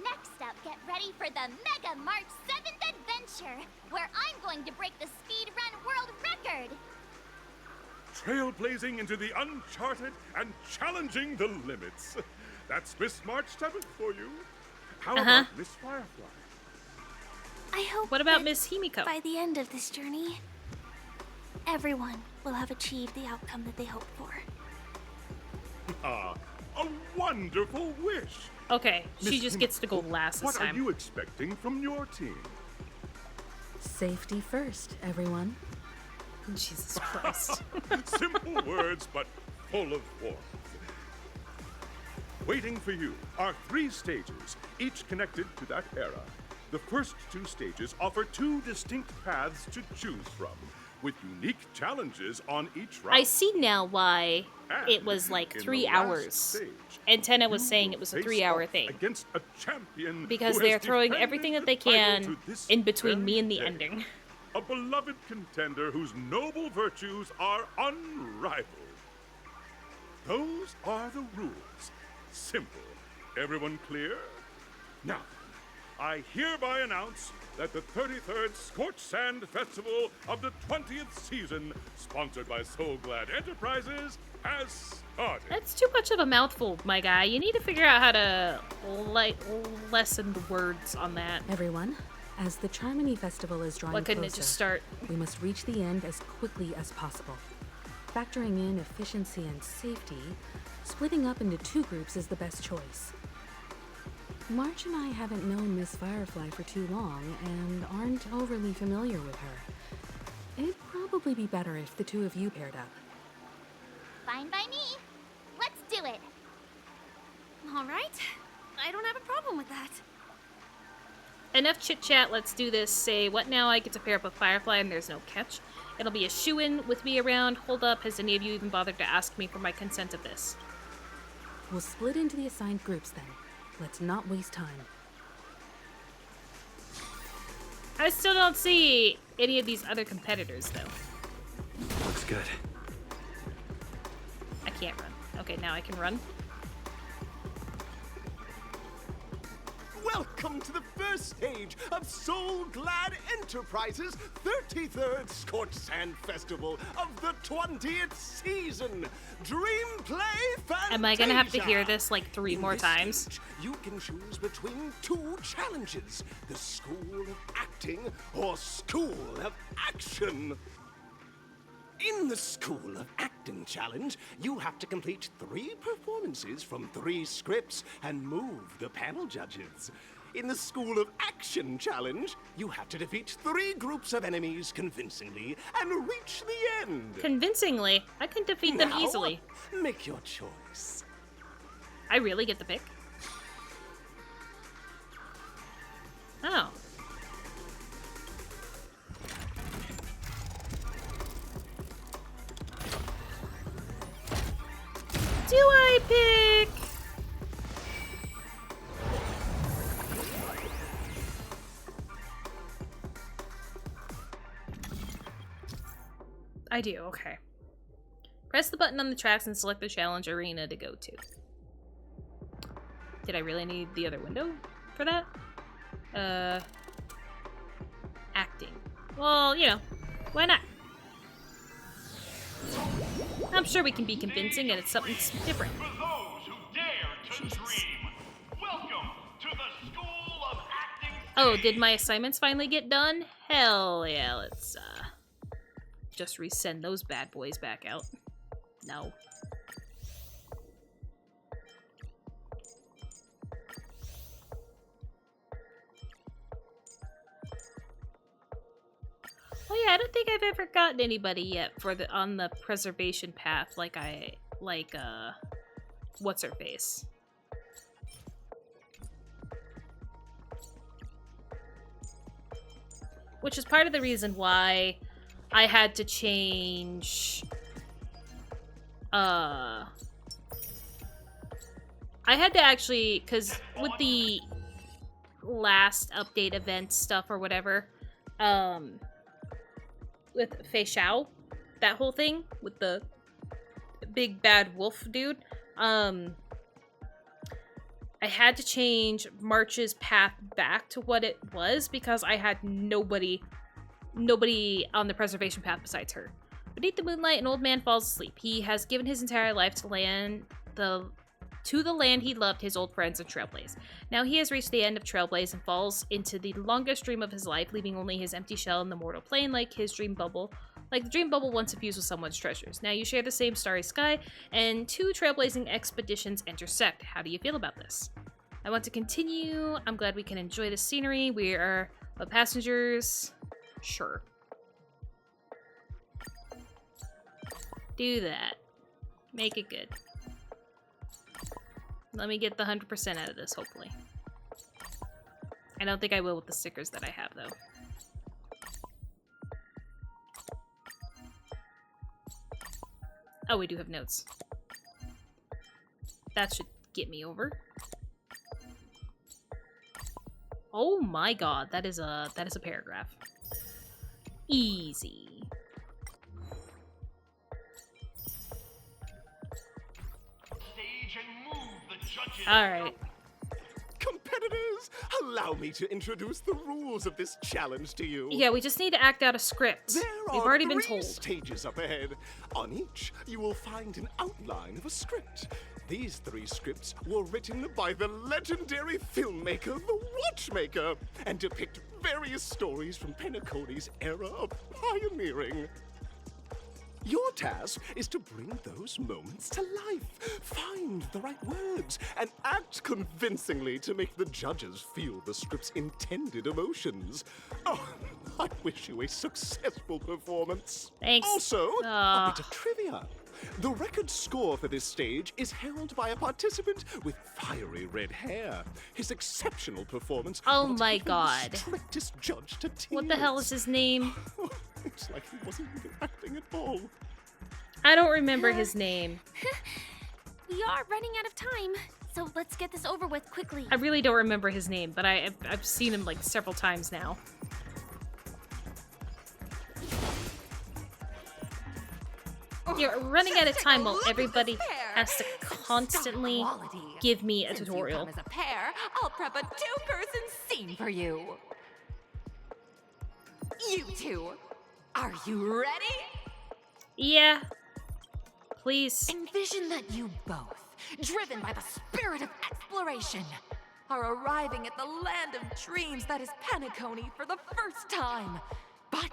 [SPEAKER 7] Next up, get ready for the Mega March 7th Adventure, where I'm going to break the speed run world record!
[SPEAKER 26] Trailblazing into the uncharted and challenging the limits. That's Miss March 7th for you. How about Miss Firefly?
[SPEAKER 2] I hope
[SPEAKER 1] What about
[SPEAKER 2] that
[SPEAKER 1] Miss Himiko?
[SPEAKER 2] by the end of this journey, everyone will have achieved the outcome that they hoped for.
[SPEAKER 26] Ah, a wonderful wish.
[SPEAKER 1] Okay, she
[SPEAKER 26] Miss
[SPEAKER 1] just gets to go last this
[SPEAKER 26] What
[SPEAKER 1] time.
[SPEAKER 26] are you expecting from your team?
[SPEAKER 22] Safety first, everyone.
[SPEAKER 1] Jesus Christ.
[SPEAKER 26] Simple words, but full of warmth. Waiting for you are 3 stages, each connected to that era. The first 2 stages offer 2 distinct paths to choose from, with unique challenges on each route.
[SPEAKER 1] I see now why it was like
[SPEAKER 26] In
[SPEAKER 1] 3
[SPEAKER 26] the last
[SPEAKER 1] hours.
[SPEAKER 26] stage,
[SPEAKER 1] Antenna was
[SPEAKER 26] you
[SPEAKER 1] saying
[SPEAKER 26] will
[SPEAKER 1] it was a
[SPEAKER 26] face
[SPEAKER 1] 3-hour
[SPEAKER 26] off
[SPEAKER 1] thing.
[SPEAKER 26] Against a champion
[SPEAKER 1] Because
[SPEAKER 26] who
[SPEAKER 1] they're
[SPEAKER 26] has
[SPEAKER 1] throwing
[SPEAKER 26] defended
[SPEAKER 1] everything that they
[SPEAKER 26] the title
[SPEAKER 1] can
[SPEAKER 26] to this
[SPEAKER 1] in between
[SPEAKER 26] very
[SPEAKER 1] me and the
[SPEAKER 26] day.
[SPEAKER 1] ending.
[SPEAKER 26] A beloved contender whose noble virtues are unrivaled. Those are the rules. Simple. Everyone clear? Now, I hereby announce that the 33rd Scorch Sand Festival of the 20th season, sponsored by Soul Glad Enterprises, has started.
[SPEAKER 1] That's too much of a mouthful, my guy. You need to figure out how to lessen the words on that.
[SPEAKER 22] Everyone, as the Charmony Festival is drawing
[SPEAKER 1] Why couldn't
[SPEAKER 22] closer,
[SPEAKER 1] it just start?
[SPEAKER 22] we must reach the end as quickly as possible. Factoring in efficiency and safety, splitting up into 2 groups is the best choice. March and I haven't known Miss Firefly for too long and aren't overly familiar with her. It'd probably be better if the 2 of you paired up.
[SPEAKER 7] Fine by me. Let's do it.
[SPEAKER 2] All right. I don't have a problem with that.
[SPEAKER 1] Enough chit-chat, let's do this. Say, what now? I get to pair up with Firefly and there's no catch. It'll be a shoo-in with me around. Hold up, has any of you even bothered to ask me for my consent of this?
[SPEAKER 22] We'll split into the assigned groups then. Let's not waste time.
[SPEAKER 1] I still don't see any of these other competitors, though.
[SPEAKER 14] Looks good.
[SPEAKER 1] I can't run. Okay, now I can run.
[SPEAKER 4] Welcome to the first stage of Soul Glad Enterprises' 33rd Scorch Sand Festival of the 20th season. Dream Play Fantasia.
[SPEAKER 1] Am I gonna have to hear this like 3 more
[SPEAKER 4] this
[SPEAKER 1] times?
[SPEAKER 4] stage, you can choose between 2 challenges: the School of Acting or School of Action. In the School of Acting Challenge, you have to complete 3 performances from 3 scripts and move the panel judges. In the School of Action Challenge, you have to defeat 3 groups of enemies convincingly and reach the end.
[SPEAKER 1] Convincingly? I can defeat them
[SPEAKER 4] Now,
[SPEAKER 1] easily.
[SPEAKER 4] Make your choice.
[SPEAKER 1] I really get the pick? Oh. Do I pick? I do, okay. Press the button on the tracks and select the challenge arena to go to. Did I really need the other window for that? Acting. Well, you know, why not? I'm sure we can be convincing and it's something different.
[SPEAKER 9] For those who dare to dream, welcome to the School of Acting.
[SPEAKER 1] Oh, did my assignments finally get done? Hell yeah, just resend those bad boys back out. No. Oh yeah, I don't think I've ever gotten anybody yet for the on the preservation path like what's her face? Which is part of the reason why I had to change I had to actually, because with the last update event stuff or whatever, with Fei Xiao, that whole thing with the big bad wolf dude, I had to change March's path back to what it was because I had nobody on the preservation path besides her. Beneath the moonlight, an old man falls asleep. He has given his entire life to the land he loved, his old friends, and Trailblaze. Now he has reached the end of Trailblaze and falls into the longest dream of his life, leaving only his empty shell in the mortal plane like his dream bubble. Like the dream bubble once infused with someone's treasures. Now you share the same starry sky, and two trailblazing expeditions intersect. How do you feel about this? I want to continue. I'm glad we can enjoy the scenery. We are passengers. Sure. Do that. Make it good. Let me get the 100% out of this, hopefully. I don't think I will with the stickers that I have, though. Oh, we do have notes. That should get me over. Oh my god, that is a paragraph. Easy. Alright.
[SPEAKER 4] Competitors, allow me to introduce the rules of this challenge to you.
[SPEAKER 1] Yeah, we just need to act out a script. We've already been told.
[SPEAKER 4] Stages up ahead. On each, you will find an outline of a script. These 3 scripts were written by the legendary filmmaker, The Watchmaker, and depict various stories from Penacony's era of pioneering. Your task is to bring those moments to life, find the right words, and act convincingly to make the judges feel the script's intended emotions. Oh, I wish you a successful performance.
[SPEAKER 1] Thanks.
[SPEAKER 4] Also, a bit of trivia. The record score for this stage is held by a participant with fiery red hair. His exceptional performance.
[SPEAKER 1] Oh my god.
[SPEAKER 4] The strictest judge to tears.
[SPEAKER 1] What the hell is his name?
[SPEAKER 4] It's like he wasn't even acting at all.
[SPEAKER 1] I don't remember his name.
[SPEAKER 2] We are running out of time, so let's get this over with quickly.
[SPEAKER 1] I really don't remember his name, but I've seen him like several times now. You're running out of time while everybody has to constantly give me a tutorial.
[SPEAKER 6] As a pair, I'll prep a 2-person scene for you. You two, are you ready?
[SPEAKER 1] Yeah. Please.
[SPEAKER 6] Envision that you both, driven by the spirit of exploration, are arriving at the land of dreams that is Penacony for the first time. But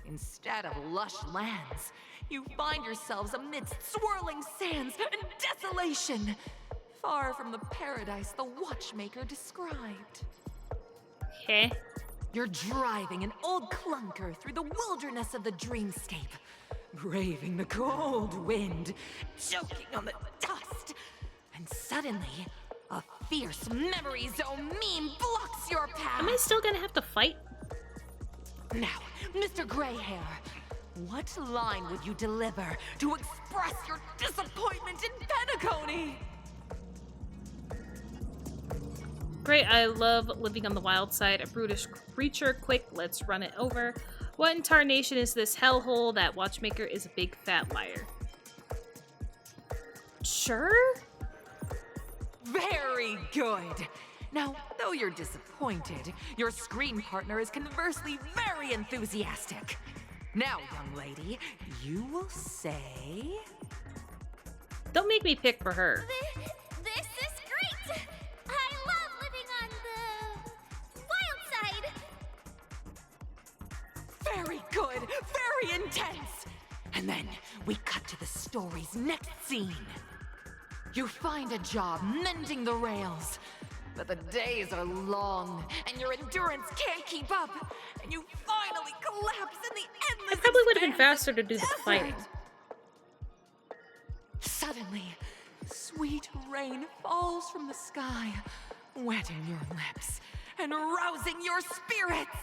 [SPEAKER 6] instead of lush lands, you find yourselves amidst swirling sands and desolation, far from the paradise the Watchmaker described.
[SPEAKER 1] Okay.
[SPEAKER 6] You're driving an old clunker through the wilderness of the dreamscape, braving the cold wind, choking on the dust, and suddenly, a fierce memory zone meme blocks your path.
[SPEAKER 1] Am I still gonna have to fight?
[SPEAKER 6] Now, Mr. Greyhair, what line would you deliver to express your disappointment in Penacony?
[SPEAKER 1] Great, I love living on the wild side. A brutish creature. Quick, let's run it over. What in tarnation is this hellhole? That Watchmaker is a big fat liar. Sure?
[SPEAKER 6] Very good. Now, though you're disappointed, your screen partner is conversely very enthusiastic. Now, young lady, you will say...
[SPEAKER 1] Don't make me pick for her.
[SPEAKER 7] This is great! I love living on the wild side!
[SPEAKER 6] Very good, very intense. And then we cut to the story's next scene. You find a job mending the rails, but the days are long and your endurance can't keep up, and you finally collapse in the endless.
[SPEAKER 1] It probably would have been faster to do the
[SPEAKER 6] desert.
[SPEAKER 1] fighting.
[SPEAKER 6] Suddenly, sweet rain falls from the sky, wetting your lips and rousing your spirits.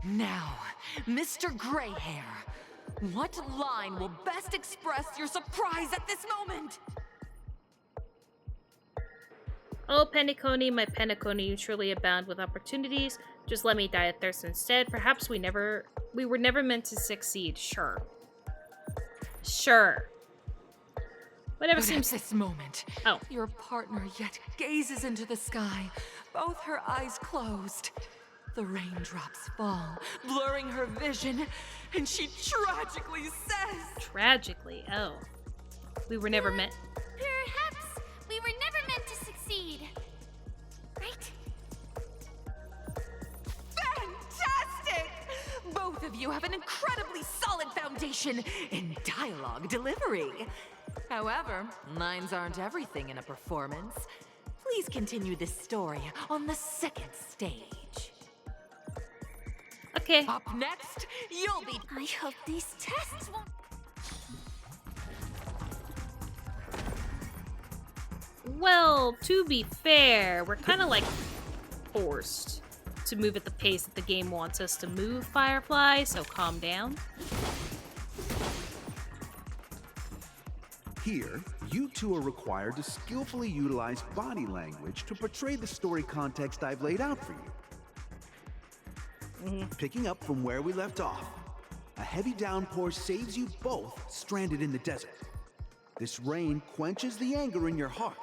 [SPEAKER 6] Now, Mr. Greyhair, what line will best express your surprise at this moment?
[SPEAKER 1] Oh, Penacony, my Penacony, you truly abound with opportunities. Just let me die of thirst instead. Perhaps we were never meant to succeed. Sure. Sure. Whatever
[SPEAKER 6] But
[SPEAKER 1] seems.
[SPEAKER 6] at this moment,
[SPEAKER 1] oh,
[SPEAKER 6] your partner yet gazes into the sky, both her eyes closed. The raindrops fall, blurring her vision, and she tragically says...
[SPEAKER 1] Tragically, oh. We were never meant...
[SPEAKER 7] Perhaps we were never meant to succeed. Right?
[SPEAKER 6] Fantastic! Both of you have an incredibly solid foundation in dialogue delivery. However, lines aren't everything in a performance. Please continue this story on the second stage.
[SPEAKER 1] Okay.
[SPEAKER 6] Up next, you'll be...
[SPEAKER 2] I hope these tests won't...
[SPEAKER 1] Well, to be fair, we're kind of like forced to move at the pace that the game wants us to move, Firefly, so calm down.
[SPEAKER 8] Here, you two are required to skillfully utilize body language to portray the story context I've laid out for you. Picking up from where we left off, a heavy downpour saves you both stranded in the desert. This rain quenches the anger in your heart.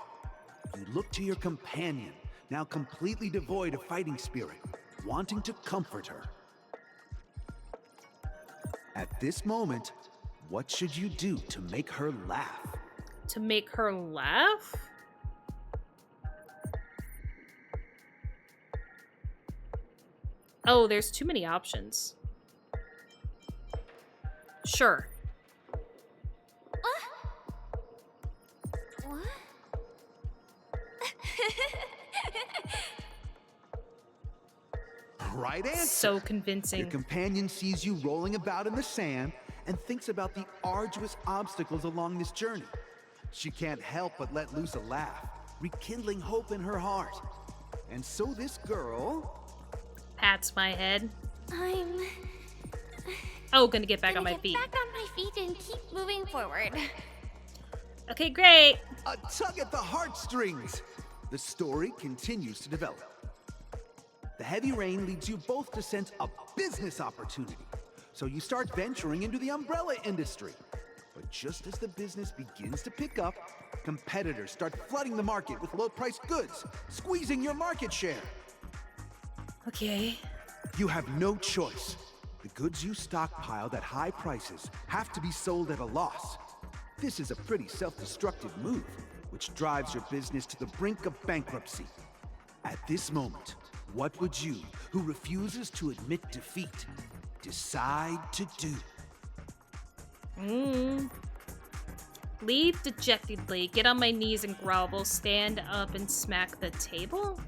[SPEAKER 8] You look to your companion, now completely devoid of fighting spirit, wanting to comfort her. At this moment, what should you do to make her laugh?
[SPEAKER 1] To make her laugh? Oh, there's too many options. Sure.
[SPEAKER 2] What?
[SPEAKER 8] Right answer.
[SPEAKER 1] So convincing.
[SPEAKER 8] Your companion sees you rolling about in the sand and thinks about the arduous obstacles along this journey. She can't help but let loose a laugh, rekindling hope in her heart. And so this girl...
[SPEAKER 1] Pats my head.
[SPEAKER 2] I'm...
[SPEAKER 1] Oh, gonna get back on my feet.
[SPEAKER 2] Back on my feet and keep moving forward.
[SPEAKER 1] Okay, great.
[SPEAKER 8] A tug at the heartstrings. The story continues to develop. The heavy rain leads you both to sense a business opportunity. So you start venturing into the umbrella industry. But just as the business begins to pick up, competitors start flooding the market with low-priced goods, squeezing your market share.
[SPEAKER 1] Okay.
[SPEAKER 8] You have no choice. The goods you stockpiled at high prices have to be sold at a loss. This is a pretty self-destructive move, which drives your business to the brink of bankruptcy. At this moment, what would you, who refuses to admit defeat, decide to do?
[SPEAKER 1] Leave dejectedly, get on my knees and grovel, stand up and smack the table?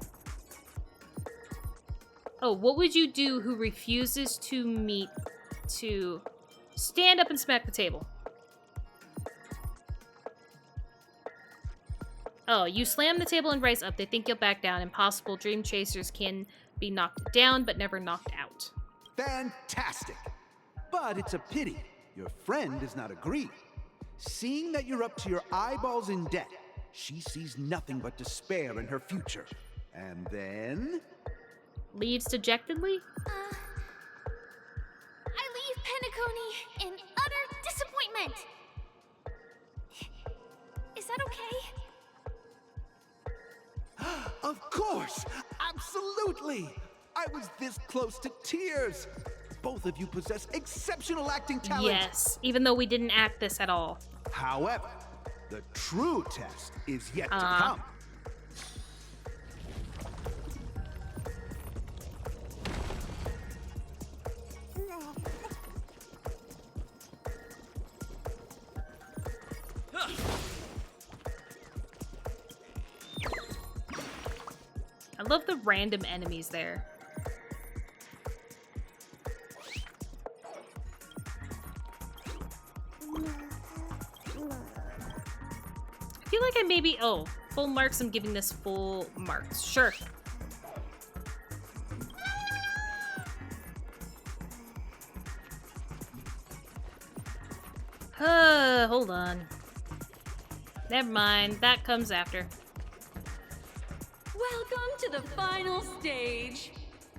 [SPEAKER 1] Oh, what would you do who refuses to stand up and smack the table? Oh, you slam the table and rise up. They think you'll back down. Impossible. Dream chasers can be knocked down, but never knocked out.
[SPEAKER 8] Fantastic! But it's a pity your friend does not agree. Seeing that you're up to your eyeballs in debt, she sees nothing but despair in her future. And then...
[SPEAKER 1] Leaves dejectedly?
[SPEAKER 2] I leave Penacony in utter disappointment. Is that okay?
[SPEAKER 8] Of course! Absolutely! I was this close to tears! Both of you possess exceptional acting talent!
[SPEAKER 1] Yes, even though we didn't act this at all.
[SPEAKER 8] However, the true test is yet to come.
[SPEAKER 1] love the random enemies there. I feel like I maybe... Oh, full marks. I'm giving this full marks. Sure. Hold on. Never mind. That comes after.
[SPEAKER 10] Welcome to the final stage.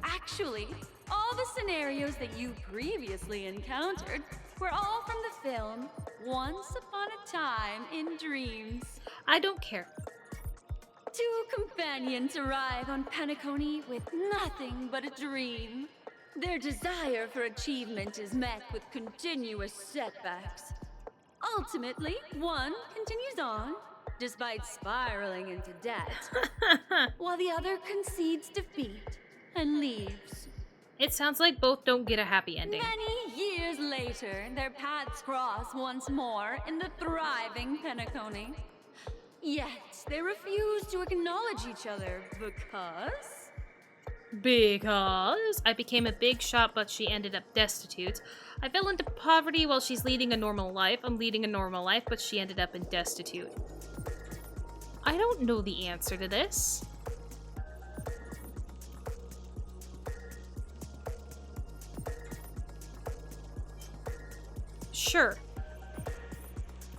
[SPEAKER 10] Actually, all the scenarios that you previously encountered were all from the film Once Upon a Time in Dreams.
[SPEAKER 1] I don't care.
[SPEAKER 10] Two companions arrive on Penacony with nothing but a dream. Their desire for achievement is met with continuous setbacks. Ultimately, one continues on, despite spiraling into debt, while the other concedes defeat and leaves.
[SPEAKER 1] It sounds like both don't get a happy ending.
[SPEAKER 10] Many years later, their paths cross once more in the thriving Penacony. Yet, they refuse to acknowledge each other because...
[SPEAKER 1] Because I became a big shot, but she ended up destitute. I fell into poverty while she's leading a normal life. I'm leading a normal life, but she ended up in destitute. I don't know the answer to this. Sure.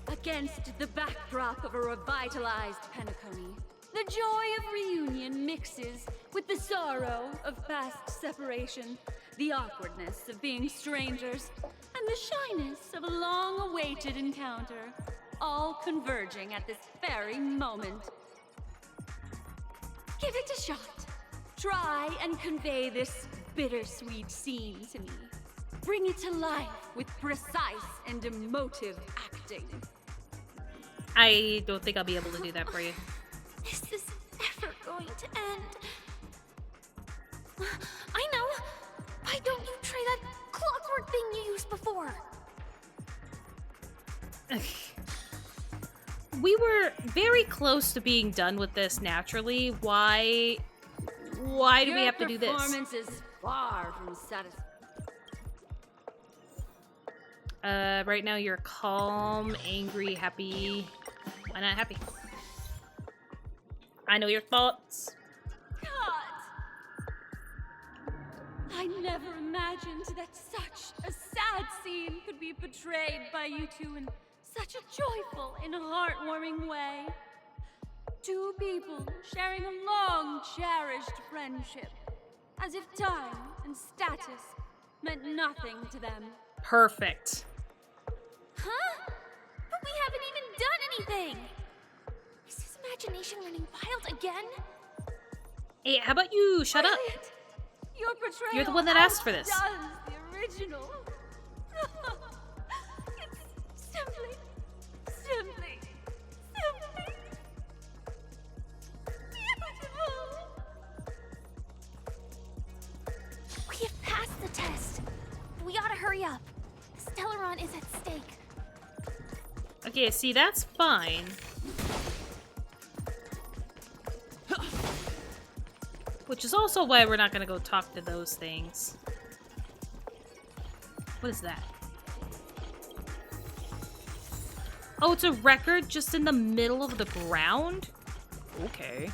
[SPEAKER 10] Against the backdrop of a revitalized Penacony, the joy of reunion mixes with the sorrow of past separation, the awkwardness of being strangers, and the shyness of a long-awaited encounter, all converging at this very moment. Give it a shot. Try and convey this bittersweet scene to me. Bring it to life with precise and emotive acting.
[SPEAKER 1] I don't think I'll be able to do that for you.
[SPEAKER 2] Is this ever going to end? I know! Why don't you try that clockwork thing you used before?
[SPEAKER 1] We were very close to being done with this naturally. Why do we have to do this?
[SPEAKER 10] Your performance is far from satisfying.
[SPEAKER 1] Right now you're calm, angry, happy. Why not happy? I know your thoughts.
[SPEAKER 10] I never imagined that such a sad scene could be portrayed by you two in such a joyful and heartwarming way. Two people sharing a long, cherished friendship, as if time and status meant nothing to them.
[SPEAKER 1] Perfect.
[SPEAKER 2] Huh? But we haven't even done anything! Is his imagination running wild again?
[SPEAKER 1] Hey, how about you shut up?
[SPEAKER 10] Your portrayal
[SPEAKER 1] You're the one that asked for this.
[SPEAKER 10] outdoes the original. It's simply beautiful.
[SPEAKER 2] We have passed the test. We ought to hurry up. The Stellaron is at stake.
[SPEAKER 1] Okay, see, that's fine. Which is also why we're not gonna go talk to those things. What is that? Oh, it's a record just in the middle of the ground? Okay.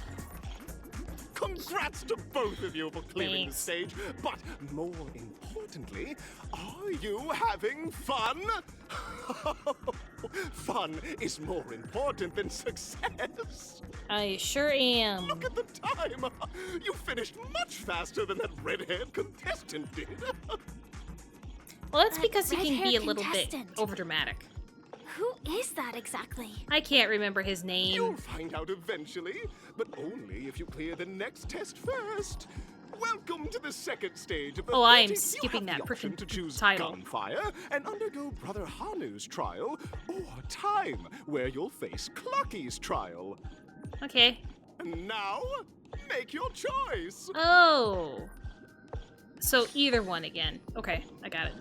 [SPEAKER 4] Congrats to both of you for clearing
[SPEAKER 1] Thanks.
[SPEAKER 4] the stage, but more importantly, are you having fun? Fun is more important than success.
[SPEAKER 1] I sure am.
[SPEAKER 4] Look at the time! You finished much faster than that red-haired contestant did.
[SPEAKER 1] Well, that's because he can be a
[SPEAKER 2] red-haired
[SPEAKER 1] little bit
[SPEAKER 2] contestant.
[SPEAKER 1] overdramatic.
[SPEAKER 2] Who is that exactly?
[SPEAKER 1] I can't remember his name.
[SPEAKER 4] You'll find out eventually, but only if you clear the next test first. Welcome to the second stage of the
[SPEAKER 1] Oh, I am
[SPEAKER 4] 30.
[SPEAKER 1] skipping
[SPEAKER 4] You have
[SPEAKER 1] that
[SPEAKER 4] the option
[SPEAKER 1] frickin'
[SPEAKER 4] to choose
[SPEAKER 1] title.
[SPEAKER 4] gunfire and undergo Brother Hanu's trial, or time, where you'll face Clucky's trial.
[SPEAKER 1] Okay.
[SPEAKER 4] And now, make your choice.
[SPEAKER 1] Oh. So either one again. Okay, I got it.